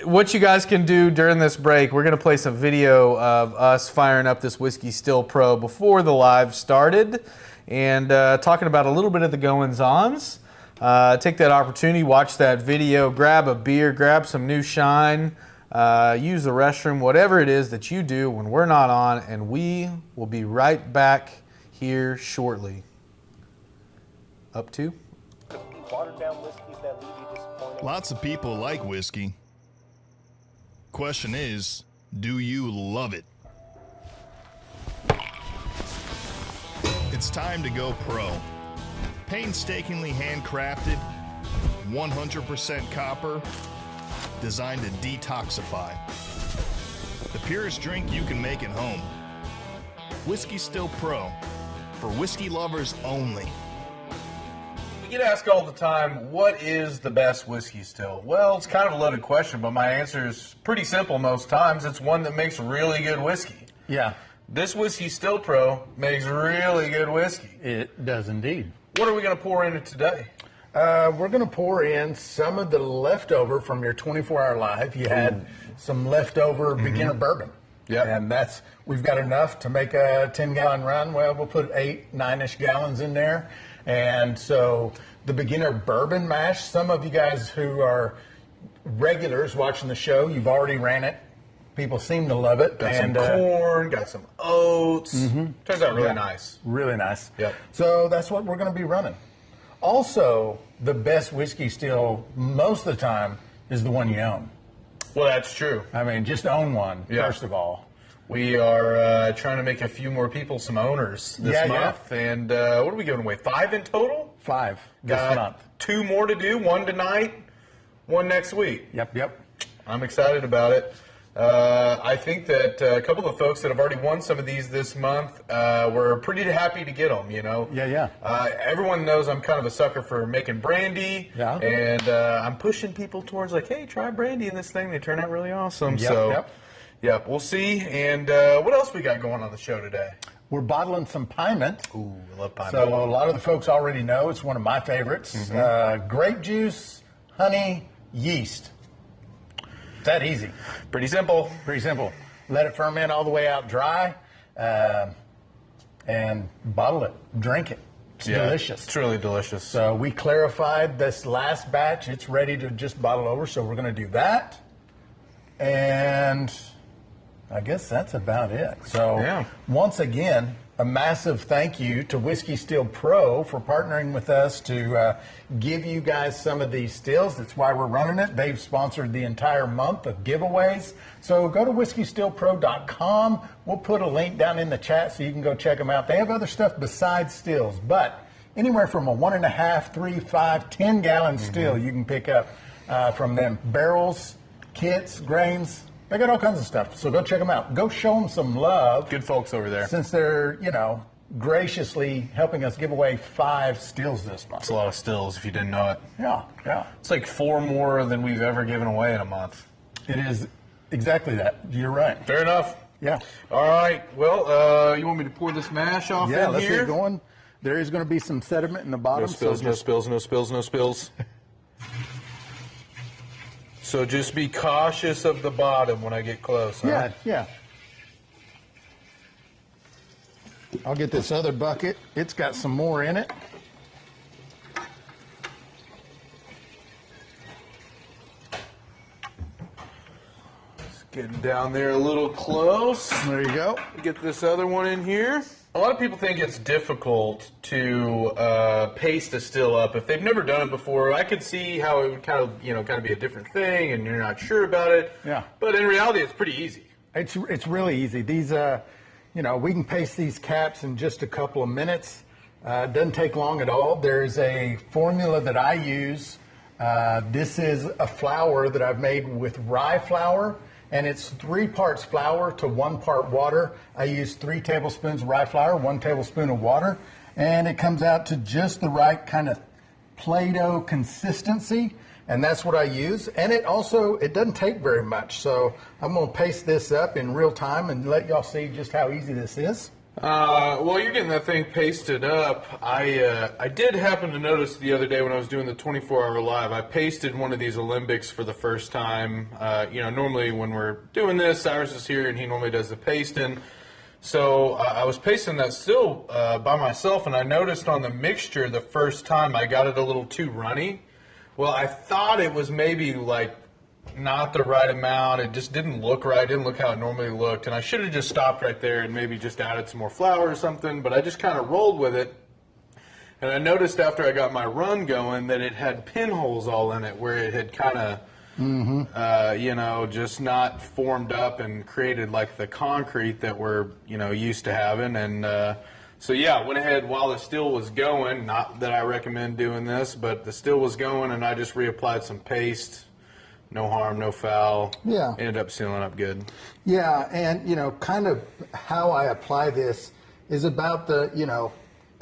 What you guys can do during this break, we're going to play some video of us firing up this Whiskey Still Pro before the live started and talking about a little bit of the goings-ons. Take that opportunity, watch that video, grab a beer, grab some new shine, use the restroom, whatever it is that you do when we're not on, and we will be right back here shortly. Up to? Watered down whiskeys that leave you disappointed. Lots of people like whiskey. Question is, do you love it? It's time to go pro. Painstakingly handcrafted, 100% copper, designed to detoxify. The purest drink you can make at home. Whiskey Still Pro, for whiskey lovers only. We get asked all the time, what is the best whiskey still? Well, it's kind of a loaded question, but my answer is pretty simple most times. It's one that makes really good whiskey. Yeah. This Whiskey Still Pro makes really good whiskey. It does indeed. What are we going to pour in it today? We're going to pour in some of the leftover from your 24-hour live. You had some leftover beginner bourbon. Yeah. And we've got enough to make a 10-gallon run. Well, we'll put 8, 9-ish gallons in there. And so the beginner bourbon mash, some of you guys who are regulars watching the show, you've already ran it. People seem to love it. Got some corn, got some oats. Turns out really nice. Really nice. Yep. So that's what we're going to be running. Also, the best whiskey still, most of the time, is the one you own. Well, that's true. I mean, just own one, first of all. We are trying to make a few more people some owners this month. And what are we giving away? 5 in total? 5 this month. 2 more to do, 1 tonight, 1 next week. Yep. I'm excited about it. I think that a couple of folks that have already won some of these this month were pretty happy to get them, you know. Yeah. Everyone knows I'm kind of a sucker for making brandy. Yeah. And I'm pushing people towards like, hey, try brandy in this thing. They turn out really awesome. Yep. We'll see. And what else we got going on the show today? We're bottling some Piment. Ooh, I love Piment. So a lot of the folks already know it's one of my favorites. Grape juice, honey, yeast. That easy. Pretty simple. Let it ferment all the way out dry, and bottle it. Drink it. It's delicious. It's really delicious. So we clarified this last batch. It's ready to just bottle over. So we're going to do that. And I guess that's about it. So once again, a massive thank you to Whiskey Still Pro for partnering with us to give you guys some of these stills. That's why we're running it. They've sponsored the entire month of giveaways. So go to whiskeystillpro.com. We'll put a link down in the chat so you can go check them out. They have other stuff besides stills, but anywhere from a 1.5, 3, 5, 10-gallon still you can pick up from them. Barrels, kits, grains. They got all kinds of stuff, so go check them out. Go show them some love. Good folks over there. Since they're, graciously helping us give away 5 stills this month. It's a lot of stills if you didn't know it. Yeah. It's like 4 more than we've ever given away in a month. It is exactly that. You're right. Fair enough. Yeah. All right. Well, you want me to pour this mash off in here? Yeah, let's get going. There is going to be some sediment in the bottom. No spills. So just be cautious of the bottom when I get close, huh? Yeah. I'll get this other bucket. It's got some more in it. Just getting down there a little close. There you go. Get this other one in here. A lot of people think it's difficult to paste a still up. If they've never done it before, I could see how it would kind of be a different thing and you're not sure about it. Yeah. But in reality, it's pretty easy. It's really easy. These, we can paste these caps in just a couple of minutes. It doesn't take long at all. There's a formula that I use. This is a flour that I've made with rye flour. And it's 3 parts flour to 1 part water. I use 3 tablespoons of rye flour, 1 tablespoon of water, and it comes out to just the right kind of Play-Doh consistency, and that's what I use. And it doesn't take very much, so I'm going to paste this up in real time and let y'all see just how easy this is. While you're getting that thing pasted up, I did happen to notice the other day when I was doing the 24-hour live, I pasted one of these alembics for the first time. Normally when we're doing this, Cyrus is here and he normally does the pasting. So I was pasting that still by myself, and I noticed on the mixture the first time I got it a little too runny. Well, I thought it was maybe like not the right amount. It just didn't look right. It didn't look how it normally looked. And I should have just stopped right there and maybe just added some more flour or something. But I just kind of rolled with it. And I noticed after I got my run going that it had pinholes all in it where it had kind of, just not formed up and created like the concrete that we're, used to having. And went ahead while the still was going. Not that I recommend doing this, but the still was going and I just reapplied some paste. No harm, no foul. Yeah. Ended up sealing up good. Yeah, and, kind of how I apply this is about a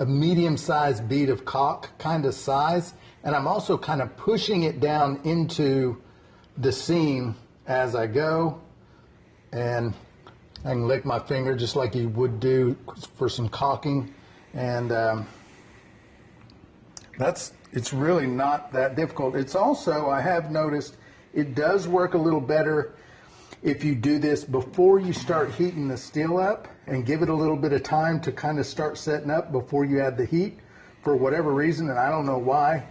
medium-sized bead of caulk kind of size. And I'm also kind of pushing it down into the seam as I go. And I can lick my finger just like you would do for some caulking. And it's really not that difficult. It's also, I have noticed, it does work a little better if you do this before you start heating the still up and give it a little bit of time to kind of start setting up before you add the heat. For whatever reason, and I don't know why,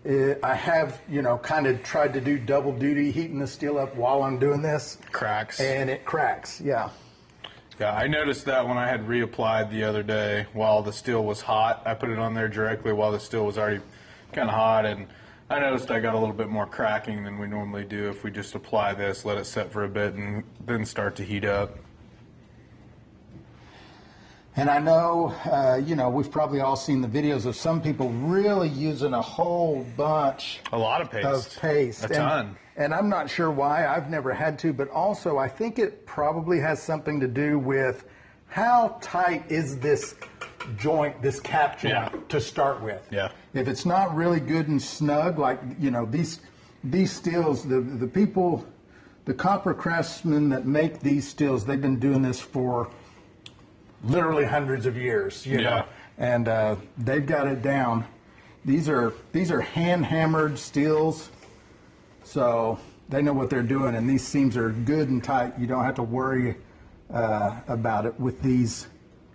I have, kind of tried to do double duty, heating the still up while I'm doing this. Cracks. And it cracks, yeah. Yeah, I noticed that when I had reapplied the other day while the still was hot. I put it on there directly while the still was already kind of hot, and I noticed I got a little bit more cracking than we normally do if we just apply this, let it set for a bit, and then start to heat up. And I know, we've probably all seen the videos of some people really using a whole bunch A lot of paste. A ton. And I'm not sure why. I've never had to, but also I think it probably has something to do with how tight is this joint, this cap joint, to start with. Yeah. If it's not really good and snug, like, these stills, the people, the copper craftsmen that make these stills, they've been doing this for literally hundreds of years, you know, and they've got it down. These are hand hammered stills, so they know what they're doing, and these seams are good and tight. You don't have to worry about it with these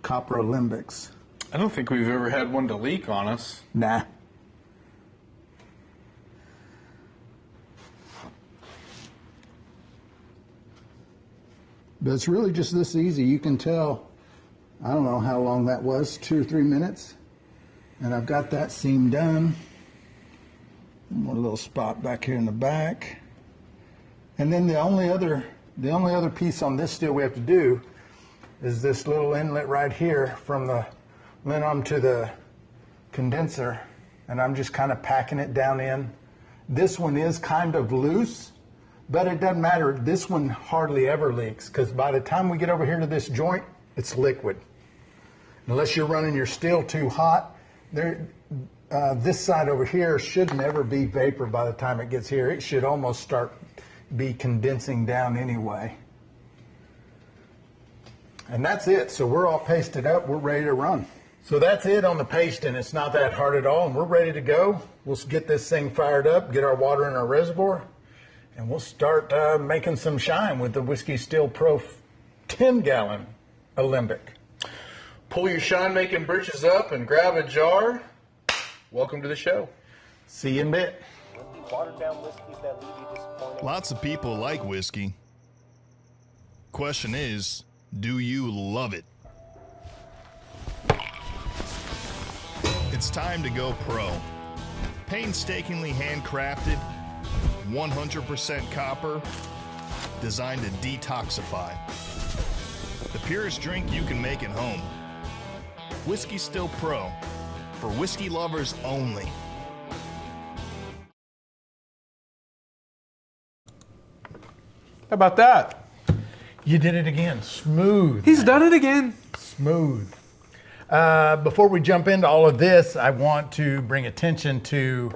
copper alembics. I don't think we've ever had one to leak on us. Nah. But it's really just this easy. You can tell, I don't know how long that was, 2 or 3 minutes. And I've got that seam done. One little spot back here in the back. And then the only other piece on this still we have to do is this little inlet right here from the linum to the condenser. And I'm just kind of packing it down in. This one is kind of loose, but it doesn't matter. This one hardly ever leaks, because by the time we get over here to this joint, it's liquid. Unless you're running your still too hot, this side over here should never be vapor by the time it gets here. It should almost be condensing down anyway. And that's it. So we're all pasted up. We're ready to run. So that's it on the pasting. It's not that hard at all, and we're ready to go. We'll get this thing fired up, get our water in our reservoir, and we'll start making some shine with the Whiskey Still Pro 10-gallon alembic. Pull your shine-making britches up and grab a jar. Welcome to the show. See you in a bit. Watered down whiskeys that leave you disappointed. Lots of people like whiskey. Question is, do you love it? It's time to go pro. Painstakingly handcrafted, 100% copper, designed to detoxify. The purest drink you can make at home. Whiskey Still Pro, for whiskey lovers only. How about that? You did it again. Smooth. He's done it again. Smooth. Before we jump into all of this, I want to bring attention to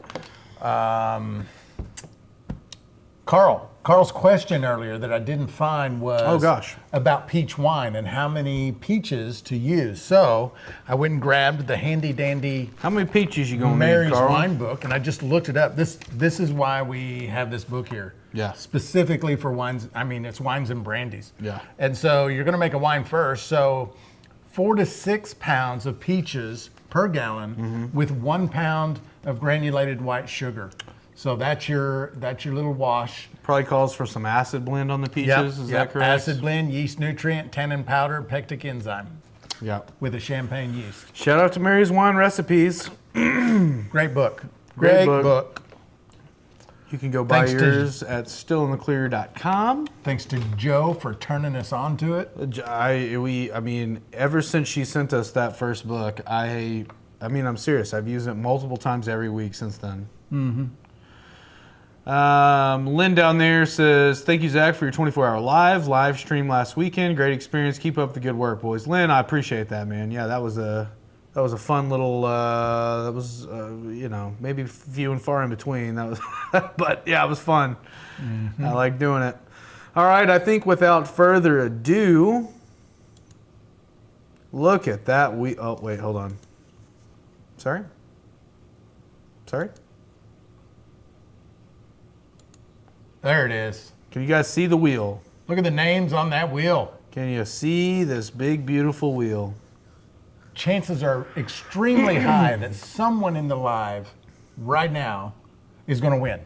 Carl's question earlier that I didn't find was about peach wine and how many peaches to use. So I went and grabbed the handy dandy How many peaches you gonna Mary's need, Carl? wine book, and I just looked it up. This is why we have this book here. Yeah. Specifically for wines. I mean, it's wines and brandies. Yeah. And so you're going to make a wine first. So 4 to 6 pounds of peaches per gallon with 1 pound of granulated white sugar. So that's your little wash. Probably calls for some acid blend on the peaches. Is that correct? Acid blend, yeast nutrient, tannin powder, pectic enzyme. Yeah. With a champagne yeast. Shout out to Mary's Wine Recipes. Great book. Great Great book. You can go buy Thanks to- yours at stillintheclear.com. Thanks to Joe for turning us on to it. I mean, ever since she sent us that first book, I mean, I'm serious. I've used it multiple times every week since then. Lynn down there says, thank you, Zach, for your 24-hour live stream last weekend. Great experience. Keep up the good work, boys. Lynn, I appreciate that, man. Yeah, that was a fun little, maybe few and far in between. That was, but yeah, it was fun. I like doing it. All right, I think without further ado, look at that. Oh, wait, hold on. Sorry? There it is. Can you guys see the wheel? Look at the names on that wheel. Can you see this big, beautiful wheel? Chances are extremely high that someone in the live right now is going to win.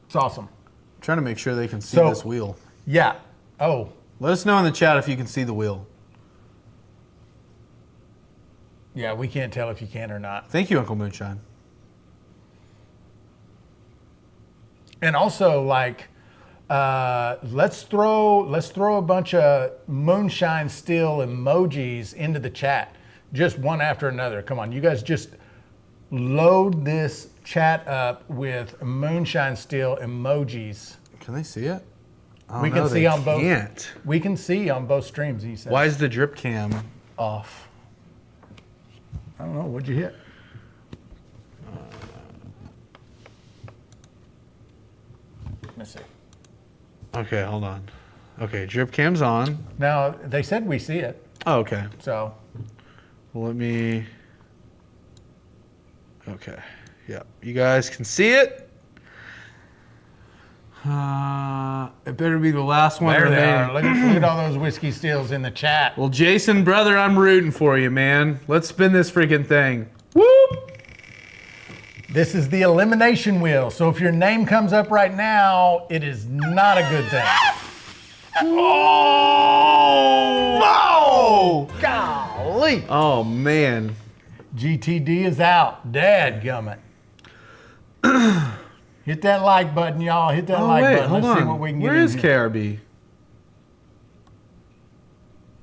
It's awesome. I'm trying to make sure they can see So- this wheel. Yeah. Oh, Let us know in the chat if you can see the wheel. yeah, we can't tell if you can or not. Thank you, Uncle Moonshine. 'Cause I don't know if you can see it. But yeah, it was fun. Yeah, we can't tell if you can or not. All right, I think without further ado, And also, like, let's throw a bunch of Moonshine Still emojis into the chat, just one after another. Come on, you guys, just load this chat up with Moonshine Still emojis. Can they see it? Oh, We no, can see they on both. can't. We can see on both streams. He said. Why is the drip cam off? I don't know. What'd you hit? Let me see. Okay, hold on. Okay, drip cam's on. Now they said we see it, Oh, okay. so Well, let me. Okay. Yep. You guys can see it. It better be the last one. there they remaining. are. Look at all those whiskey stills in the chat. Well, Jason, brother, I'm rooting for you, man. Let's spin this freaking thing. Whoop! This is the elimination wheel. So if your name comes up right now, it is not a good thing. Oh! Golly. Oh, man. GTD is out. Dadgummit. Hit that like button, y'all. Hit that like button. Hold Let's on. see what we can get Where in is here. KRB?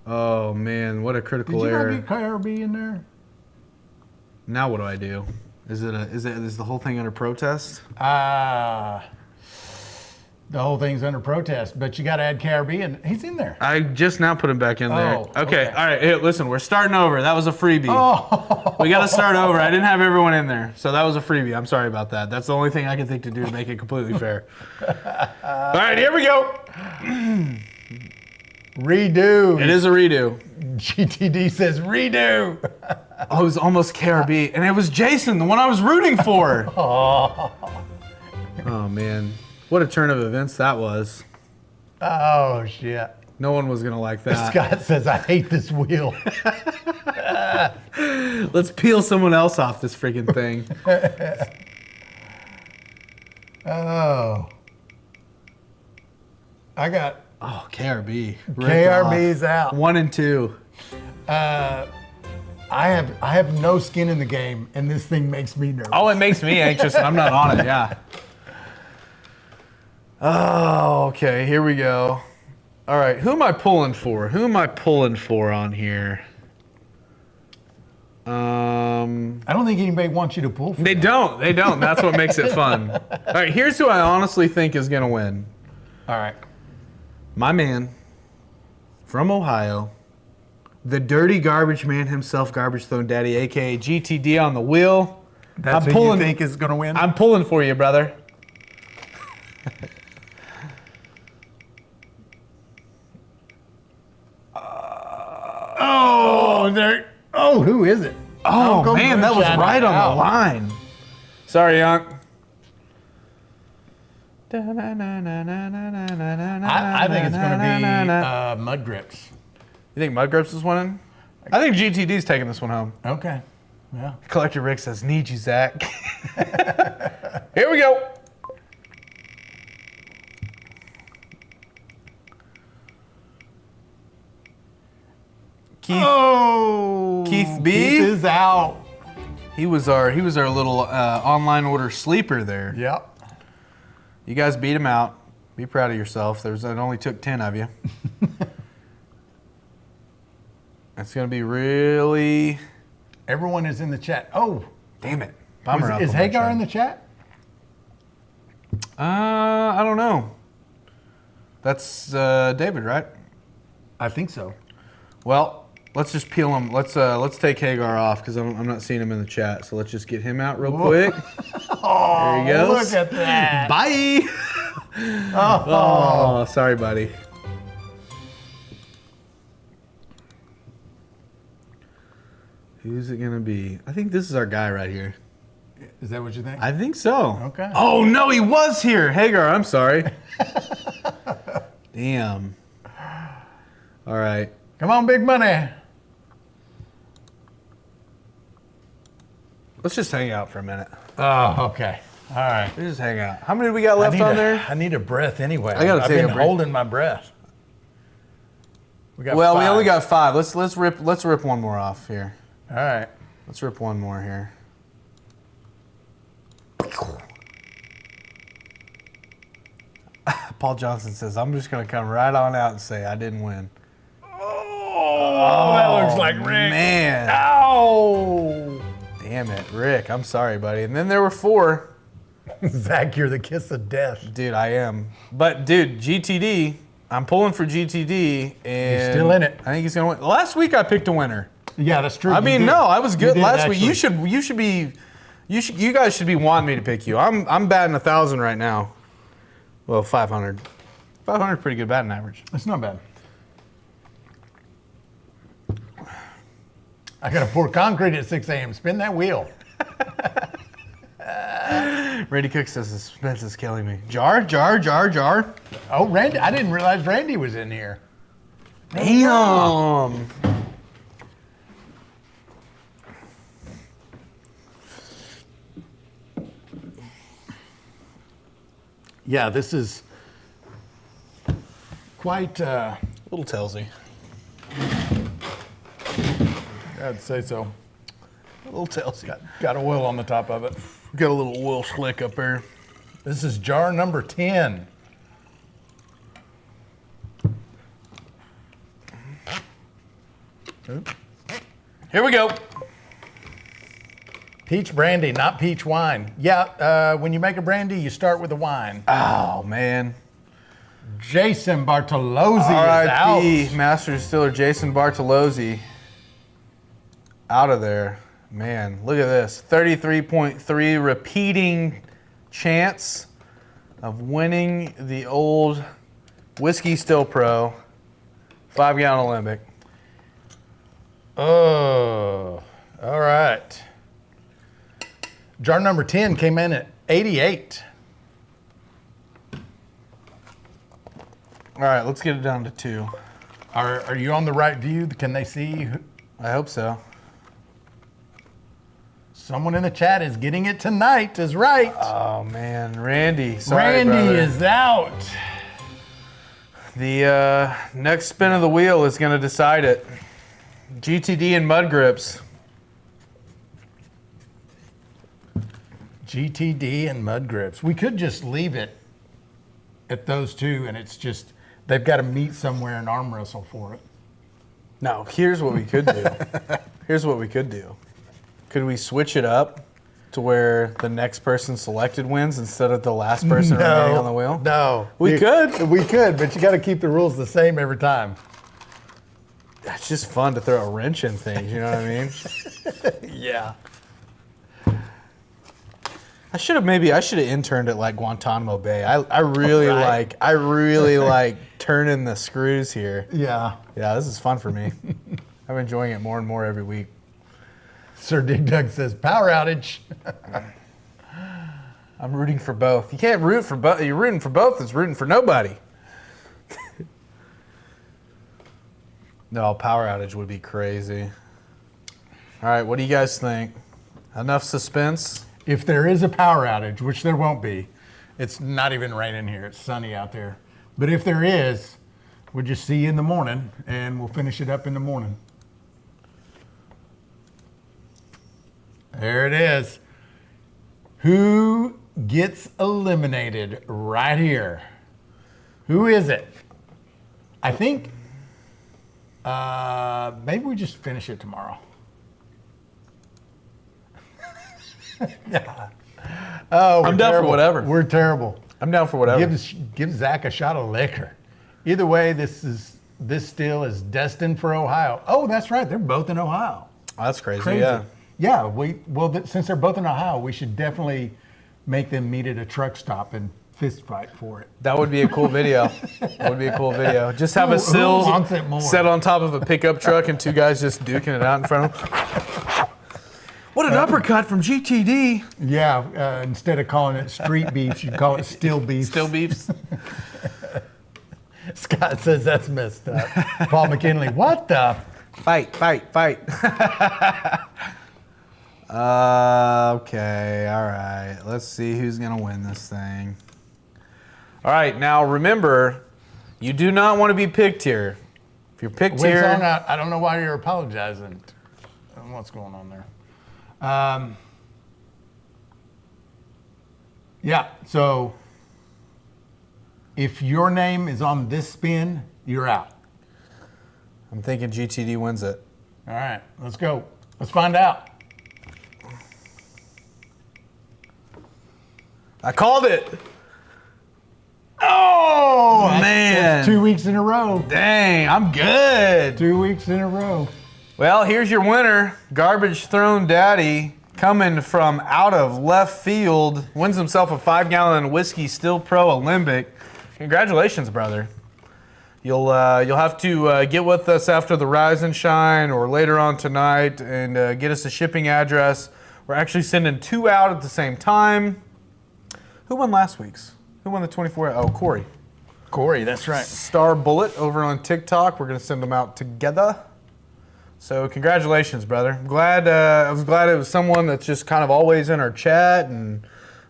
Oh, man. What a critical Did you error. not get KRB in there? Now what do I do? Is the whole thing under protest? The whole thing's under protest, but you got to add KRB, and he's in there. I just now put him back in there. Oh, Okay. okay. All right. Hey, listen, we're starting over. That was a freebie. Oh, We got to start over. I didn't have everyone in there, so that was a freebie. I'm sorry about that. That's the only thing I can think to do to make it completely fair. All right, here we go. redo. It is a redo. GTD says redo. Oh, it was almost KRB, and it was Jason, the one I was rooting for. Oh, man. What a turn of events that was. Oh, shit. No one was going to like that. Scott says, I hate this wheel. Let's peel someone else off this freaking thing. Oh. I got Oh, KRB. KRB's out. 1 and 2. I have no skin in the game, and this thing makes me nervous. Oh, it makes me anxious, and I'm not on it, yeah. Oh, okay, here we go. All right, who am I pulling for? Who am I pulling for on here? I don't think anybody wants you to pull for They that. don't. They don't. That's what makes it fun. All right, here's who I honestly think is going to win. All right. My man from Ohio, the dirty garbage man himself, Garbage Throne Daddy, a.k.a. GTD on the wheel. That's who you think is going to win? I'm pulling for you, brother. Who is it? Oh, Uncle man, that was Moonshine right on out. the line. Sorry, Unc. I think it's going to be Mud Grips. You think Mud Grips is winning? I think GTD's taking this one home. Okay. Yeah. Collector Rick says, need you, Zach. Here we go. Keith B? Keith is out. He was our little online order sleeper there. Yep. You guys beat him out. Be proud of yourself. It only took 10 of you. It's going to be really... Everyone is in the chat. Oh. Damn it. Bummer. Is Hagar in the chat? I don't know. That's David, right? I think so. Well, let's just peel him. Let's take Hagar off because I'm not seeing him in the chat. So let's just get him out real quick. Oh, there he goes. look at that. Bye. Oh, sorry, buddy. Who's it gonna be? I think this is our guy right here. Is that what you think? I think so. Okay. Oh no, he was here. Hagar, I'm sorry. Damn. All right. Come on, big money. Let's just hang out for a minute. Oh, okay. All right. Let's just hang out. How many do we got left on there? I need a breath anyway. I gotta I've take been a breath. holding my breath. We got Well, we five. only got 5. Let's rip one more off here. All right. Let's rip one more here. Paul Johnson says, I'm just going to come right on out and say I didn't win. Oh, that looks like Rick. Man. Ow! Damn it, Rick. I'm sorry, buddy. And then there were 4. Zach, you're the kiss of death. Dude, I am. But, dude, GTD, I'm pulling for GTD. And You're still in it. I think he's going to win. Last week I picked a winner. Yeah, that's true. I mean, no, I was good last week. Actually. You guys should be wanting me to pick you. I'm batting 1,000 right now. Well, 500. 500 pretty good batting average. It's not bad. I got to pour concrete at 6 a.m. Spin that wheel. Randy Cook says the suspense is killing me. Jar. Oh, Randy! I didn't realize Randy was in here. Damn. Yeah, this is quite A little tellsy. I'd say so. A little tellsy. Got oil on the top of it. Got a little oil slick up there. This is jar number 10. Here we go. Peach brandy, not peach wine. Yeah, when you make a brandy, you start with a wine. Oh, man. Jason Bartolozzi is R.I.P. out. Master Distiller Jason Bartolozzi. Out of there. Man, look at this. 33.3 repeating chance of winning the old Whiskey Still Pro 5-gallon alembic. Oh, all right. Jar number 10 came in at 88. All right, let's get it down to 2. Are you on the right view? Can they see? I hope so. Someone in the chat is getting it tonight, is right. Oh, man. Randy. Sorry, Randy brother. is out. The next spin of the wheel is going to decide it. GTD and mud grips. GTD and mud grips. We could just leave it at those two, and it's just, they've got to meet somewhere and arm wrestle for it. No, here's what we could do. Here's what we could do. Could we switch it up to where the next person selected wins instead of the last person remaining on the wheel? No. We could. We could, but you got to keep the rules the same every time. It's just fun to throw a wrench in things, you know what I mean? Yeah. I should have interned at like Guantanamo Bay. I really like turning the screws here. Yeah. Yeah, this is fun for me. I'm enjoying it more and more every week. Sir Dig Dug says, power outage. I'm rooting for both. You can't root for both. You're rooting for both. It's rooting for nobody. No, power outage would be crazy. All right, what do you guys think? Enough suspense? If there is a power outage, which there won't be, it's not even raining here. It's sunny out there. But if there is, we'll just see you in the morning, and we'll finish it up in the morning. There it is. Who gets eliminated right here? Who is it? I think maybe we just finish it tomorrow. Yeah. Oh, I'm down for whatever. We're terrible. I'm down for whatever. Give Zach a shot of liquor. Either way, this still is destined for Ohio. Oh, that's right. They're both in Ohio. Oh, that's crazy. Crazy. Yeah. Yeah. Since they're both in Ohio, we should definitely make them meet at a truck stop and fist fight for it. That would be a cool video. That would be a cool video. Just have a Who sill wants it more? set on top of a pickup truck and two guys just duking it out in front of them. What an uppercut from GTD. Yeah, instead of calling it street beefs, you'd call it still beefs. Still beefs. Scott says that's messed up. Paul McKinley, what the? Fight. Okay, all right. Let's see who's going to win this thing. All right, now remember, you do not want to be picked here. If you're picked Wait, here... I don't know why you're apologizing. I don't know what's going on there. Yeah, so If your name is on this spin, you're out. I'm thinking GTD wins it. All right, let's go. Let's find out. I called it. Oh, man. That's 2 weeks in a row. Dang, I'm good. 2 weeks in a row. Well, here's your winner. Garbage Thrown Daddy, coming from out of left field, wins himself a 5-gallon Whiskey Still Pro Alembic. Congratulations, brother. You'll have to get with us after the Rise and Shine or later on tonight and get us a shipping address. We're actually sending 2 out at the same time. Who won last week's? Who won the 24? Oh, Corey. Corey, that's right. Star Bullet over on TikTok. We're going to send them out together. So congratulations, brother. I was glad it was someone that's just kind of always in our chat and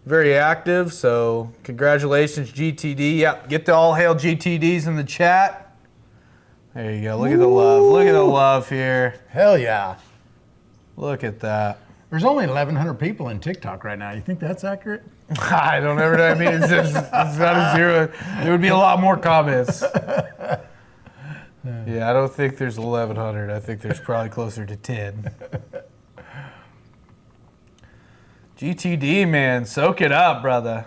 very active. So congratulations, GTD. Yep, get the all hail GTDs in the chat. There you go. Look at the love. Look at the love here. Hell yeah. Look at that. There's only 1,100 people in TikTok right now. You think that's accurate? I don't ever know. I mean, it's not a zero. There would be a lot more comments. Yeah, I don't think there's 1,100. I think there's probably closer to 10. GTD, man, soak it up, brother.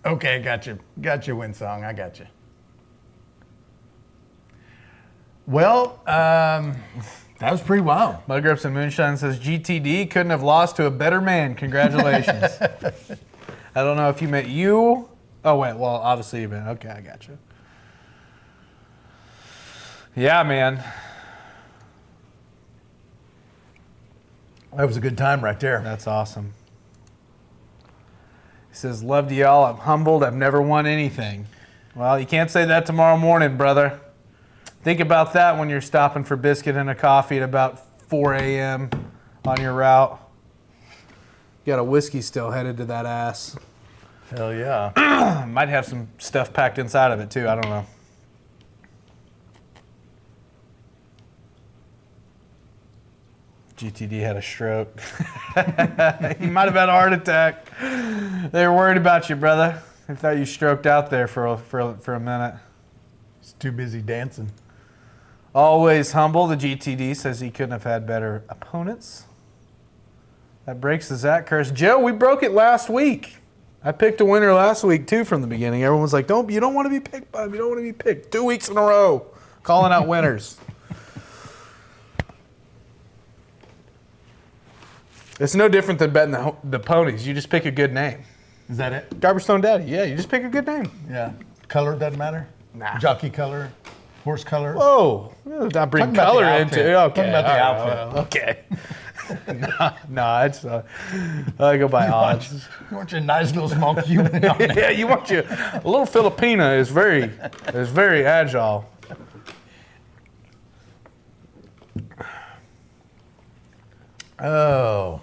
Okay, got you. Got you, Winsong. I got you. Well, that was pretty wild. Mudgrips and Moonshine says, GTD couldn't have lost to a better man. Congratulations. I don't know if you meant you. Oh, wait, well, obviously you meant. Okay, I got you. Yeah, man. That was a good time right there. That's awesome. He says, love to y'all. I'm humbled. I've never won anything. Well, you can't say that tomorrow morning, brother. Think about that when you're stopping for biscuit and a coffee at about 4 a.m. on your route. You got a whiskey still headed to that ass. Hell yeah. Might have some stuff packed inside of it, too. I don't know. GTD had a stroke. He might have had a heart attack. They were worried about you, brother. They thought you stroked out there for a minute. He's too busy dancing. Always humble. The GTD says he couldn't have had better opponents. That breaks the Zach curse. Joe, we broke it last week. I picked a winner last week, too, from the beginning. Everyone was like, you don't want to be picked, Bob. You don't want to be picked. 2 weeks in a row. Calling out winners. It's no different than betting the ponies. You just pick a good name. Is that it? Garbage Stone Daddy. Yeah, you just pick a good name. Yeah. Color doesn't matter? Nah. Jockey color? Horse color? Whoa. Not bring color into it. Okay. Talking about the outfit. Okay. No, it's I go by odds. You want your nice little small Cuban on there. Yeah, you want your a little Filipina is very agile. Oh.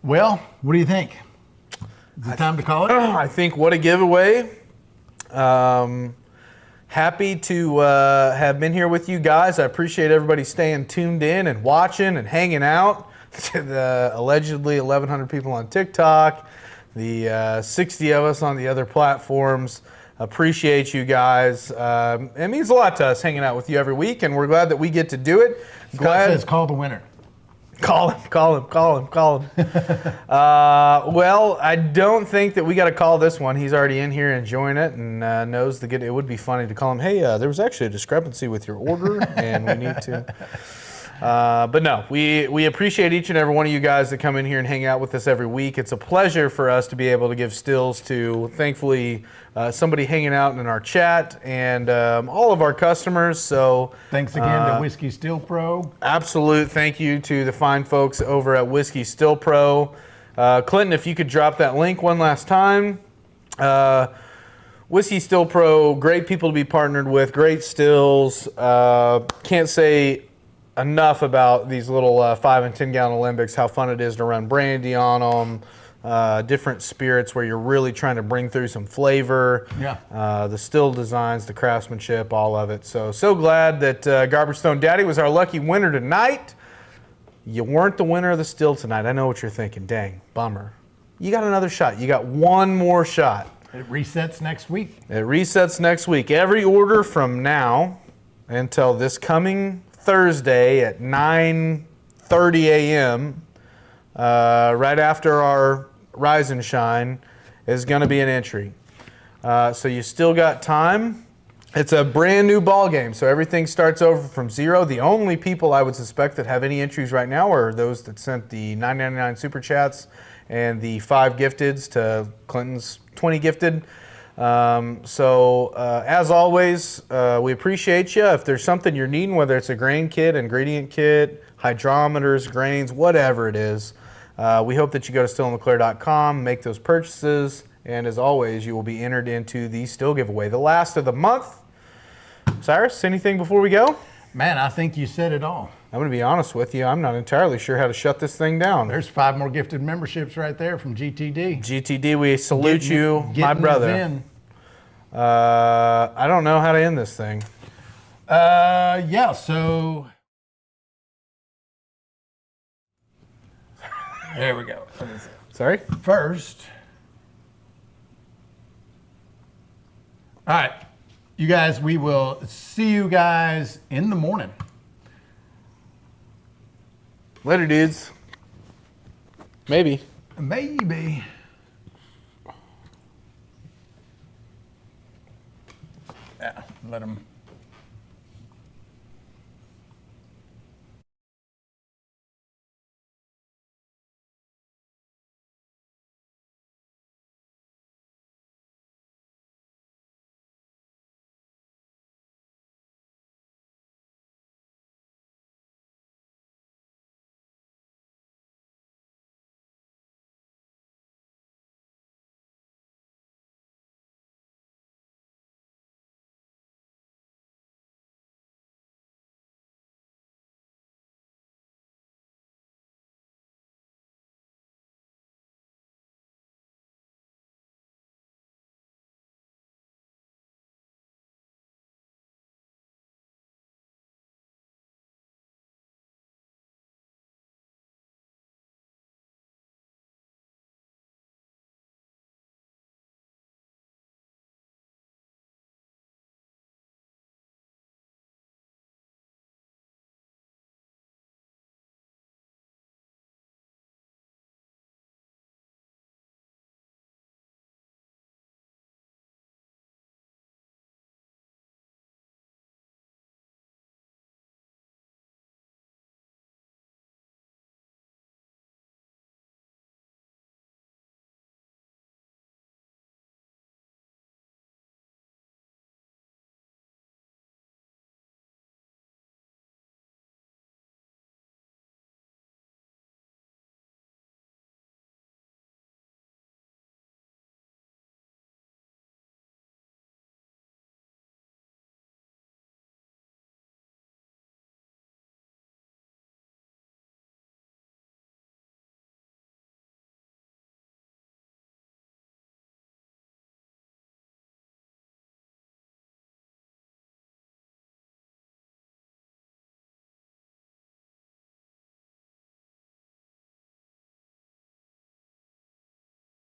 Well, what do you think? Is it time to call it? I think what a giveaway. Happy to have been here with you guys. I appreciate everybody staying tuned in and watching and hanging out. To the allegedly 1,100 people on TikTok, the 60 of us on the other platforms. Appreciate you guys. It means a lot to us hanging out with you every week, and we're glad that we get to do it. Scott says call the winner. Call him. Well, I don't think that we got to call this one. He's already in here enjoying it and knows the good. It would be funny to call him, hey, there was actually a discrepancy with your order, and we need to. But no, we appreciate each and every one of you guys that come in here and hang out with us every week. It's a pleasure for us to be able to give stills to, thankfully, somebody hanging out in our chat and all of our customers. So thanks again to Whiskey Still Pro. Absolute thank you to the fine folks over at Whiskey Still Pro. Clinton, if you could drop that link one last time. Whiskey Still Pro, great people to be partnered with, great stills. Can't say enough about these little 5 and 10 gallon alembics, how fun it is to run brandy on them, different spirits where you're really trying to bring through some flavor. Yeah. The still designs, the craftsmanship, all of it. So glad that Garbage Stone Daddy was our lucky winner tonight. You weren't the winner of the still tonight. I know what you're thinking. Dang, bummer. you got another shot. You got one more shot. It resets next week. It resets next week. Every order from now until this coming Thursday at 9:30 a.m., right after our Rise and Shine, is going to be an entry. So you still got time. It's a brand new ball game, so everything starts over from zero. The only people I would suspect that have any entries right now are those that sent the $9.99 super chats and the 5 gifteds to Clinton's 20 gifted. As always, we appreciate you. If there's something you're needing, whether it's a grain kit, ingredient kit, hydrometers, grains, whatever it is, we hope that you go to stillandleclaire.com, make those purchases, and as always, you will be entered into the Still giveaway, the last of the month. Cyrus, anything before we go? Man, I think you said it all. I'm going to be honest with you. I'm not entirely sure how to shut this thing down. There's 5 more gifted memberships right there from GTD. GTD, we salute you, my brother. I don't know how to end this thing. Yeah, so... There we go. Sorry? First... All right, you guys, we will see you guys in the morning. Later, dudes. Maybe. Maybe. Yeah, let them